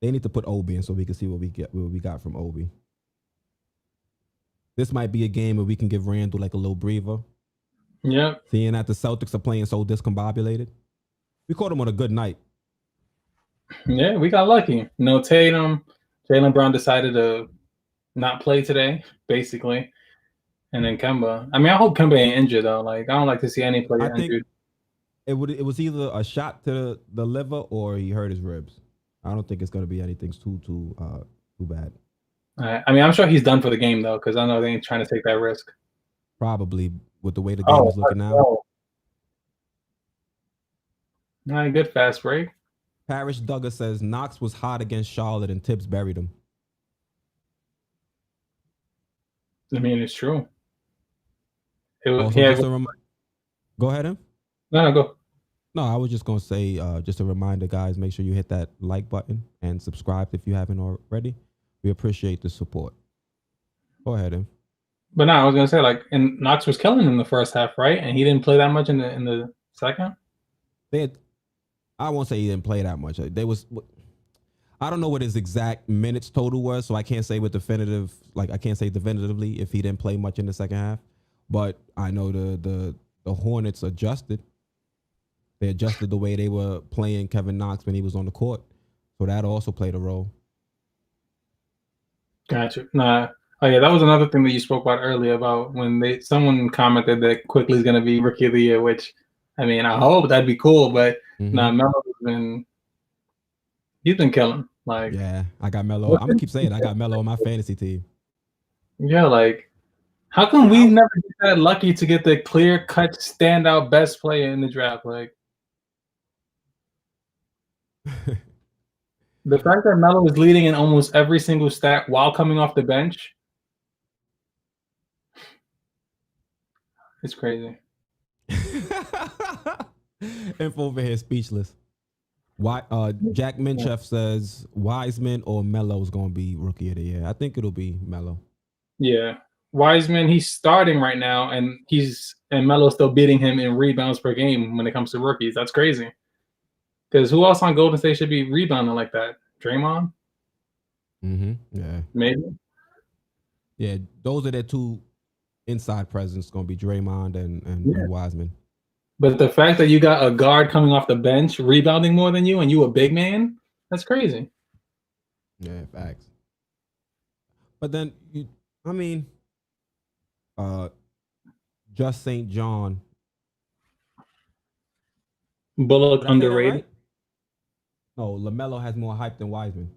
they need to put Obi in so we can see what we got from Obi. This might be a game where we can give Randall like a little breather. Yeah. Seeing that the Celtics are playing so discombobulated, we caught them on a good night. Yeah, we got lucky. No Tatum. Jaylen Brown decided to not play today, basically. And then Kemba. I mean, I hope Kemba ain't injured though. Like, I don't like to see any player injured. It was either a shot to the liver or he hurt his ribs. I don't think it's gonna be anything too bad. I mean, I'm sure he's done for the game though, because I know they ain't trying to take that risk. Probably with the way the game is looking now. All right, good fast break. Parrish Duggar says Knox was hot against Charlotte and Tibbs buried him. I mean, it's true. It was, Also, go ahead, him. No, go. No, I was just gonna say, just a reminder, guys, make sure you hit that like button and subscribe if you haven't already. We appreciate the support. Go ahead, him. But no, I was gonna say like, and Knox was killing in the first half, right? And he didn't play that much in the second. I won't say he didn't play that much. I don't know what his exact minutes total was, so I can't say with definitive. Like I can't say definitively if he didn't play much in the second half. But I know the Hornets adjusted. They adjusted the way they were playing Kevin Knox when he was on the court, so that also played a role. Gotcha. Nah. Oh yeah, that was another thing that you spoke about earlier about when someone commented that Quickly is going to be Rookie of the Year, which I mean, I hope that'd be cool, but Melo's he's been killing. Like, yeah, I got Melo. I'm gonna keep saying I got Melo on my fantasy team. Yeah, like, how come we never get that lucky to get the clear-cut standout best player in the draft? Like, the fact that Melo is leading in almost every single stat while coming off the bench, it's crazy. Info over here speechless. Why? Jack Minchef says Wiseman or Melo is going to be Rookie of the Year. I think it'll be Melo. Yeah, Wiseman, he's starting right now, and Melo's still beating him in rebounds per game when it comes to rookies. That's crazy. Because who else on Golden State should be rebounding like that? Draymond? Yeah. Maybe. Yeah, those are their two inside presence. Going to be Draymond and Wiseman. But the fact that you got a guard coming off the bench rebounding more than you and you a big man, that's crazy. Yeah, facts. But then, Just St. John. Bullock underrated. Right? No, LaMelo has more hype than Wiseman.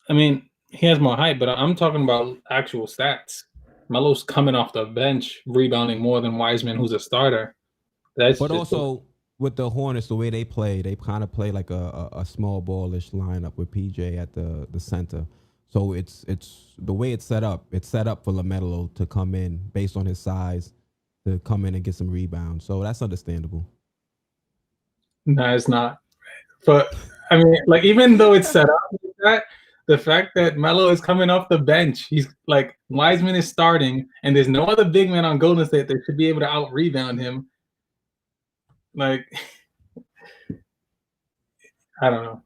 I mean, he has more hype, but I'm talking about actual stats. Melo's coming off the bench, rebounding more than Wiseman, who's a starter. But also with the Hornets, the way they kind of play like a small ballish lineup with PJ at the center. So it's the way it's set up. It's set up for LaMelo to come in based on his size, to come in and get some rebounds. So that's understandable. No, it's not. But I mean, like, even though it's set up like that, the fact that Melo is coming off the bench, he's like, Wiseman is starting, and there's no other big man on Golden State that should be able to out rebound him. Like, I don't know.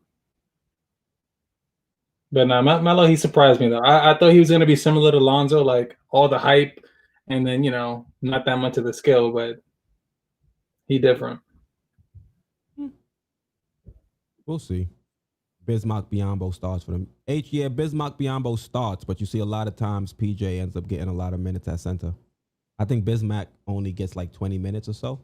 But no, Melo, he surprised me though. I thought he was going to be similar to Lonzo, like all the hype, and then not that much of the skill, but he different. We'll see. Bismack Biyombo starts for them. Bismack Biyombo starts, but you see a lot of times PJ ends up getting a lot of minutes at center. I think Bismack only gets like 20 minutes or so.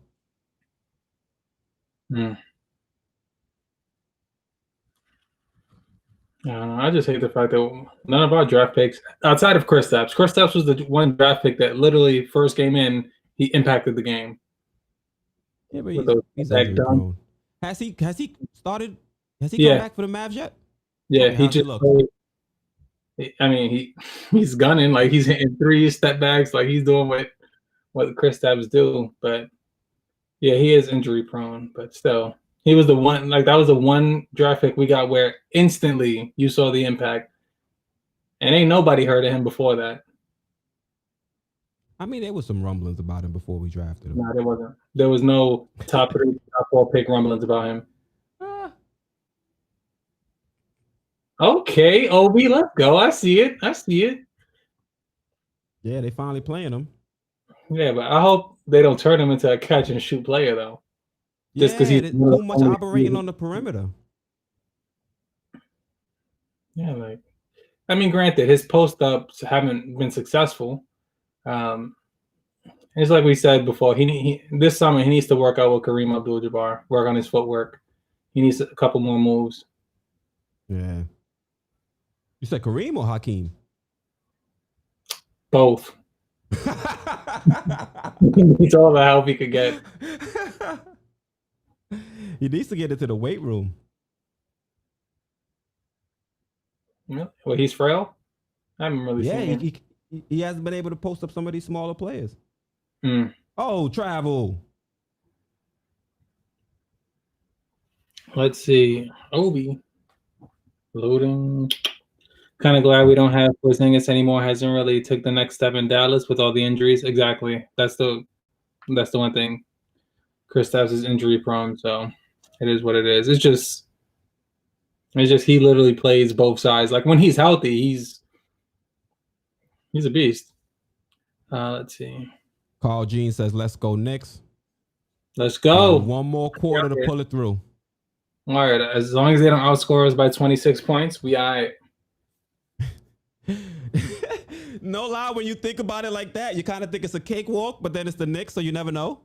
I just hate the fact that none of our draft picks, outside of Kristaps was the one draft pick that literally first game in, he impacted the game. Yeah, but he's injury prone. Has he started? Has he come back for the Mavs yet? Yeah, he just played. I mean, he's gunning, like he's hitting threes, step backs, like he's doing what Kristaps do. But yeah, he is injury prone, but still. He was the one, like that was the one draft pick we got where instantly you saw the impact. And ain't nobody heard of him before that. I mean, there was some rumblings about him before we drafted him. No, there wasn't. There was no top 3, top 4 pick rumblings about him. Okay, Obi, let's go. I see it. Yeah, they finally playing him. Yeah, but I hope they don't turn him into a catch and shoot player though. Just because he's too much operating on the perimeter. Yeah, like, I mean, granted, his post ups haven't been successful. It's like we said before. He this summer he needs to work out with Kareem Abdul-Jabbar, work on his footwork. He needs a couple more moves. Yeah, You said Kareem or Hakeem? Both. He's all the help he could get. He needs to get into the weight room. Yeah. Well, he's frail. I haven't really seen him. He hasn't been able to post up some of these smaller players. Mm. Oh, travel. Let's see. Obi. Loading. Kind of glad we don't have Porzingis anymore. Hasn't really took the next step in Dallas with all the injuries. Exactly. That's the one thing. Kristaps is injury prone, so it is what it is. It's just he literally plays both sides. Like when he's healthy, he's a beast. Let's see. Carl Jean says, "Let's go Knicks. Let's go. One more quarter to pull it through." All right. As long as they don't outscore us by 26 points, we all right. No lie, when you think about it like that, you kind of think it's a cakewalk, but then it's the Knicks, so you never know.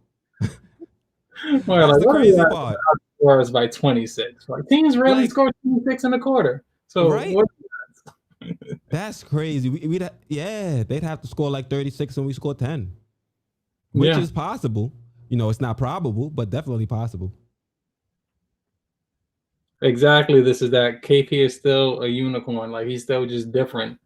Well, that's the crazy part. Outscore us by 26. Like teams rarely score 26 in a quarter. So right? That's crazy. They'd have to score like 36 and we score 10, which is possible. You know, it's not probable, but definitely possible. Exactly. This is that KP is still a unicorn. Like he's still just different.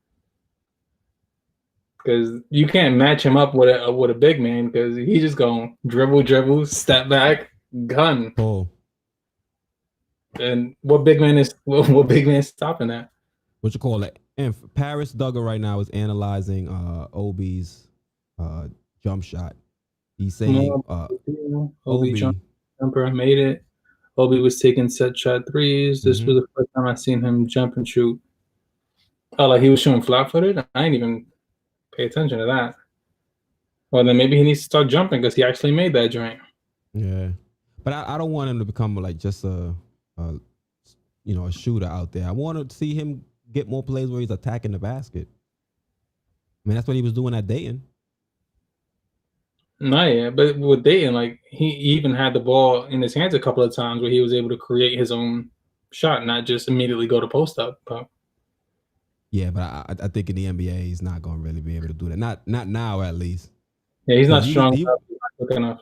Because you can't match him up with a big man because he's just going dribble, step back, gun. Oh. And what big man is stopping that? What you call it? And Paris Duggar right now is analyzing Obi's jump shot. He's saying Obi jumper made it. Obi was taking set shot threes. This was the first time I seen him jump and shoot. Oh, like he was shooting flat footed? I ain't even pay attention to that. Well, then maybe he needs to start jumping because he actually made that joint. Yeah, but I don't want him to become like just a shooter out there. I want to see him get more plays where he's attacking the basket. I mean, that's what he was doing at Dayton. No, yeah, but with Dayton, like he even had the ball in his hands a couple of times where he was able to create his own shot, not just immediately go to post up. But yeah, but I think in the NBA he's not going to really be able to do that. Not now, at least. Yeah, he's not strong enough. He's not quick enough.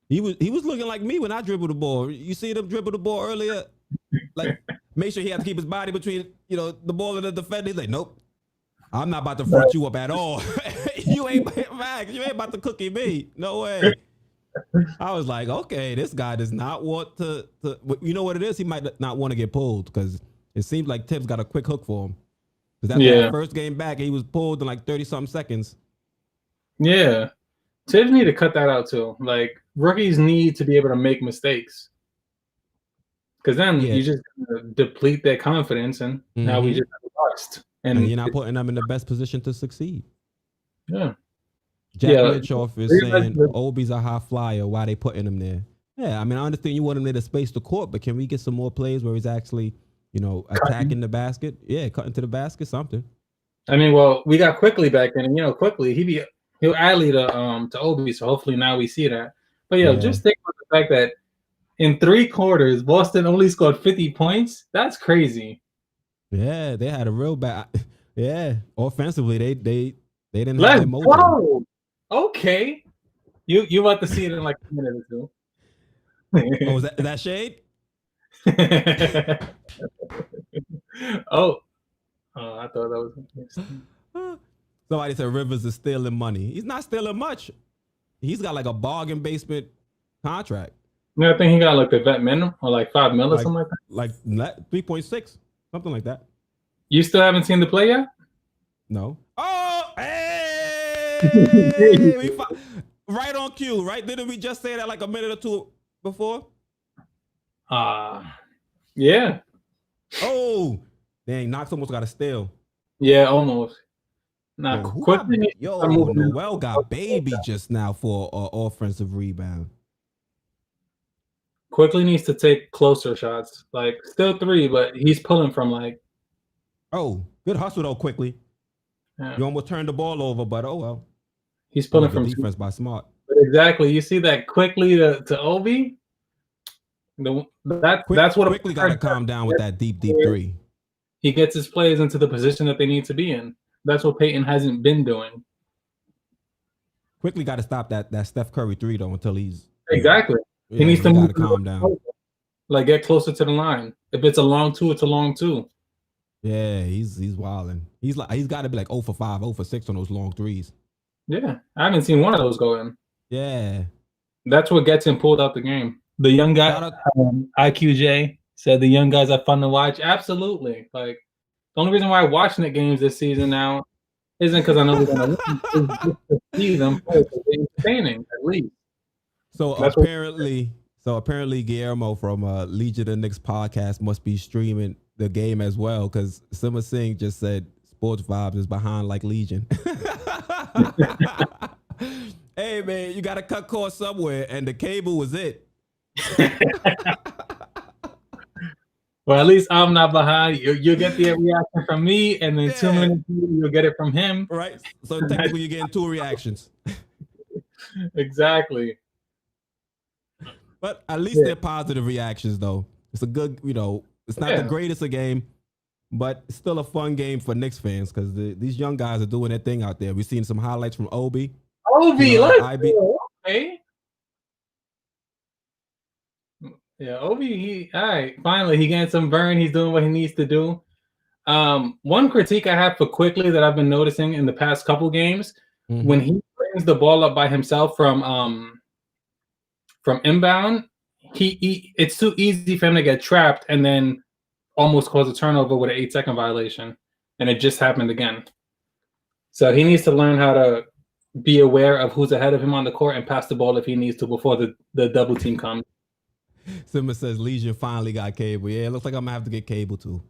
He was looking like me when I dribbled the ball. You see him dribble the ball earlier, like make sure he has to keep his body between the ball and the defender. He's like, nope, I'm not about to front you up at all. You ain't about to cookie me. No way. I was like, okay, this guy does not want to. You know what it is? He might not want to get pulled because it seems like Tibbs got a quick hook for him. Because that first game back, he was pulled in like 30-something seconds. Yeah. Tibbs need to cut that out too. Like rookies need to be able to make mistakes. Because then you just deplete their confidence and now we just lost. And you're not putting them in the best position to succeed. Yeah. Jack Mitchoff is saying Obi's a high flyer. Why they putting him there? Yeah, I mean, I understand you want him there to space the court, but can we get some more plays where he's actually, attacking the basket? Yeah, cutting to the basket, something. I mean, well, we got Quickly back in, and Quickly he'll alley to Obi, so hopefully now we see that. But just think about the fact that in 3 quarters, Boston only scored 50 points. That's crazy. Yeah, they had a real bad. Yeah, offensively, they didn't have their mojo. Okay, you about to see it in like a minute or two. Oh, is that shade? I thought that was. Somebody said Rivers is stealing money. He's not stealing much. He's got like a bargain basement contract. Yeah, I think he got like the vet minimum or like $5 million or something like that. Like 3.6, something like that. You still haven't seen the play yet? No. Oh, hey! Right on cue, right? Didn't we just say that like a minute or two before? Yeah. Oh, dang! Knox almost got a steal. Yeah, almost. Now, quickly. Noel got baby just now for an offensive rebound. Quickly needs to take closer shots. Like still 3, but he's pulling from like. Oh, good hustle though. Quickly. Yeah. You almost turned the ball over, but oh well. He's pulling from defense by Smart. But exactly. You see that Quickly to Obi? That's what Quickly got to calm down with that deep 3. He gets his players into the position that they need to be in. That's what Peyton hasn't been doing. Quickly got to stop that Steph Curry 3 though until he's exactly. Yeah, he needs to he got move to calm down. Like get closer to the line. If it's a long two, it's a long two. Yeah, he's wilding. He's got to be like 0 for 5, 0 for 6 on those long threes. Yeah, I haven't seen one of those go in. Yeah, that's what gets him pulled out the game. The young guy, IQJ said the young guys are fun to watch. Absolutely. Like the only reason why I'm watching the games this season now isn't because I know we're gonna win. It's just to see them play. It's entertaining at least. So apparently Guillermo from Legion of Knicks podcast must be streaming the game as well, because Simmer Singh just said Sports Vibes is behind like Legion. Hey man, you gotta cut costs somewhere, and the cable was it. Well, at least I'm not behind. You'll get the reaction from me, and then 2 minutes you'll get it from him. Right. So technically, you're getting 2 reactions. Exactly. But at least they're positive reactions, though. It's a good, it's not the greatest of game, but it's still a fun game for Knicks fans because these young guys are doing their thing out there. We've seen some highlights from Obi. Let's go. Okay. Yeah, Obi, all right, finally, he getting some burn. He's doing what he needs to do. One critique I have for Quickly that I've been noticing in the past couple games, when he brings the ball up by himself from inbound, it's too easy for him to get trapped and then almost cause a turnover with an 8-second violation. And it just happened again. So he needs to learn how to be aware of who's ahead of him on the court and pass the ball if he needs to before the double team comes. Simmer says Legion finally got cable. Yeah, it looks like I'm gonna have to get cable too.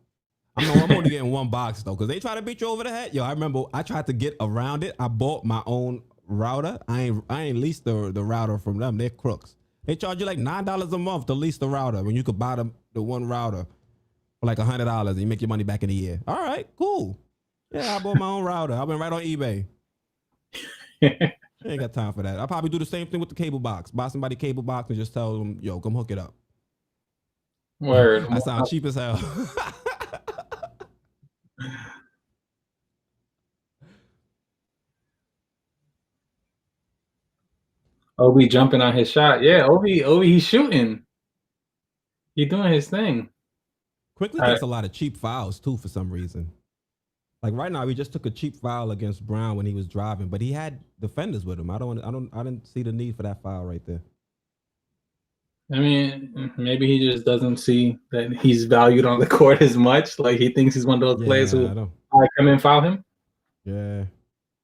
I'm only getting one box though, because they try to beat you over the head. Yo, I remember I tried to get around it. I bought my own router. I ain't leased the router from them. They're crooks. They charge you like $9 a month to lease the router when you could buy the one router for like $100 and you make your money back in a year. All right, cool. Yeah, I bought my own router. I went right on eBay. I ain't got time for that. I'll probably do the same thing with the cable box. Buy somebody a cable box and just tell them, yo, come hook it up. Word. That sounds cheap as hell. Obi jumping on his shot. Yeah, Obi, he's shooting. He's doing his thing. Quickly takes a lot of cheap fouls too for some reason. Like right now, he just took a cheap foul against Brown when he was driving, but he had defenders with him. I didn't see the need for that foul right there. I mean, maybe he just doesn't see that he's valued on the court as much. Like he thinks he's one of those players who come in and foul him. Yeah,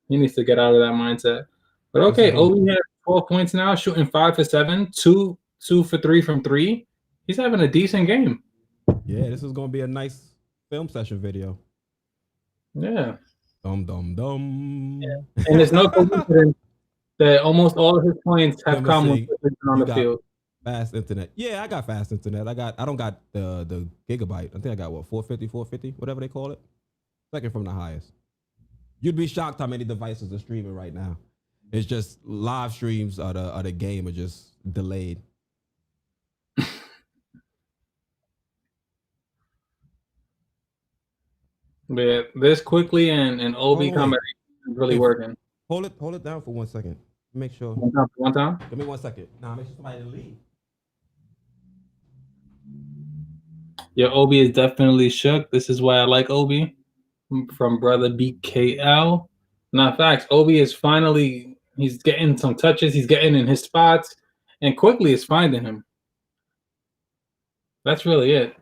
he needs to get out of that mindset. But okay, Obi has 12 points now, shooting 5 for 7, 2 for 3 from 3. He's having a decent game. Yeah, this is gonna be a nice film session video. Yeah. Dum. Yeah. And there's no coincidence that almost all of his points have come with on the field. Fast internet. Yeah, I got fast internet. I don't got the gigabyte. I think I got 450, whatever they call it. Second from the highest. You'd be shocked how many devices are streaming right now. It's just live streams of the game are just delayed. But this Quickly and Obi combination is really working. Hold it down for 1 second. Make sure. One time? Give me 1 second. Nah, make sure somebody leave. Yeah, Obi is definitely shook. This is why I like Obi from brother BKL. Not facts. Obi is finally, he's getting some touches. He's getting in his spots, and Quickly is finding him. That's really it.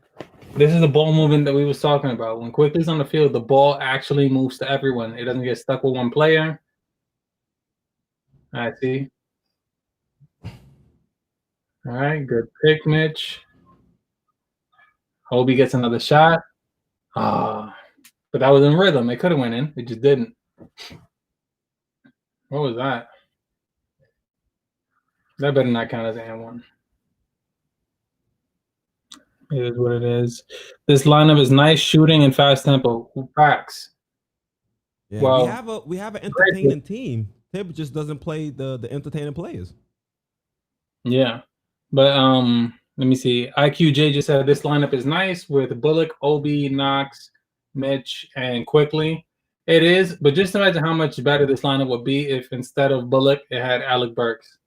This is the ball movement that we was talking about. When Quickly's on the field, the ball actually moves to everyone. It doesn't get stuck with one player. I see. All right, good pick, Mitch. Obi gets another shot. But that was in rhythm. It could have went in. It just didn't. What was that? That better not count as an one. It is what it is. This lineup is nice shooting and fast tempo. Facts. Yeah, well, we have an entertaining team. Tib just doesn't play the entertaining players. Yeah, but let me see. IQJ just said this lineup is nice with Bullock, Obi, Knox, Mitch, and quickly. It is, but just imagine how much better this lineup would be if instead of Bullock, it had Alec Burks.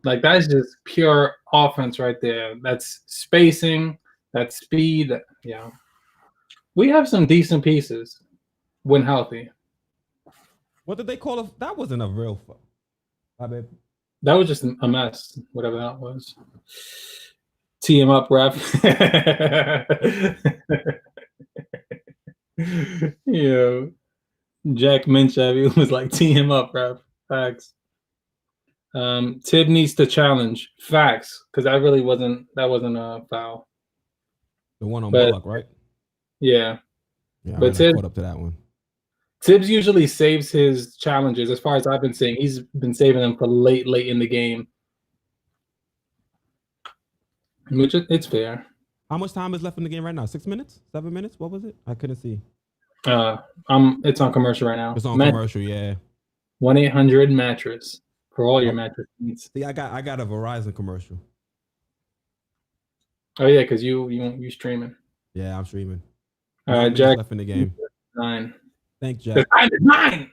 Like that's just pure offense right there. That's spacing, that's speed. Yeah, we have some decent pieces when healthy. What did they call it? That wasn't a real. I mean, That was just a mess, whatever that was. Tee him up, ref. Yeah, Jack Minchevy was like, tee him up, ref. Facts. Tibb needs to challenge. Facts, because that wasn't a foul. the one on Bullock, right? Yeah. Yeah, but I caught up to that one. Tibbs usually saves his challenges. As far as I've been seeing, he's been saving them for late in the game, which it's fair. How much time is left in the game right now? 6 minutes? 7 minutes? What was it? I couldn't see. It's on commercial right now. It's on commercial, yeah. 1-800-mattress for all your mattress needs. See, I got a Verizon commercial. Oh yeah, because you streaming. Yeah, I'm streaming. All right, Jack. Left in the game. 9. Thanks, Jack. 9.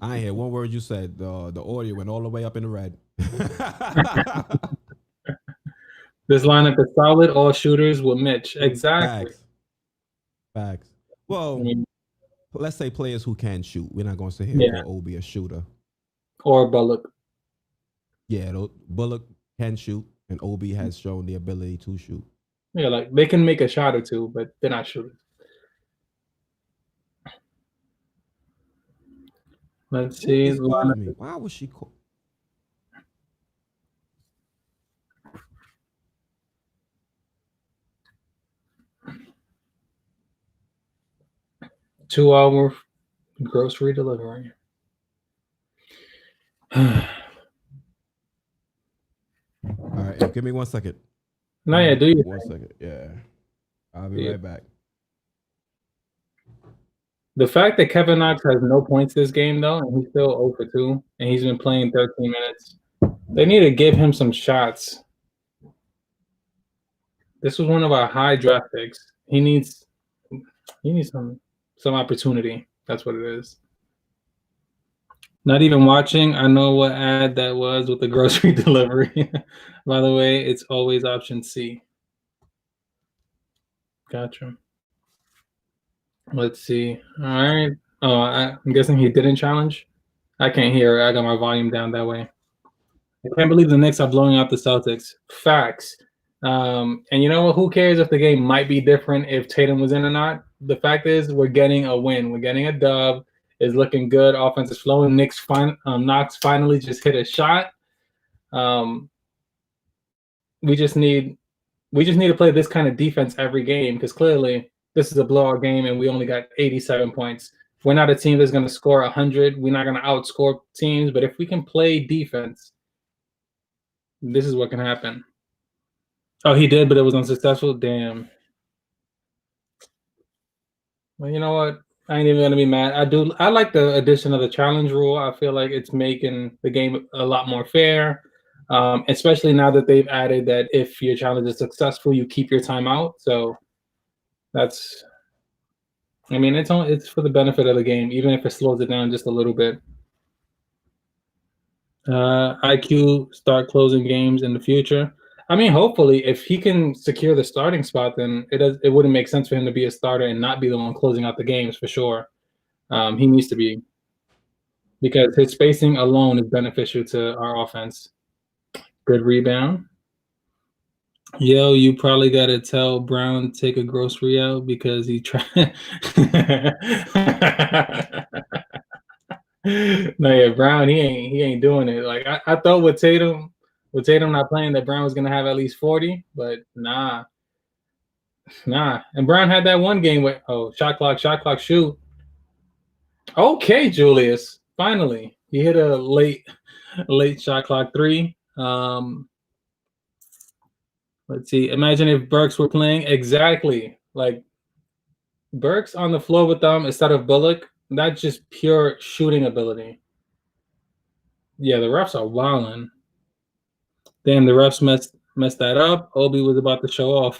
I ain't hear one word you said. The audio went all the way up in the red. This lineup is solid. All shooters with Mitch. Exactly. Facts. Well, let's say players who can shoot. We're not going to say here for OB a shooter. Or Bullock. Yeah, Bullock can shoot, and OB has shown the ability to shoot. Yeah, like they can make a shot or two, but they're not shooters. Let's see. Why was she called? Two-hour grocery delivery. All right, give me 1 second. No, yeah, do you? 1 second. Yeah, I'll be right back. The fact that Kevin Knox has no points this game, though, and he's still 0 for 2, and he's been playing 13 minutes, they need to give him some shots. This was one of our high draft picks. He needs some opportunity. That's what it is. Not even watching. I know what ad that was with the grocery delivery. By the way, it's always option C. Gotcha. Let's see. All right. Oh, I'm guessing he didn't challenge. I can't hear. I got my volume down that way. I can't believe the Knicks are blowing out the Celtics. Facts. And you know what? Who cares if the game might be different if Tatum was in or not? The fact is, we're getting a win. We're getting a dub. It's looking good. Offense is flowing. Knox finally just hit a shot. We just need to play this kind of defense every game because clearly this is a blowout game and we only got 87 points. We're not a team that's going to score 100. We're not going to outscore teams. But if we can play defense, this is what can happen. Oh, he did, but it was unsuccessful. Damn. Well, you know what? I ain't even gonna be mad. I like the addition of the challenge rule. I feel like it's making the game a lot more fair, especially now that they've added that if your challenge is successful, you keep your timeout. So that's, I mean, it's for the benefit of the game, even if it slows it down just a little bit. IQ start closing games in the future. I mean, hopefully, if he can secure the starting spot, then it wouldn't make sense for him to be a starter and not be the one closing out the games for sure. He needs to be, because his spacing alone is beneficial to our offense. Good rebound. Yo, you probably got to tell Brown to take a grocery out because he tried. No, yeah, Brown, he ain't doing it. Like I thought with Tatum not playing, that Brown was gonna have at least 40, but nah. And Brown had that one game with shot clock, shoot. Okay, Julius, finally he hit a late shot clock 3. Let's see. Imagine if Burks were playing exactly like Burks on the floor with them instead of Bullock. That's just pure shooting ability. Yeah, the refs are wilding. Damn, the refs messed that up. Obi was about to show off.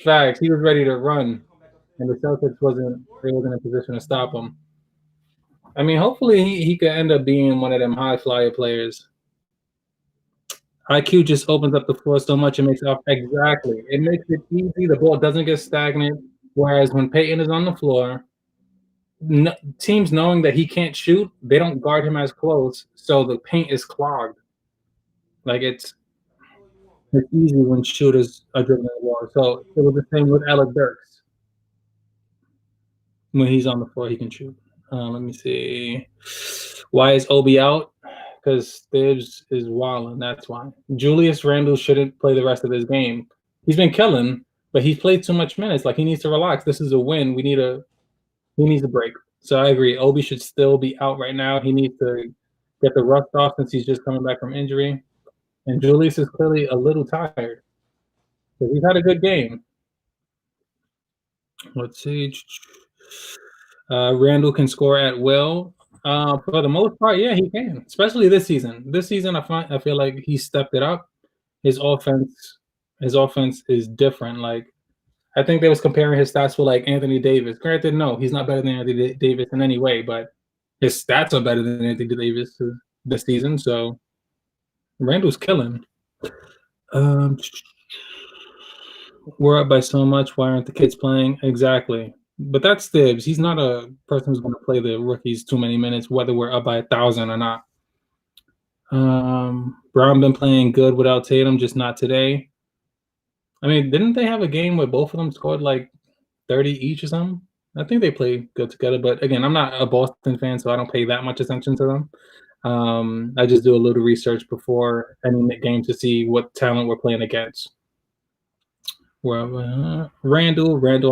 Facts. He was ready to run, and the Celtics wasn't. They wasn't in a position to stop him. I mean, hopefully he could end up being one of them high flyer players. IQ just opens up the floor so much and makes it up exactly. It makes it easy. The ball doesn't get stagnant. Whereas when Peyton is on the floor, teams knowing that he can't shoot, they don't guard him as close, so the paint is clogged. Like it's easy when shooters are dribbling the ball. So it was the same with Alec Burks. When he's on the floor, he can shoot. Let me see. Why is Obi out? Because Thibs is wilding. That's why. Julius Randle shouldn't play the rest of this game. He's been killing, but he's played too much minutes. Like he needs to relax. This is a win. He needs a break. So I agree. Obi should still be out right now. He needs to get the rust off since he's just coming back from injury. And Julius is clearly a little tired. So he's had a good game. Let's see. Randall can score at will. For the most part, yeah, he can. Especially this season. This season, I feel like he stepped it up. His offense is different. Like I think they was comparing his stats with like Anthony Davis. Granted, no, he's not better than Anthony Davis in any way, but his stats are better than Anthony Davis this season. So Randall's killing. We're up by so much. Why aren't the kids playing? Exactly. But that's Thibs. He's not a person who's going to play the rookies too many minutes, whether we're up by 1,000 or not. Brown been playing good without Tatum, just not today. I mean, didn't they have a game where both of them scored like 30 each or something? I think they play good together. But again, I'm not a Boston fan, so I don't pay that much attention to them. I just do a little research before any game to see what talent we're playing against. Randall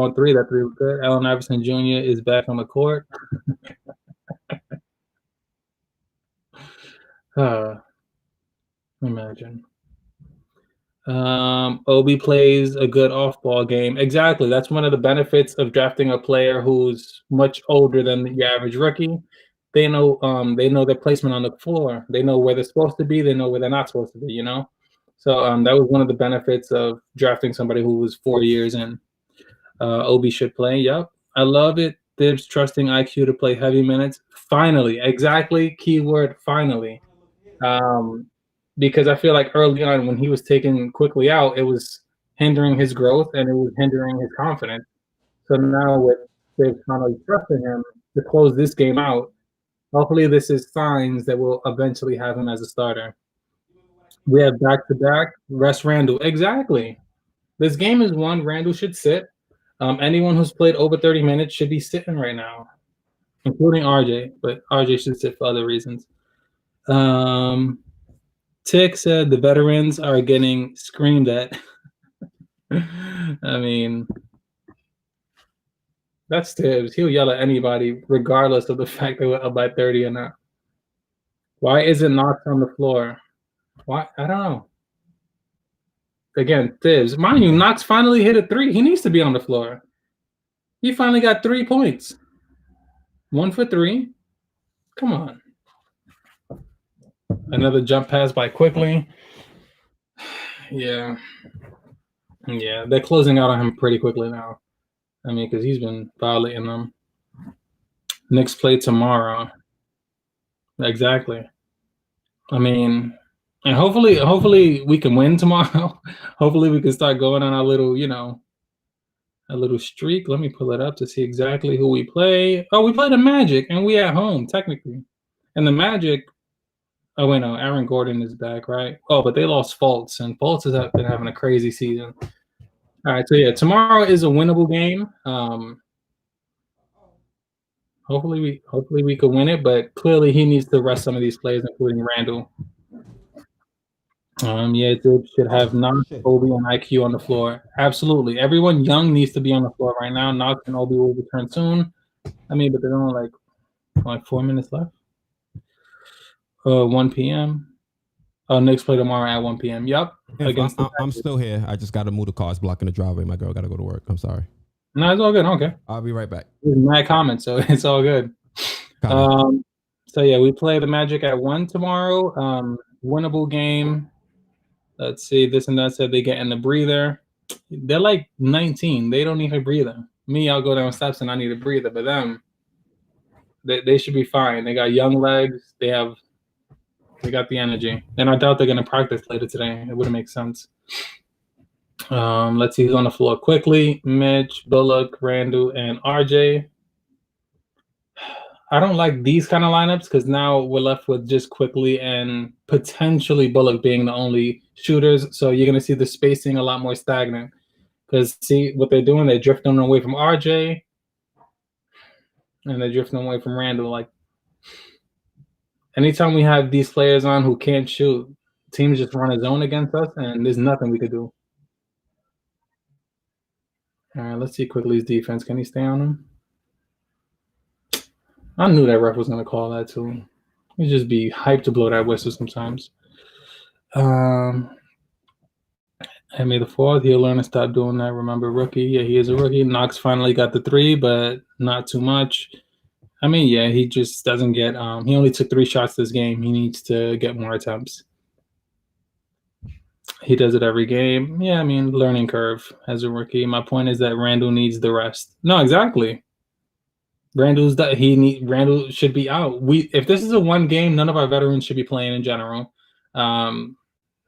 on three. That three was good. Allen Iverson Jr. is back on the court. Imagine. Obi plays a good off-ball game. Exactly. That's one of the benefits of drafting a player who's much older than the average rookie. They know their placement on the floor. They know where they're supposed to be. They know where they're not supposed to be, you know? So that was one of the benefits of drafting somebody who was 4 years in. Obi should play. Yep. I love it. Thibs trusting IQ to play heavy minutes. Finally. Exactly. Keyword finally. Because I feel like early on when he was taken quickly out, it was hindering his growth and it was hindering his confidence. So now with Thibs finally trusting him to close this game out, hopefully this is signs that we'll eventually have him as a starter. We have back-to-back. Rest Randall. Exactly. This game is one. Randall should sit. Anyone who's played over 30 minutes should be sitting right now, including RJ. But RJ should sit for other reasons. Tick said the veterans are getting screamed at. I mean, that's Tibbs. He'll yell at anybody regardless of the fact that we're up by 30 or not. Why isn't Knox on the floor? Why? I don't know. Again, Thibs. Mind you, Knox finally hit a three. He needs to be on the floor. He finally got 3 points. 1 for 3. Come on. Another jump pass by Quickly. Yeah. Yeah, they're closing out on him pretty quickly now. I mean, because he's been violating them. Knicks play tomorrow. Exactly. I mean, and hopefully we can win tomorrow. Hopefully we can start going on a little, a little streak. Let me pull it up to see exactly who we play. Oh, we play the Magic, and we at home, technically. And the Magic, oh, wait, no, Aaron Gordon is back, right? Oh, but they lost Fultz, and Fultz has been having a crazy season. All right, so yeah, tomorrow is a winnable game. Hopefully we could win it, but clearly he needs to rest some of these players, including Randall. Yeah, Dib should have Knox, Obi, and IQ on the floor. Absolutely. Everyone young needs to be on the floor right now. Knox and Obi will return soon. I mean, but there's only like 4 minutes left. 1 p.m. Oh, Knicks play tomorrow at 1 p.m. Yep. I'm still here. I just got to move the cars blocking the driveway. My girl got to go to work. I'm sorry. No, it's all good. Okay. I'll be right back. My comment, so it's all good. So yeah, we play the Magic at 1 tomorrow. Winnable game. Let's see. This and that said they get in the breather. They're like 19. They don't need a breather. Me, I'll go down steps and I need a breather. But them, they should be fine. They got young legs. They got the energy. And I doubt they're gonna practice later today. It wouldn't make sense. Let's see who's on the floor quickly. Mitch, Bullock, Randall, and RJ. I don't like these kind of lineups because now we're left with just quickly and potentially Bullock being the only shooters. So you're going to see the spacing a lot more stagnant. Because see what they're doing? They're drifting away from RJ and they're drifting away from Randall. Like anytime we have these players on who can't shoot, teams just run a zone against us and there's nothing we could do. All right, let's see quickly's defense. Can he stay on him? I knew that ref was going to call that too. He'd just be hyped to blow that whistle sometimes. And May the 4th, he'll learn to stop doing that. Remember, rookie. Yeah, he is a rookie. Knox finally got the 3, but not too much. I mean, yeah, he just doesn't get he only took 3 shots this game. He needs to get more attempts. He does it every game. Yeah, I mean, learning curve as a rookie. My point is that Randall needs the rest. No, exactly. Randall should be out. If this is a one game, none of our veterans should be playing in general.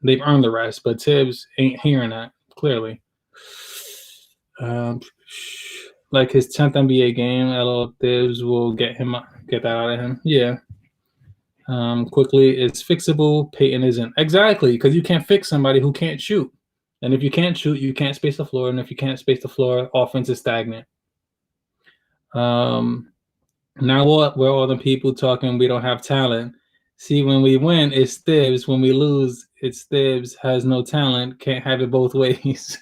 They've earned the rest, but Tibbs ain't hearing that clearly. Like his 10th NBA game, LL Tibbs will get that out of him. Yeah. Quickly, it's fixable. Peyton isn't. Exactly, because you can't fix somebody who can't shoot. And if you can't shoot, you can't space the floor. And if you can't space the floor, offense is stagnant. Now we're all the people talking we don't have talent. See, when we win, it's Thibs. When we lose, it's Thibs. Has no talent. Can't have it both ways.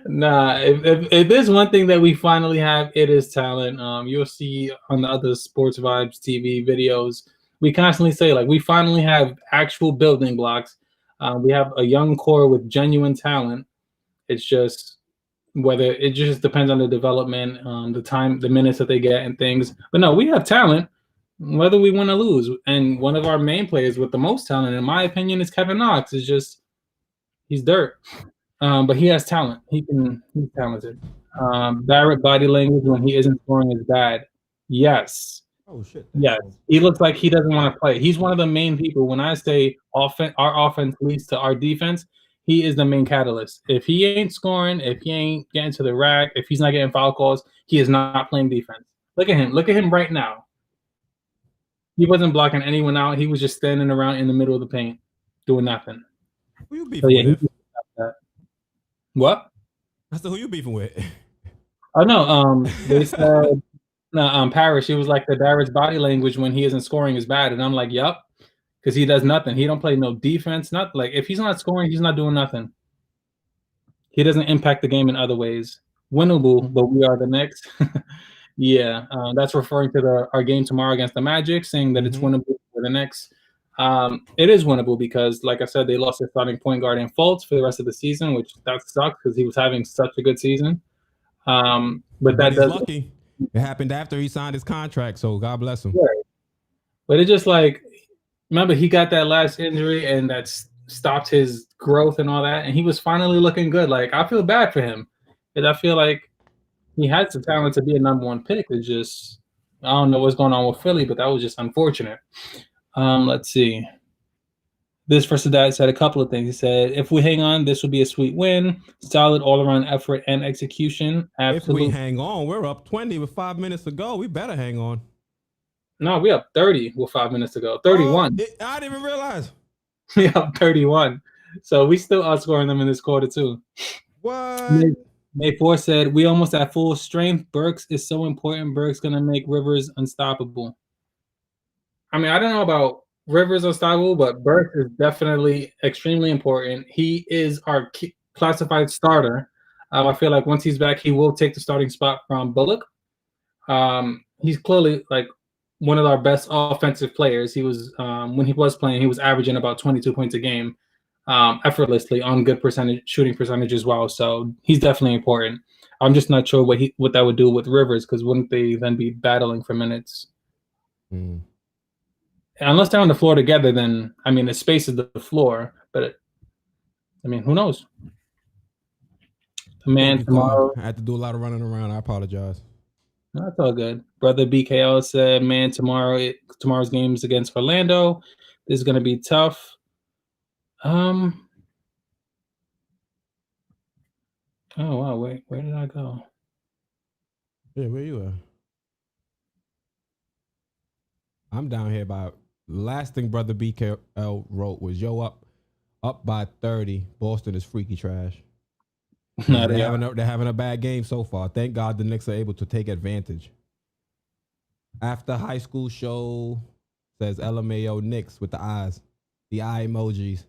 Nah, if there's one thing that we finally have, it is talent. You'll see on the other Sports Vibes TV videos, we constantly say, like, we finally have actual building blocks. We have a young core with genuine talent. It's just whether it just depends on the development, the time, the minutes that they get and things. But no, we have talent, whether we win or lose. And one of our main players with the most talent, in my opinion, is Kevin Knox. Is just he's dirt, but he has talent. He's talented. Barrett body language when he isn't scoring is bad. Yes. Oh shit. Yes. He looks like he doesn't want to play. He's one of the main people. When I say our offense leads to our defense, he is the main catalyst. If he ain't scoring, if he ain't getting to the rack, if he's not getting foul calls, he is not playing defense. Look at him. Look at him right now. He wasn't blocking anyone out. He was just standing around in the middle of the paint doing nothing. Who you beefing with? What? I said, who you beefing with? Oh, no. They said Parrish. He was like, the Barrett's body language when he isn't scoring is bad. And I'm like, yup. Because he does nothing. He don't play no defense. Not like if he's not scoring, he's not doing nothing. He doesn't impact the game in other ways. Winnable, but we are the Knicks. Yeah, that's referring to our game tomorrow against the Magic, saying that it's winnable for the Knicks. It is winnable because, like I said, they lost their starting point guard in Fultz for the rest of the season, which that sucks because he was having such a good season. But that he's lucky. It happened after he signed his contract, so God bless him. Right. But it just like, remember, he got that last injury and that stopped his growth and all that, and he was finally looking good. Like, I feel bad for him because I feel like he had some talent to be a number 1 pick. It's just, I don't know what's going on with Philly, but that was just unfortunate. Let's see. This versus that said a couple of things. He said, if we hang on, this will be a sweet win. Solid all-around effort and execution. Absolutely. If we hang on, we're up 20 with 5 minutes to go. We better hang on. No, we up 30 with 5 minutes to go. 31. I didn't even realize. We up 31. So we still outscoring them in this quarter too. What? May 4 said, we almost at full strength. Burks is so important. Burks going to make Rivers unstoppable. I mean, I don't know about Rivers unstoppable, but Burks is definitely extremely important. He is our classified starter. I feel like once he's back, he will take the starting spot from Bullock. He's clearly like one of our best offensive players. He was when he was playing, he was averaging about 22 points a game. Effortlessly on good shooting percentage as well. So he's definitely important. I'm just not sure what that would do with Rivers, because wouldn't they then be battling for minutes? Unless they're on the floor together, then I mean it spaces the floor. But I mean, who knows? The Thank man you, Carl. tomorrow. I had to do a lot of running around. I apologize. That's all good. Brother BKL said, "Man, tomorrow's game is against Orlando. This is going to be tough." Um. Oh wow. Wait. Where did I go? Yeah, where you at? I'm down here by last thing brother BKL wrote was up by 30. Boston is freaky trash. Yeah, No, they are. they're having a bad game so far. Thank God the Knicks are able to take advantage. After high school show says LMAO Knicks with the eyes, the eye emojis.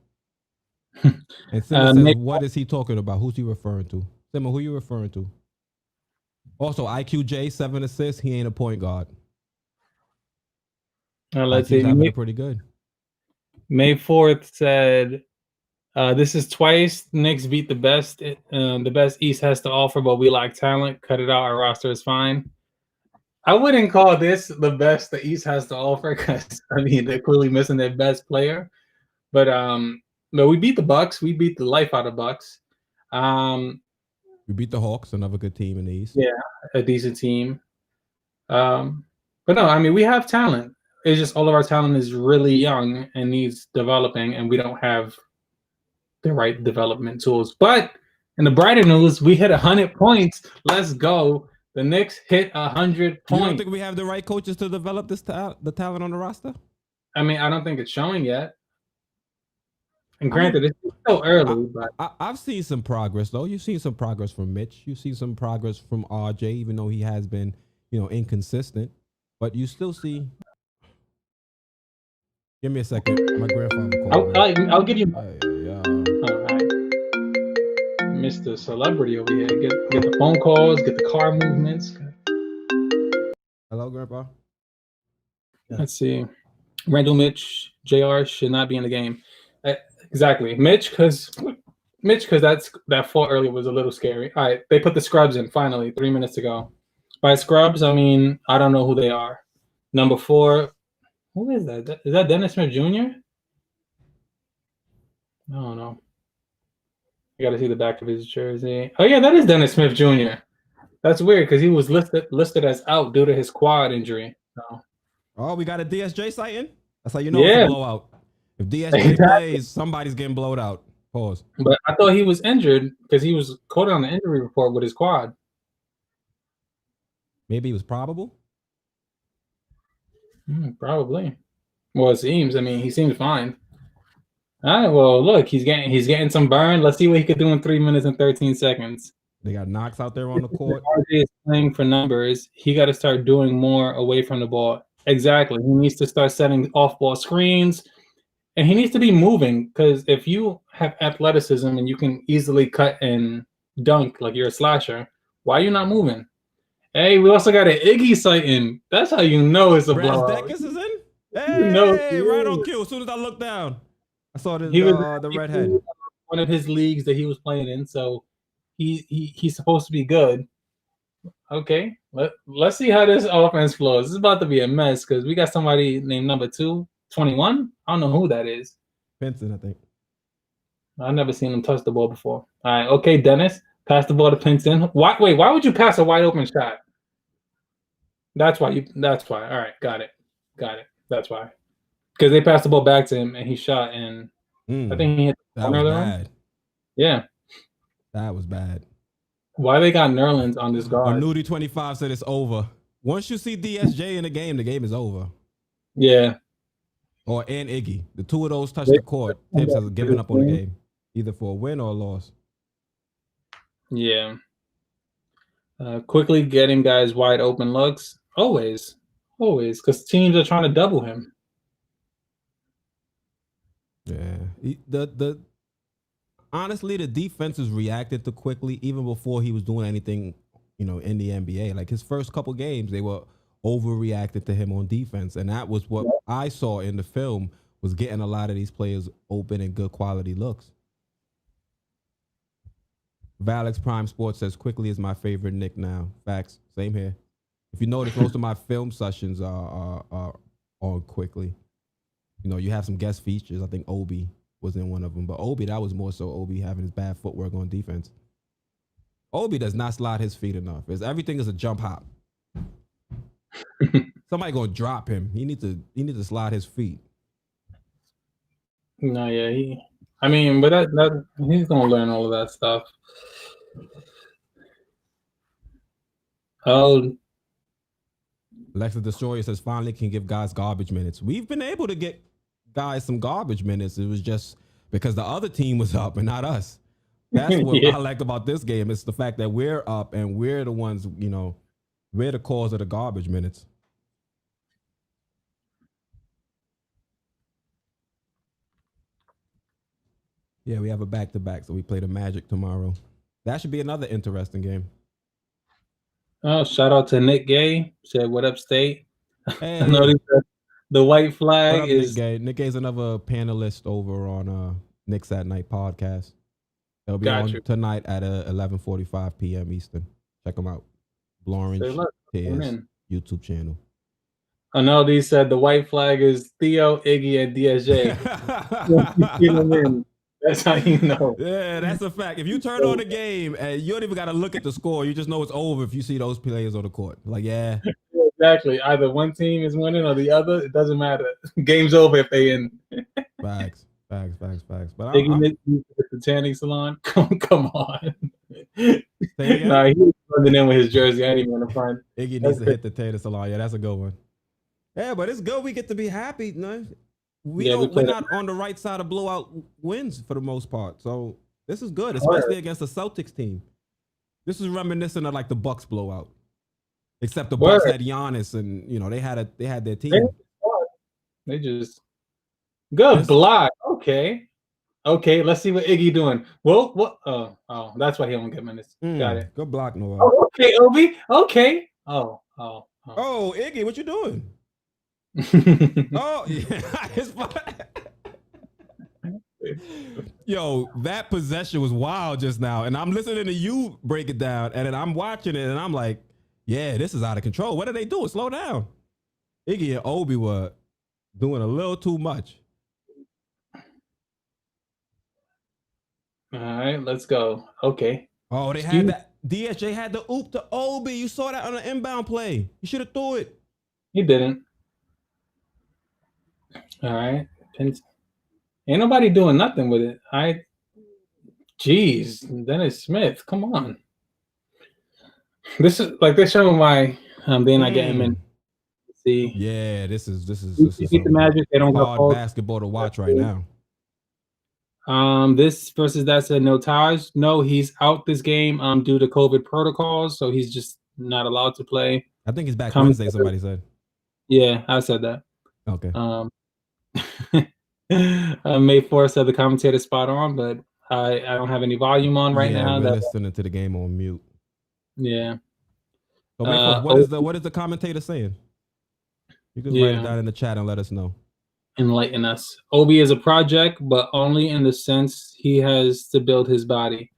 And Simon says, Nick, what is he talking about? Who's he referring to? Simon, who you referring to? Also, IQJ, 7 assists. He ain't a point guard. let's IQ's see. having it pretty good. May 4th said, "This is twice Knicks beat the best East has to offer, but we lack talent. Cut it out. Our roster is fine." I wouldn't call this the best the East has to offer because I mean they're clearly missing their best player. But we beat the Bucks. We beat the life out of Bucks. Um, We beat the Hawks, another good team in the East. yeah, a decent team. But no, I mean we have talent. It's just all of our talent is really young and needs developing, and we don't have the right development tools. But in the brighter news, we hit 100 points. Let's go. The Knicks hit 100 You don't points. think we have the right coaches to develop the talent on the roster? I mean, I don't think it's showing yet. And granted, it's still early, but I've seen some progress though. You've seen some progress from Mitch. You've seen some progress from RJ, even though he has been, inconsistent. But you still see. Give me a second. My grandfather called. I'll give you. Yeah. All right. Mr. Celebrity over here. Get the phone calls, get the car movements. Hello, Grandpa. Let's see. Randall, Mitch, JR should not be in the game. Exactly. Mitch, because that fall earlier was a little scary. All right, they put the scrubs in finally 3 minutes to go. By scrubs, I mean I don't know who they are. Number 4, who is that? Is that Dennis Smith Jr.? I don't know. I got to see the back of his jersey. Oh yeah, that is Dennis Smith Jr. That's weird because he was listed as out due to his quad injury. So. Oh, we got a DSJ sighting. That's how you know Yeah. it's a blowout. If DSJ plays, somebody's getting blowed out. Pause. But I thought he was injured because he was quoted on the injury report with his quad. Maybe it was probable. Probably. Well, it seems. I mean, he seems fine. All right. Well, look, he's getting some burn. Let's see what he could do in 3 minutes and 13 seconds. They got Knox out there on the court. RJ is playing for numbers. He got to start doing more away from the ball. Exactly. He needs to start setting off-ball screens, and he needs to be moving because if you have athleticism and you can easily cut and dunk like you're a slasher, why are you not moving? Hey, we also got an Iggy sighting. That's how you know it's a blowout. Deckers is in? Hey, right on cue. As soon as I looked down, I saw the redhead. One of his leagues that he was playing in, so he's supposed to be good. Okay, let's see how this offense flows. This is about to be a mess because we got somebody named number 221. I don't know who that is. Pinson, I think. I've never seen him touch the ball before. All right, okay, Dennis, pass the ball to Pinson. Why would you pass a wide open shot? That's why. All right, got it. That's why. Because they passed the ball back to him and he shot, and I think he hit the that was bad. Yeah, that was bad. Why they got Nerlens on this guard? Nudie 25 said it's over. Once you see DSJ in the game is over. Yeah. And Iggy. The two of those touch the court. Tibbs has given up on the game, either for a win or a loss. Yeah. Quickly getting guys wide open looks. Always, because teams are trying to double him. Yeah. Honestly, the defense is reacted to quickly, even before he was doing anything, in the NBA. Like his first couple games, they were overreacted to him on defense, and that was what I saw in the film, was getting a lot of these players open and good quality looks. Valix Prime Sports says quickly is my favorite Knick now. Facts, same here. If you notice, most of my film sessions are on quickly. You have some guest features. I think Obi was in one of them. But Obi, that was more so Obi having his bad footwork on defense. Obi does not slide his feet enough. Everything is a jump hop. Somebody gonna drop him. He needs to slide his feet. No, yeah, but that he's gonna learn all of that stuff. Oh, Alexa Destroyer says finally can give guys garbage minutes. We've been able to get guys some garbage minutes. It was just because the other team was up and not us. That's what I like about this game. It's the fact that we're up and we're the ones, we're the cause of the garbage minutes. Yeah, we have a back-to-back, so we play the Magic tomorrow. That should be another interesting game. Oh, shout out to Nick Gay. Said, what up, State? Hey. I know the white flag what up, is... Nick Gay? Nick Gay's another panelist over on Knicks at Night podcast. They'll be on tonight at 11:45 p.m. Eastern. Check them out. Blorange, his YouTube channel. I know they said the white flag is Theo, Iggy, and DSJ. That's how you know. Yeah, that's a fact. If you turn on the game and you don't even got to look at the score, you just know it's over if you see those players on the court. Like, yeah. Exactly. Either one team is winning or the other. It doesn't matter. Game's over if they in. Facts. But Iggy at the tanning salon. Come on. Nah, he was running in with his jersey. I ain't even gonna find. Iggy needs to hit the tanning salon. Yeah, that's a good one. Yeah, but it's good. We get to be happy. No? We're not on the right side of blowout wins for the most part. So this is good, especially against the Celtics team. This is reminiscent of like the Bucks blowout. Except the Bucks had Giannis and they had their team. They just good block. Okay, let's see what Iggy doing. Well, what oh, that's why he don't get minutes. Got it. Good block, Noah. Oh, okay, Obi. Okay. Oh, Iggy, what you doing? Oh, yeah. Yo, that possession was wild just now. And I'm listening to you break it down, and then I'm watching it, and I'm like, yeah, this is out of control. What are they doing? Slow down. Iggy and Obi were doing a little too much. All right, let's go. Okay. Oh, they had that. DSJ had the oop to Obi. You saw that on an inbound play. You should have threw it. He didn't. All right. Ain't nobody doing nothing with it. Jeez, Dennis Smith, come on. This is like they're showing why they're not getting in. See. Yeah, this is the Magic. They don't hard basketball to watch right now. This versus that said no ties. No, he's out this game due to COVID protocols, so he's just not allowed to play. I think he's back Wednesday. Somebody said. Yeah, I said that. Okay. May 4th said the commentator spot on, but I don't have any volume on right now. We're listening to the game on mute. Yeah. So what is the commentator saying? You can write it down in the chat and let us know. Enlighten us. Obi is a project, but only in the sense he has to build his body.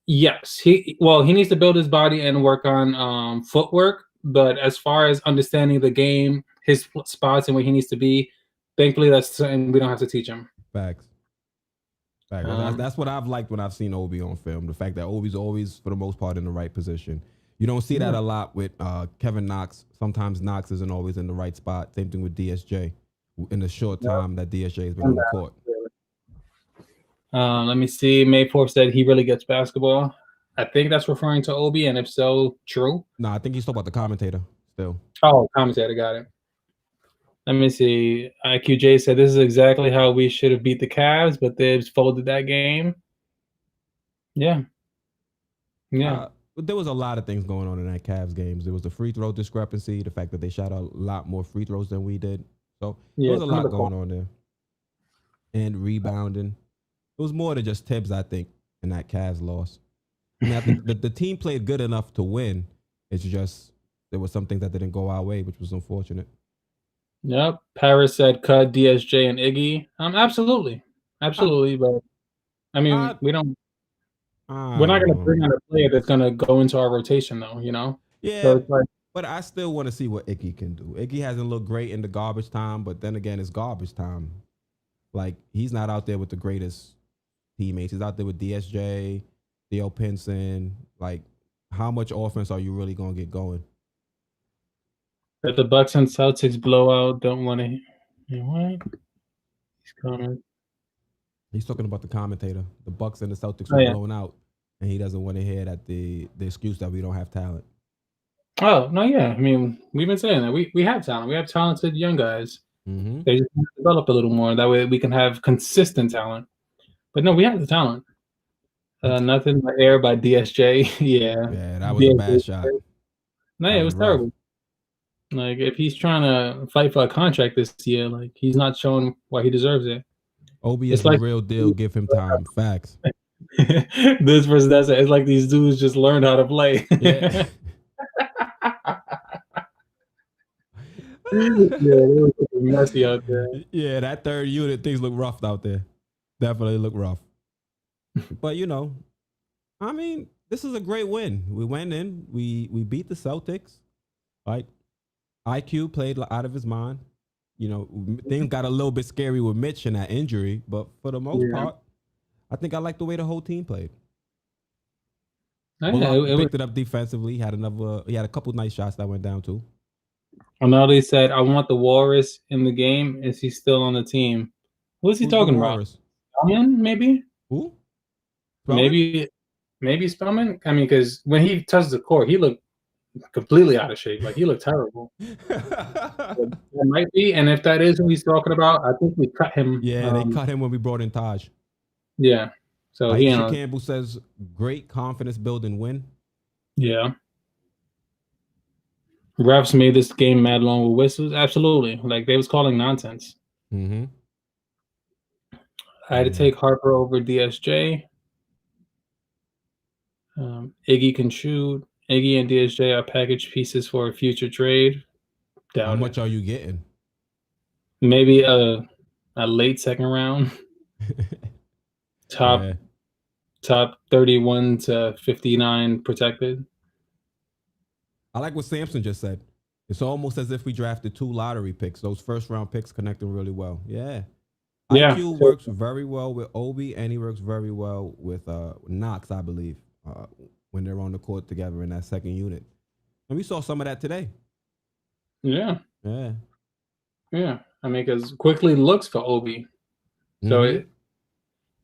Yes, he needs to build his body and work on footwork. But as far as understanding the game, his spots and where he needs to be, thankfully that's something we don't have to teach him. Facts. That's what I've liked when I've seen Obi on film. The fact that Obi's always, for the most part, in the right position. You don't see that a lot with Kevin Knox. Sometimes Knox isn't always in the right spot. Same thing with DSJ. In the short time that DSJ has been on the court. Let me see. May 4th said he really gets basketball. I think that's referring to Obi, and if so, true. No, I think he's talking about the commentator still. Oh, commentator, got it. Let me see. IQJ said this is exactly how we should have beat the Cavs, but they've folded that game. Yeah. There was a lot of things going on in that Cavs games. There was the free throw discrepancy, the fact that they shot a lot more free throws than we did. So there was a lot going on there. And rebounding. It was more than just Tibbs, I think, in that Cavs loss. I mean, I think the team played good enough to win. It's just there was some things that didn't go our way, which was unfortunate. Yep. Paris said cut DSJ and Iggy. Absolutely. But I mean, we're not going to bring on a player that's going to go into our rotation, though, Yeah. So it's like, but I still want to see what Iggy can do. Iggy hasn't looked great in the garbage time, but then again, it's garbage time. Like he's not out there with the greatest teammates. He's out there with DSJ, Theo Pinson. Like, how much offense are you really gonna get going? That the Bucks and Celtics blowout. Don't want to. What? He's coming. He's talking about the commentator. The Bucks and the Celtics Oh were yeah. blown out, and he doesn't want to hear that the excuse that we don't have talent. Oh no, yeah. I mean, we've been saying that we have talent. We have talented young guys. Mm-hmm. They just need to develop a little more. That way, we can have consistent talent. But no, we have the talent. Nothing but air by DSJ. Yeah, Yeah, that was a bad DSJ. shot. No, That yeah, it was was rough. terrible. Like if he's trying to fight for a contract this year, like he's not showing why he deserves it. Obi is It's the like real deal. Give him time. Facts. this person does it. It's like these dudes just learned how to play. Yeah. Yeah, it was messy out there. Yeah, that third unit, things look rough out there. Definitely look rough. But I mean, this is a great win. We went in, we beat the Celtics. Like IQ played out of his mind. Things got a little bit scary with Mitch and that injury, but for the most Yeah, part, I think I like the way the whole team played. yeah, Bullock it was. picked it up defensively. He had a couple nice shots that went down too. Ronaldo said, "I want the Walrus in the game." Is he still on the team? What's he Who's the talking about? Walrus? Spellman, maybe, Who? Spellman? maybe, maybe Spellman. I mean, because when he touched the court, he looked completely out of shape. Like he looked terrible. It might be, and if that is who he's talking about, I think we cut him. Yeah, they cut him when we brought in Taj. Yeah, so he Aisha Campbell says, great confidence building win. yeah. Refs made this game mad long with whistles. Absolutely, like they was calling nonsense. Mm-hmm. I had to take Harper over DSJ. Iggy can shoot. Iggy and DSJ are package pieces for a future trade. How Doubt much it. are you getting? Maybe a late second round. Top Yeah. top 31 to 59 protected. I like what Samson just said. It's almost as if we drafted 2 lottery picks. Those first round picks connecting really well. Yeah. Yeah. IQ works very well with Obi, and he works very well with Knox, I believe, when they're on the court together in that second unit. And we saw some of that today. Yeah. Yeah. Yeah. I mean, because quickly looks for Obi. So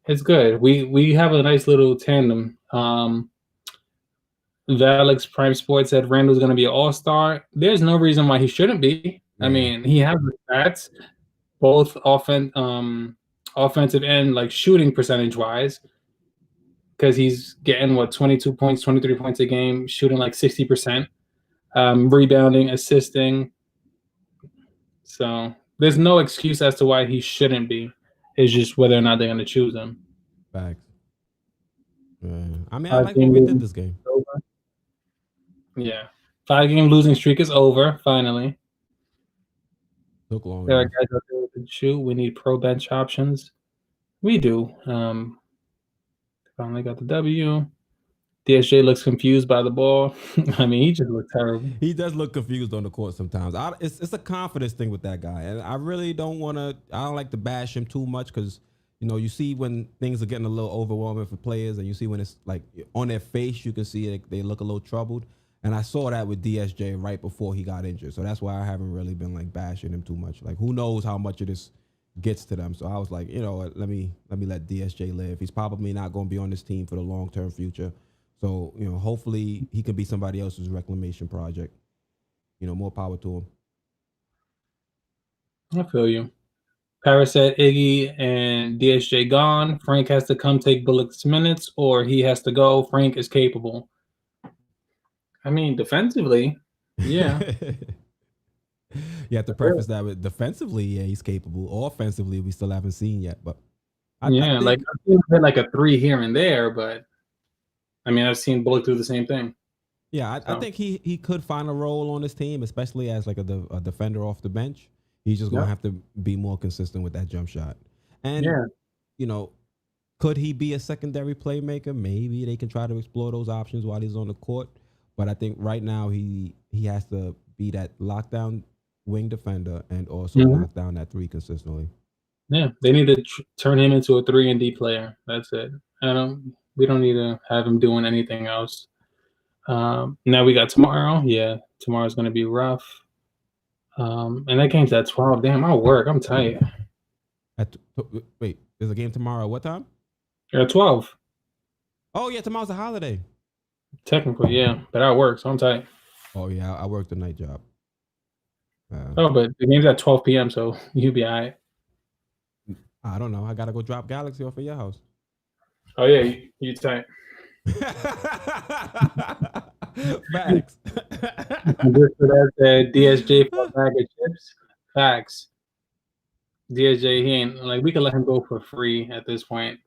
it's good. We have a nice little tandem. Valix Prime Sports said Randall's going to be an all-star. There's no reason why he shouldn't be. Yeah. I mean, he has the stats, both offensive and like shooting percentage wise, because he's getting 22 points, 23 points a game, shooting like 60%, rebounding, assisting. So there's no excuse as to why he shouldn't be. It's just whether or not they're going to choose him. Facts. Yeah. I mean, I like what we did this game. Yeah. 5-game losing streak is over, finally. Took long. There are guys out there who can shoot. We need pro bench options. We do. Finally got the W. DSJ looks confused by the ball. I mean, he just looked terrible. He does look confused on the court sometimes. It's a confidence thing with that guy, and I really don't want to. I don't like to bash him too much because you see when things are getting a little overwhelming for players, and you see when it's like on their face, you can see they look a little troubled. And I saw that with DSJ right before he got injured, so that's why I haven't really been like bashing him too much. Like, who knows how much of this gets to them? So I was like, let me let DSJ live. He's probably not going to be on this team for the long-term future. So, hopefully he can be somebody else's reclamation project. More power to him. I feel you. Paris said Iggy and DSJ gone. Frank has to come take Bullock's minutes, or he has to go. Frank is capable. I mean, defensively, yeah. You have to preface that with defensively, yeah, he's capable. Offensively, we still haven't seen yet. But I think, like I've seen him hit like a 3 here and there, but I mean, I've seen Bullock do the same thing. Yeah, I think he could find a role on this team, especially as like a defender off the bench. He's just gonna have to be more consistent with that jump shot. And could he be a secondary playmaker? Maybe they can try to explore those options while he's on the court. But I think right now he has to be that lockdown wing defender and also knock down that 3 consistently. Yeah, they need to turn him into a 3-and-D player. That's it. We don't need to have him doing anything else. Now we got tomorrow. Yeah, tomorrow's gonna be rough. And that game's at 12. Damn, I work. I'm tight. Wait, there's a game tomorrow. What time? At 12. Oh yeah, tomorrow's a holiday. Technically, yeah, but I work, so I'm tight. Oh yeah, I work the night job. But the game's at 12 p.m., so you'll be all right. I don't know. I gotta go drop Galaxy off at your house. Oh yeah, you tight. Facts. Just for that DSJ for a bag of chips. Facts. DSJ, he ain't like we could let him go for free at this point.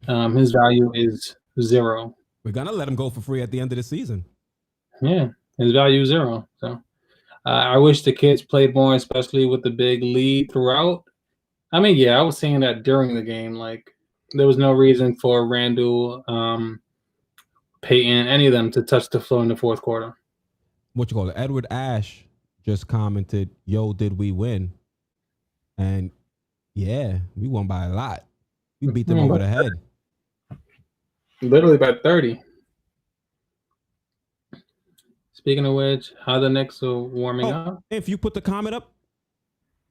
His value is 0. We're gonna let him go for free at the end of the season. Yeah, his value is 0. So I wish the kids played more, especially with the big lead throughout. I mean, yeah, I was saying that during the game. Like, there was no reason for Randall, Peyton, any of them to touch the floor in the fourth quarter. What you call it? Edward Ash just commented, "Yo, did we win?" And yeah, we won by a lot. We beat them over the head. Literally by 30. Speaking of which, how the Knicks are warming up? If you put the comment up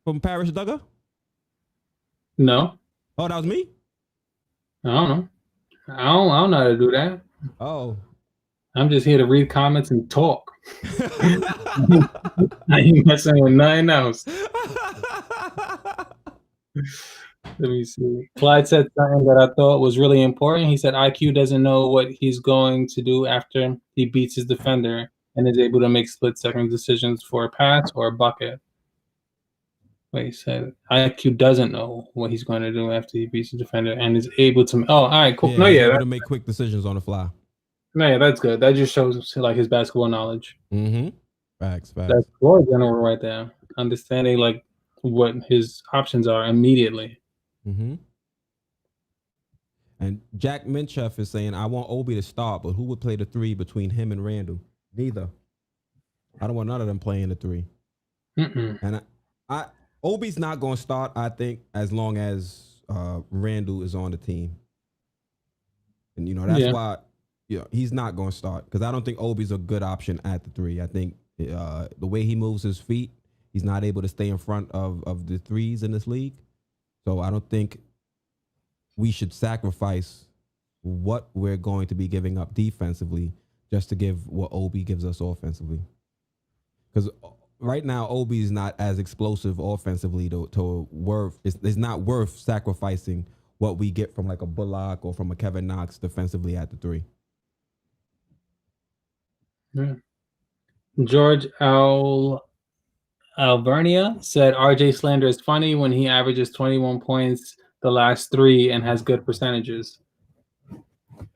from Parrish Duggar? No. Oh, that was me? I don't know. I don't know how to do that. Oh. I'm just here to read comments and talk. I ain't messing with nothing else. Let me see. Clyde said something that I thought was really important. He said IQ doesn't know what he's going to do after he beats his defender and is able to make split-second decisions for a pass or a bucket. Wait, he said IQ doesn't know what he's going to do after he beats the defender and is able to. Oh, all right, cool. Yeah, able to make quick decisions on the fly. No, yeah, that's good. That just shows like his basketball knowledge. Mm-hmm. Facts. That's floor general right there. Understanding like what his options are immediately. Mm-hmm. And Jack Minchef is saying, I want Obi to start, but who would play the 3 between him and Randall? Neither. I don't want none of them playing the 3. And I Obi's not going to start, I think, as long as Randall is on the team. And, that's why he's not going to start, because I don't think Obi's a good option at the 3. I think the way he moves his feet, he's not able to stay in front of the 3s in this league. So I don't think we should sacrifice what we're going to be giving up defensively just to give what Obi gives us offensively. Because right now, Obi is not as explosive offensively to worth. It's not worth sacrificing what we get from like a Bullock or from a Kevin Knox defensively at the 3. Yeah. George Alvernia said RJ slander is funny when he averages 21 points the last 3 and has good percentages.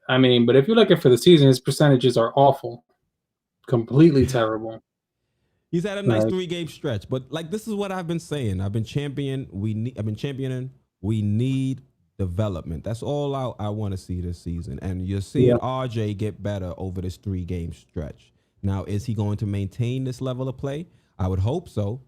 I mean, but if you're looking for the season, his percentages are awful. Completely terrible. He's had a nice 3-game stretch, but like this is what I've been saying. I've been championing. We need development. That's all I want to see this season. And you're seeing RJ get better over this 3-game stretch. Now, is he going to maintain this level of play? I would hope so,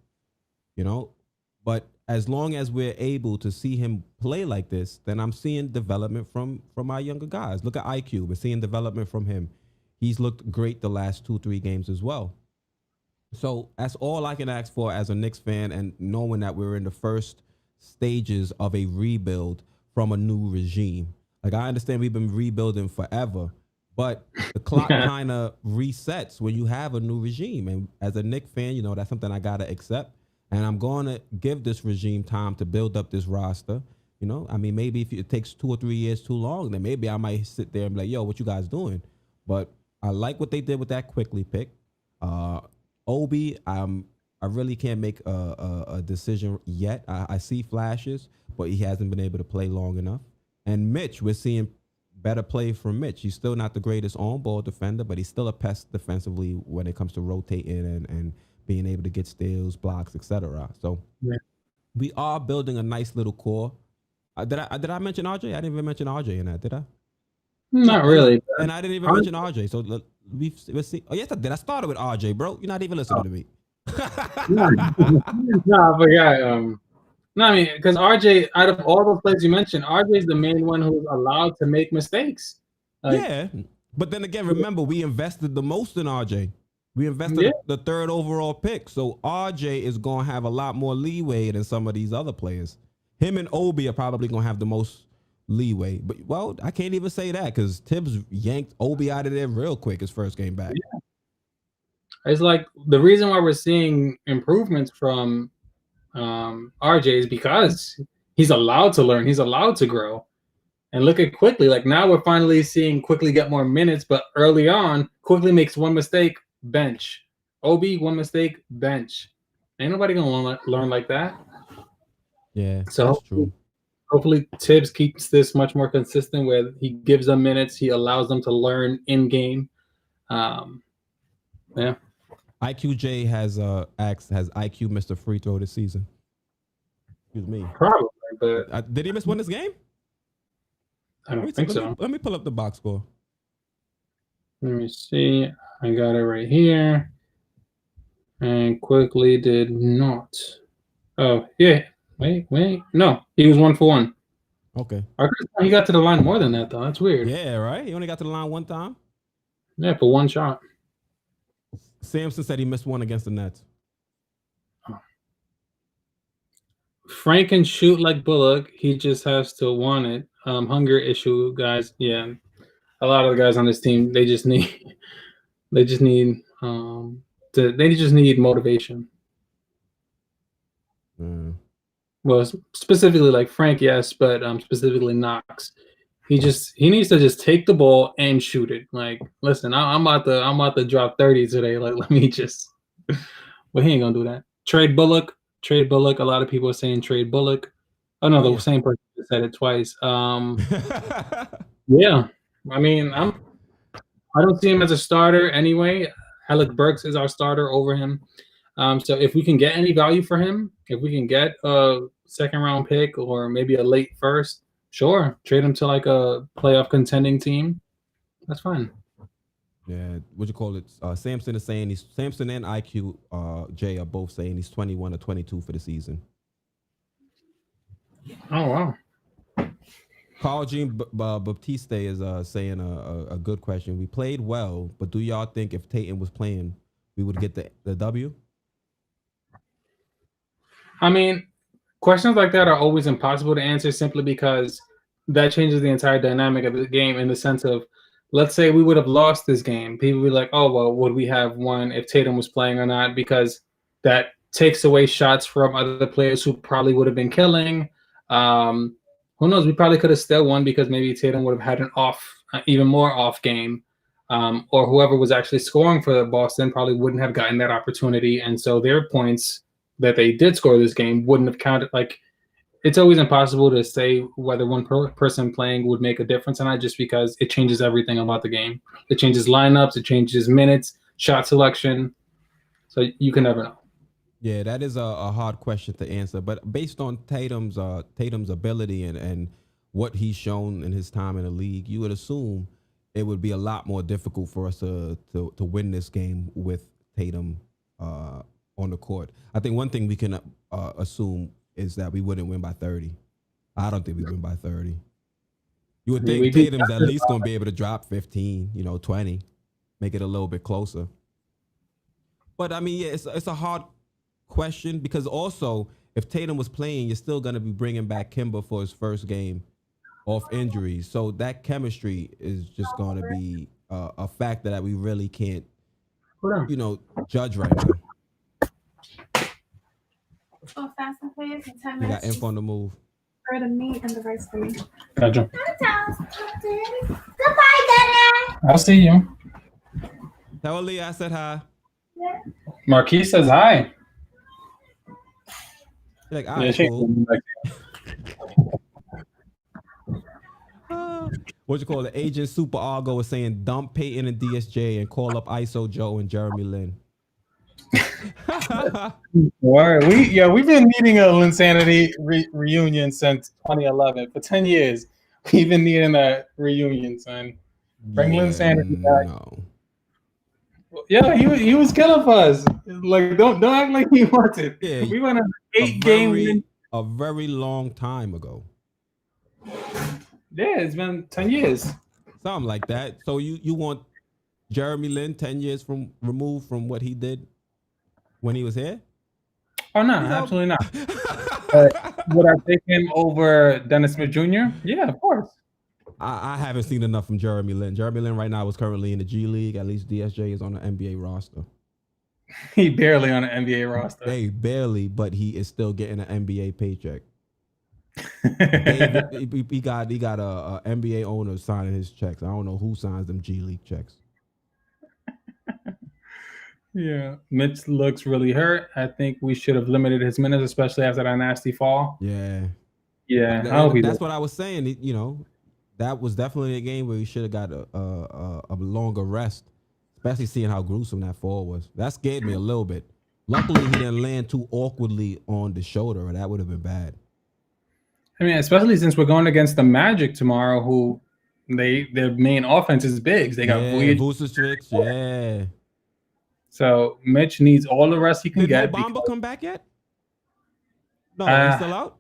but as long as we're able to see him play like this, then I'm seeing development from our younger guys. Look at IQ. We're seeing development from him. He's looked great the last 2-3 games as well. So that's all I can ask for as a Knicks fan, and knowing that we're in the first stages of a rebuild from a new regime. Like, I understand we've been rebuilding forever, but the clock kind of resets when you have a new regime. And as a Knicks fan, that's something I got to accept. And I'm going to give this regime time to build up this roster. I mean, maybe if it takes 2 or 3 years too long, then maybe I might sit there and be like, yo, what you guys doing? But I like what they did with that quickly pick. Obi, I really can't make a decision yet. I see flashes, but he hasn't been able to play long enough. And Mitch, we're seeing better play from Mitch. He's still not the greatest on-ball defender, but he's still a pest defensively when it comes to rotating and being able to get steals, blocks, etc. So we are building a nice little core. Did I mention RJ? I didn't even mention RJ in that, did I? Not really. And I didn't even mention RJ. So we'll see. Oh, yes, I did. I started with RJ, bro. You're not even listening to me. No, I forgot. No, I mean, because RJ, out of all those players you mentioned, RJ is the main one who's allowed to make mistakes. Like, yeah, but then again, remember we invested the most in RJ. We invested yeah, the third overall pick, so RJ is going to have a lot more leeway than some of these other players. Him and Obi are probably going to have the most leeway. But well, I can't even say that because Tibbs yanked Obi out of there real quick his first game back. yeah. It's like the reason why we're seeing improvements from RJ is because he's allowed to learn, he's allowed to grow. And look at Quickly. Like now we're finally seeing Quickly get more minutes, but early on, Quickly makes one mistake, bench. Obi, one mistake, bench. Ain't nobody gonna learn like that. Yeah, So that's true. hopefully Tibbs keeps this much more consistent where he gives them minutes, he allows them to learn in game. Yeah. IQJ has asked, has IQ missed a free throw this season? Excuse me. Probably, but Did he miss one this game? I don't think so. Let me pull up the box score. Let me see. I got it right here. And Quickly did not. Oh, yeah. Wait. No, he was 1 for 1. Okay. He got to the line more than that, though. That's weird. Yeah, right? He only got to the line one time? Yeah, for one shot. Sampson said he missed one against the Nets. Frank can shoot like Bullock. He just has to want it. Hunger issue, guys. Yeah. A lot of the guys on this team, they just need motivation. Well, specifically like Frank, yes, but specifically Knox. He needs to just take the ball and shoot it. Like, listen, I'm about to drop 30 today. Like, let me just. Well, he ain't gonna do that. Trade Bullock. A lot of people are saying trade Bullock. Oh no, the same person said it twice. Yeah, I mean, I don't see him as a starter anyway. Alec Burks is our starter over him. So if we can get any value for him, if we can get a second round pick or maybe a late first, sure, trade him to like a playoff contending team. That's fine. Yeah, what you call it? Sampson is saying Sampson and IQ J are both saying he's 21 or 22 for the season. Oh wow. Carl Jean Baptiste is saying a good question. We played well, but do y'all think if Tatum was playing, we would get the W? I mean, questions like that are always impossible to answer simply because that changes the entire dynamic of the game in the sense of, let's say we would have lost this game. People would be like, oh, well, would we have won if Tatum was playing or not? Because that takes away shots from other players who probably would have been killing. Who knows? We probably could have still won because maybe Tatum would have had an even more off game. Or whoever was actually scoring for Boston probably wouldn't have gotten that opportunity. And so their points that they did score this game wouldn't have counted. Like, it's always impossible to say whether one person playing would make a difference or not, just because it changes everything about the game. It changes lineups, it changes minutes, shot selection. So you can never know. Yeah, that is a hard question to answer. But based on Tatum's ability and what he's shown in his time in the league, you would assume it would be a lot more difficult for us to win this game with Tatum on the court. I think one thing we can assume is that we wouldn't win by 30. I don't think we win by 30. You would think Tatum's at least going to be able to drop 15, 20, make it a little bit closer. But I mean, yeah, it's a hard question because also if Tatum was playing, you're still going to be bringing back Kemba for his first game off injuries. So that chemistry is just going to be a factor that we really can't, judge right now. Oh, fast and furious in 10 You minutes. got info on the move. For the meat and the rice for me. Gotcha. Goodbye, Daddy. I'll see you. Tell Leah I said hi. Yeah. Marquis says hi. You're like, all right, cool. What you call it? Agent Super Argo is saying dump Peyton and DSJ and call up ISO Joe and Jeremy Lin. Word. We've been needing a Linsanity reunion since 2011. For 10 years, we've been needing that reunion, son. Bring Linsanity back. No. Yeah, he was killing for us. Like, don't act like he wanted. Yeah, We went on an 8-game win a very long time ago. Yeah, it's been 10 years. Something like that. So you want Jeremy Lin 10 years from removed from what he did when he was here? Oh no, He's absolutely not. But would I take him over Dennis Smith Jr.? Yeah, of course. I haven't seen enough from Jeremy Lin. Jeremy Lin right now is currently in the G League. At least DSJ is on the NBA roster. He barely on the NBA roster. Hey, barely, but he is still getting an NBA paycheck. David, he got a NBA owner signing his checks. I don't know who signs them G League checks. Yeah, Mitch looks really hurt. I think we should have limited his minutes, especially after that nasty fall. Yeah, Yeah, I hope he that's does. what I was saying. You know, that was definitely a game where he should have got a longer rest, especially seeing how gruesome that fall was. That scared me a little bit. Luckily, he didn't land too awkwardly on the shoulder, or that would have been bad. I mean, especially since we're going against the Magic tomorrow, who their main offense is bigs. They got Vucevic, yeah. So Mitch needs all the rest he can Did get. Mo Bamba come back yet? No, Uh, he's still out.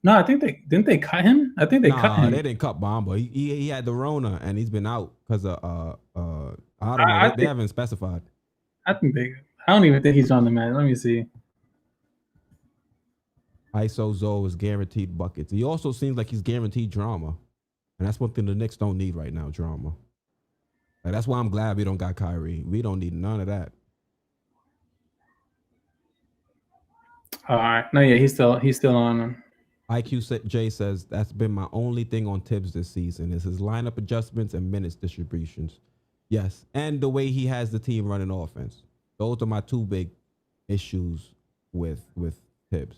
No, I think they cut him. I think they cut him. They didn't cut Bamba. He had the Rona and he's been out because of I don't know. They haven't specified. I don't even think he's on the man. Let me see. ISO Zoe is guaranteed buckets. He also seems like he's guaranteed drama, and that's one thing the Knicks don't need right now: drama. Like, that's why I'm glad we don't got Kyrie. We don't need none of that. All right. No, yeah, he's still on. IQ J says that's been my only thing on Tibbs this season is his lineup adjustments and minutes distributions. Yes, and the way he has the team running offense. Those are my two big issues with Tibbs.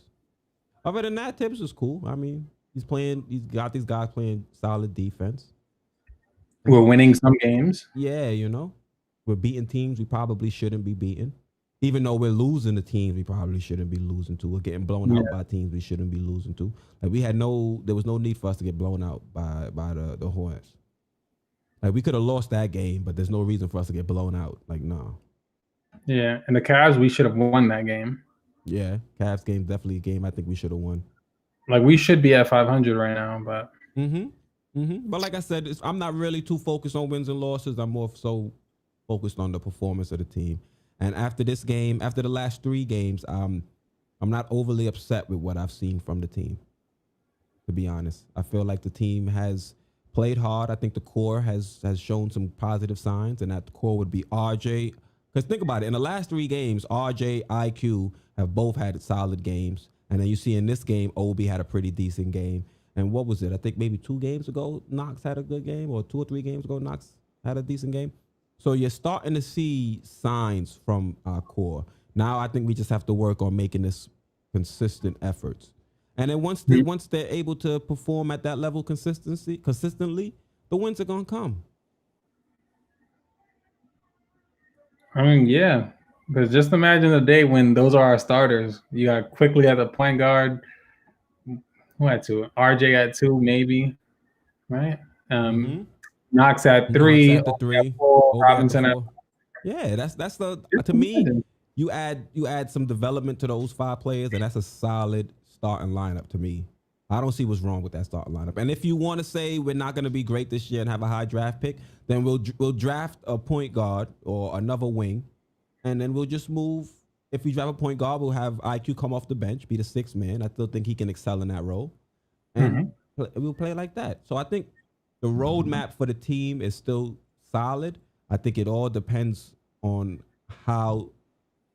Other than that, Tibbs is cool. I mean, he's got these guys playing solid defense. We're winning some games. Yeah, we're beating teams we probably shouldn't be beating. Even though we're losing the teams we probably shouldn't be losing to. We're getting blown out by teams we shouldn't be losing to. Like there was no need for us to get blown out by the Hornets. Like we could have lost that game, but there's no reason for us to get blown out. Like, no. Yeah, and the Cavs, we should have won that game. Yeah, Cavs game definitely a game I think we should have won. Like we should be at 500 right now, but. But like I said, I'm not really too focused on wins and losses. I'm more so focused on the performance of the team. And after this game, after the last 3 games, I'm not overly upset with what I've seen from the team. To be honest, I feel like the team has played hard. I think the core has shown some positive signs, and that the core would be RJ. Because think about it, in the last 3 games, RJ, IQ have both had solid games, and then you see in this game, Obi had a pretty decent game. And what was it? I think maybe 2 games ago, Knox had a good game, or 2 or 3 games ago, Knox had a decent game. So you're starting to see signs from our core. Now I think we just have to work on making this consistent efforts. And then once they're able to perform at that level consistently, the wins are gonna come. I mean, yeah. Because just imagine a day when those are our starters. You got quickly at the point guard. Who had 2? RJ at 2, maybe. Right? Knox at 3. Knox at 3. 4, Robinson at 4. Yeah, that's the to me. You add some development to those 5 players, and that's a solid starting lineup to me. I don't see what's wrong with that starting lineup. And if you want to say we're not going to be great this year and have a high draft pick, then we'll draft a point guard or another wing, and then we'll just move. If we draft a point guard, we'll have IQ come off the bench, be the 6th man. I still think he can excel in that role, and we'll play like that. So I think the roadmap for the team is still solid. I think it all depends on how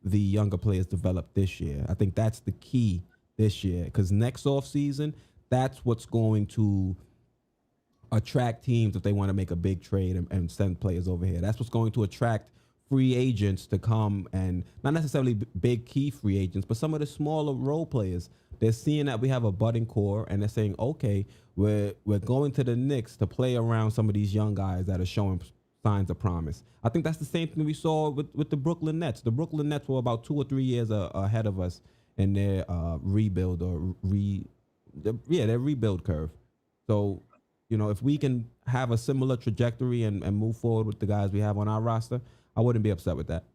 the younger players develop this year. I think that's the key this year, because next offseason, that's what's going to attract teams if they want to make a big trade and send players over here. That's what's going to attract free agents to come, and not necessarily big key free agents, but some of the smaller role players. They're seeing that we have a budding core, and they're saying, okay, we're going to the Knicks to play around some of these young guys that are showing signs of promise. I think that's the same thing we saw with the Brooklyn Nets. The Brooklyn Nets were about 2 or 3 years ahead of us in their rebuild their rebuild curve. So, if we can have a similar trajectory and move forward with the guys we have on our roster, I wouldn't be upset with that.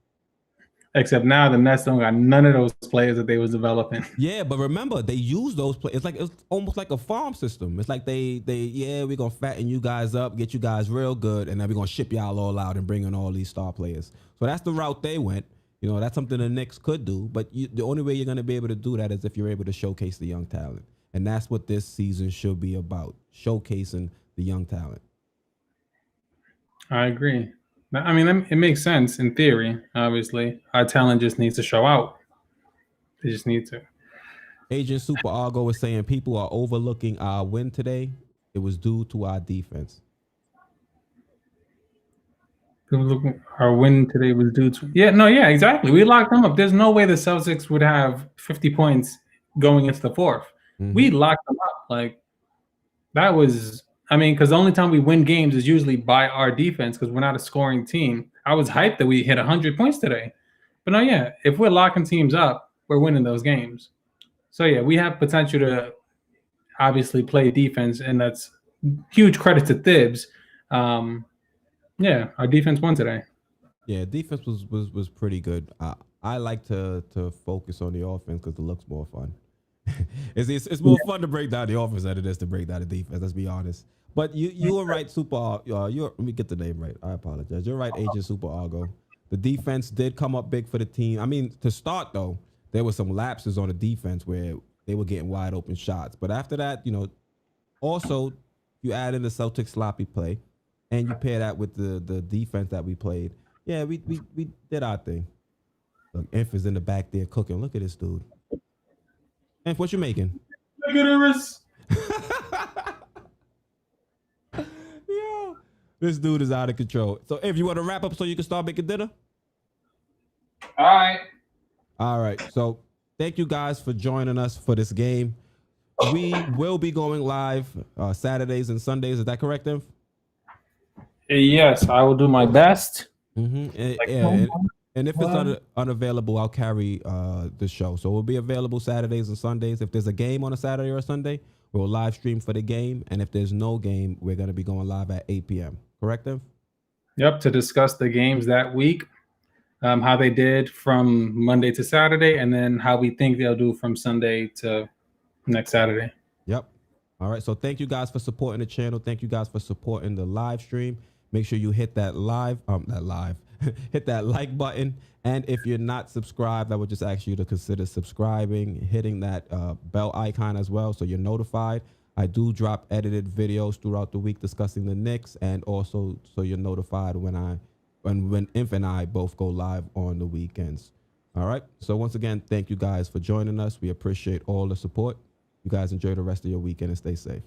Except now the Nets don't got none of those players that they was developing. Yeah, but remember they use those players. It's almost like a farm system. It's like we're gonna fatten you guys up, get you guys real good, and then we're gonna ship y'all all out and bring in all these star players. So that's the route they went. You know, that's something the Knicks could do, but the only way you're gonna be able to do that is if you're able to showcase the young talent, and that's what this season should be about: showcasing the young talent. I agree. I mean, it makes sense in theory. Obviously, our talent just needs to show out. They just need to. Agent Super Argo was saying people are overlooking our win today. It was due to our defense. Our win today was due to exactly. We locked them up. There's no way the Celtics would have 50 points going into the fourth. Mm-hmm. We locked them up. Like that was. I mean, because the only time we win games is usually by our defense because we're not a scoring team. I was hyped that we hit 100 points today. But no, yeah, if we're locking teams up, we're winning those games. So, yeah, we have potential to obviously play defense, and that's huge credit to Thibs. Yeah, our defense won today. Yeah, defense was pretty good. I like to focus on the offense because it looks more fun. It's more fun to break down the offense than it is to break down the defense. Let's be honest. But you were right, Super. Let me get the name right. I apologize. You're right, Agent Super Argo. The defense did come up big for the team. I mean, to start though, there were some lapses on the defense where they were getting wide open shots. But after that, also you add in the Celtics sloppy play, and you pair that with the defense that we played. Yeah, we did our thing. Look, Inf is in the back there cooking. Look at this dude. Inf, what you making? Look at Iris. Yeah, this dude is out of control. So, if you want to wrap up, so you can start making dinner. All right. So, thank you guys for joining us for this game. We will be going live Saturdays and Sundays. Is that correct, Inf? Yes, I will do my best. Mm-hmm. And if it's unavailable, I'll carry the show. So we'll be available Saturdays and Sundays. If there's a game on a Saturday or a Sunday, we'll live stream for the game. And if there's no game, we're going to be going live at 8 p.m. Correct, Inf? Yep, to discuss the games that week, how they did from Monday to Saturday, and then how we think they'll do from Sunday to next Saturday. Yep. All right. So thank you guys for supporting the channel. Thank you guys for supporting the live stream. Make sure you hit that hit that like button. And if you're not subscribed, I would just ask you to consider subscribing, hitting that bell icon as well so you're notified. I do drop edited videos throughout the week discussing the Knicks, and also so you're notified when Inf and I both go live on the weekends. All right. So once again, thank you guys for joining us. We appreciate all the support. You guys enjoy the rest of your weekend and stay safe.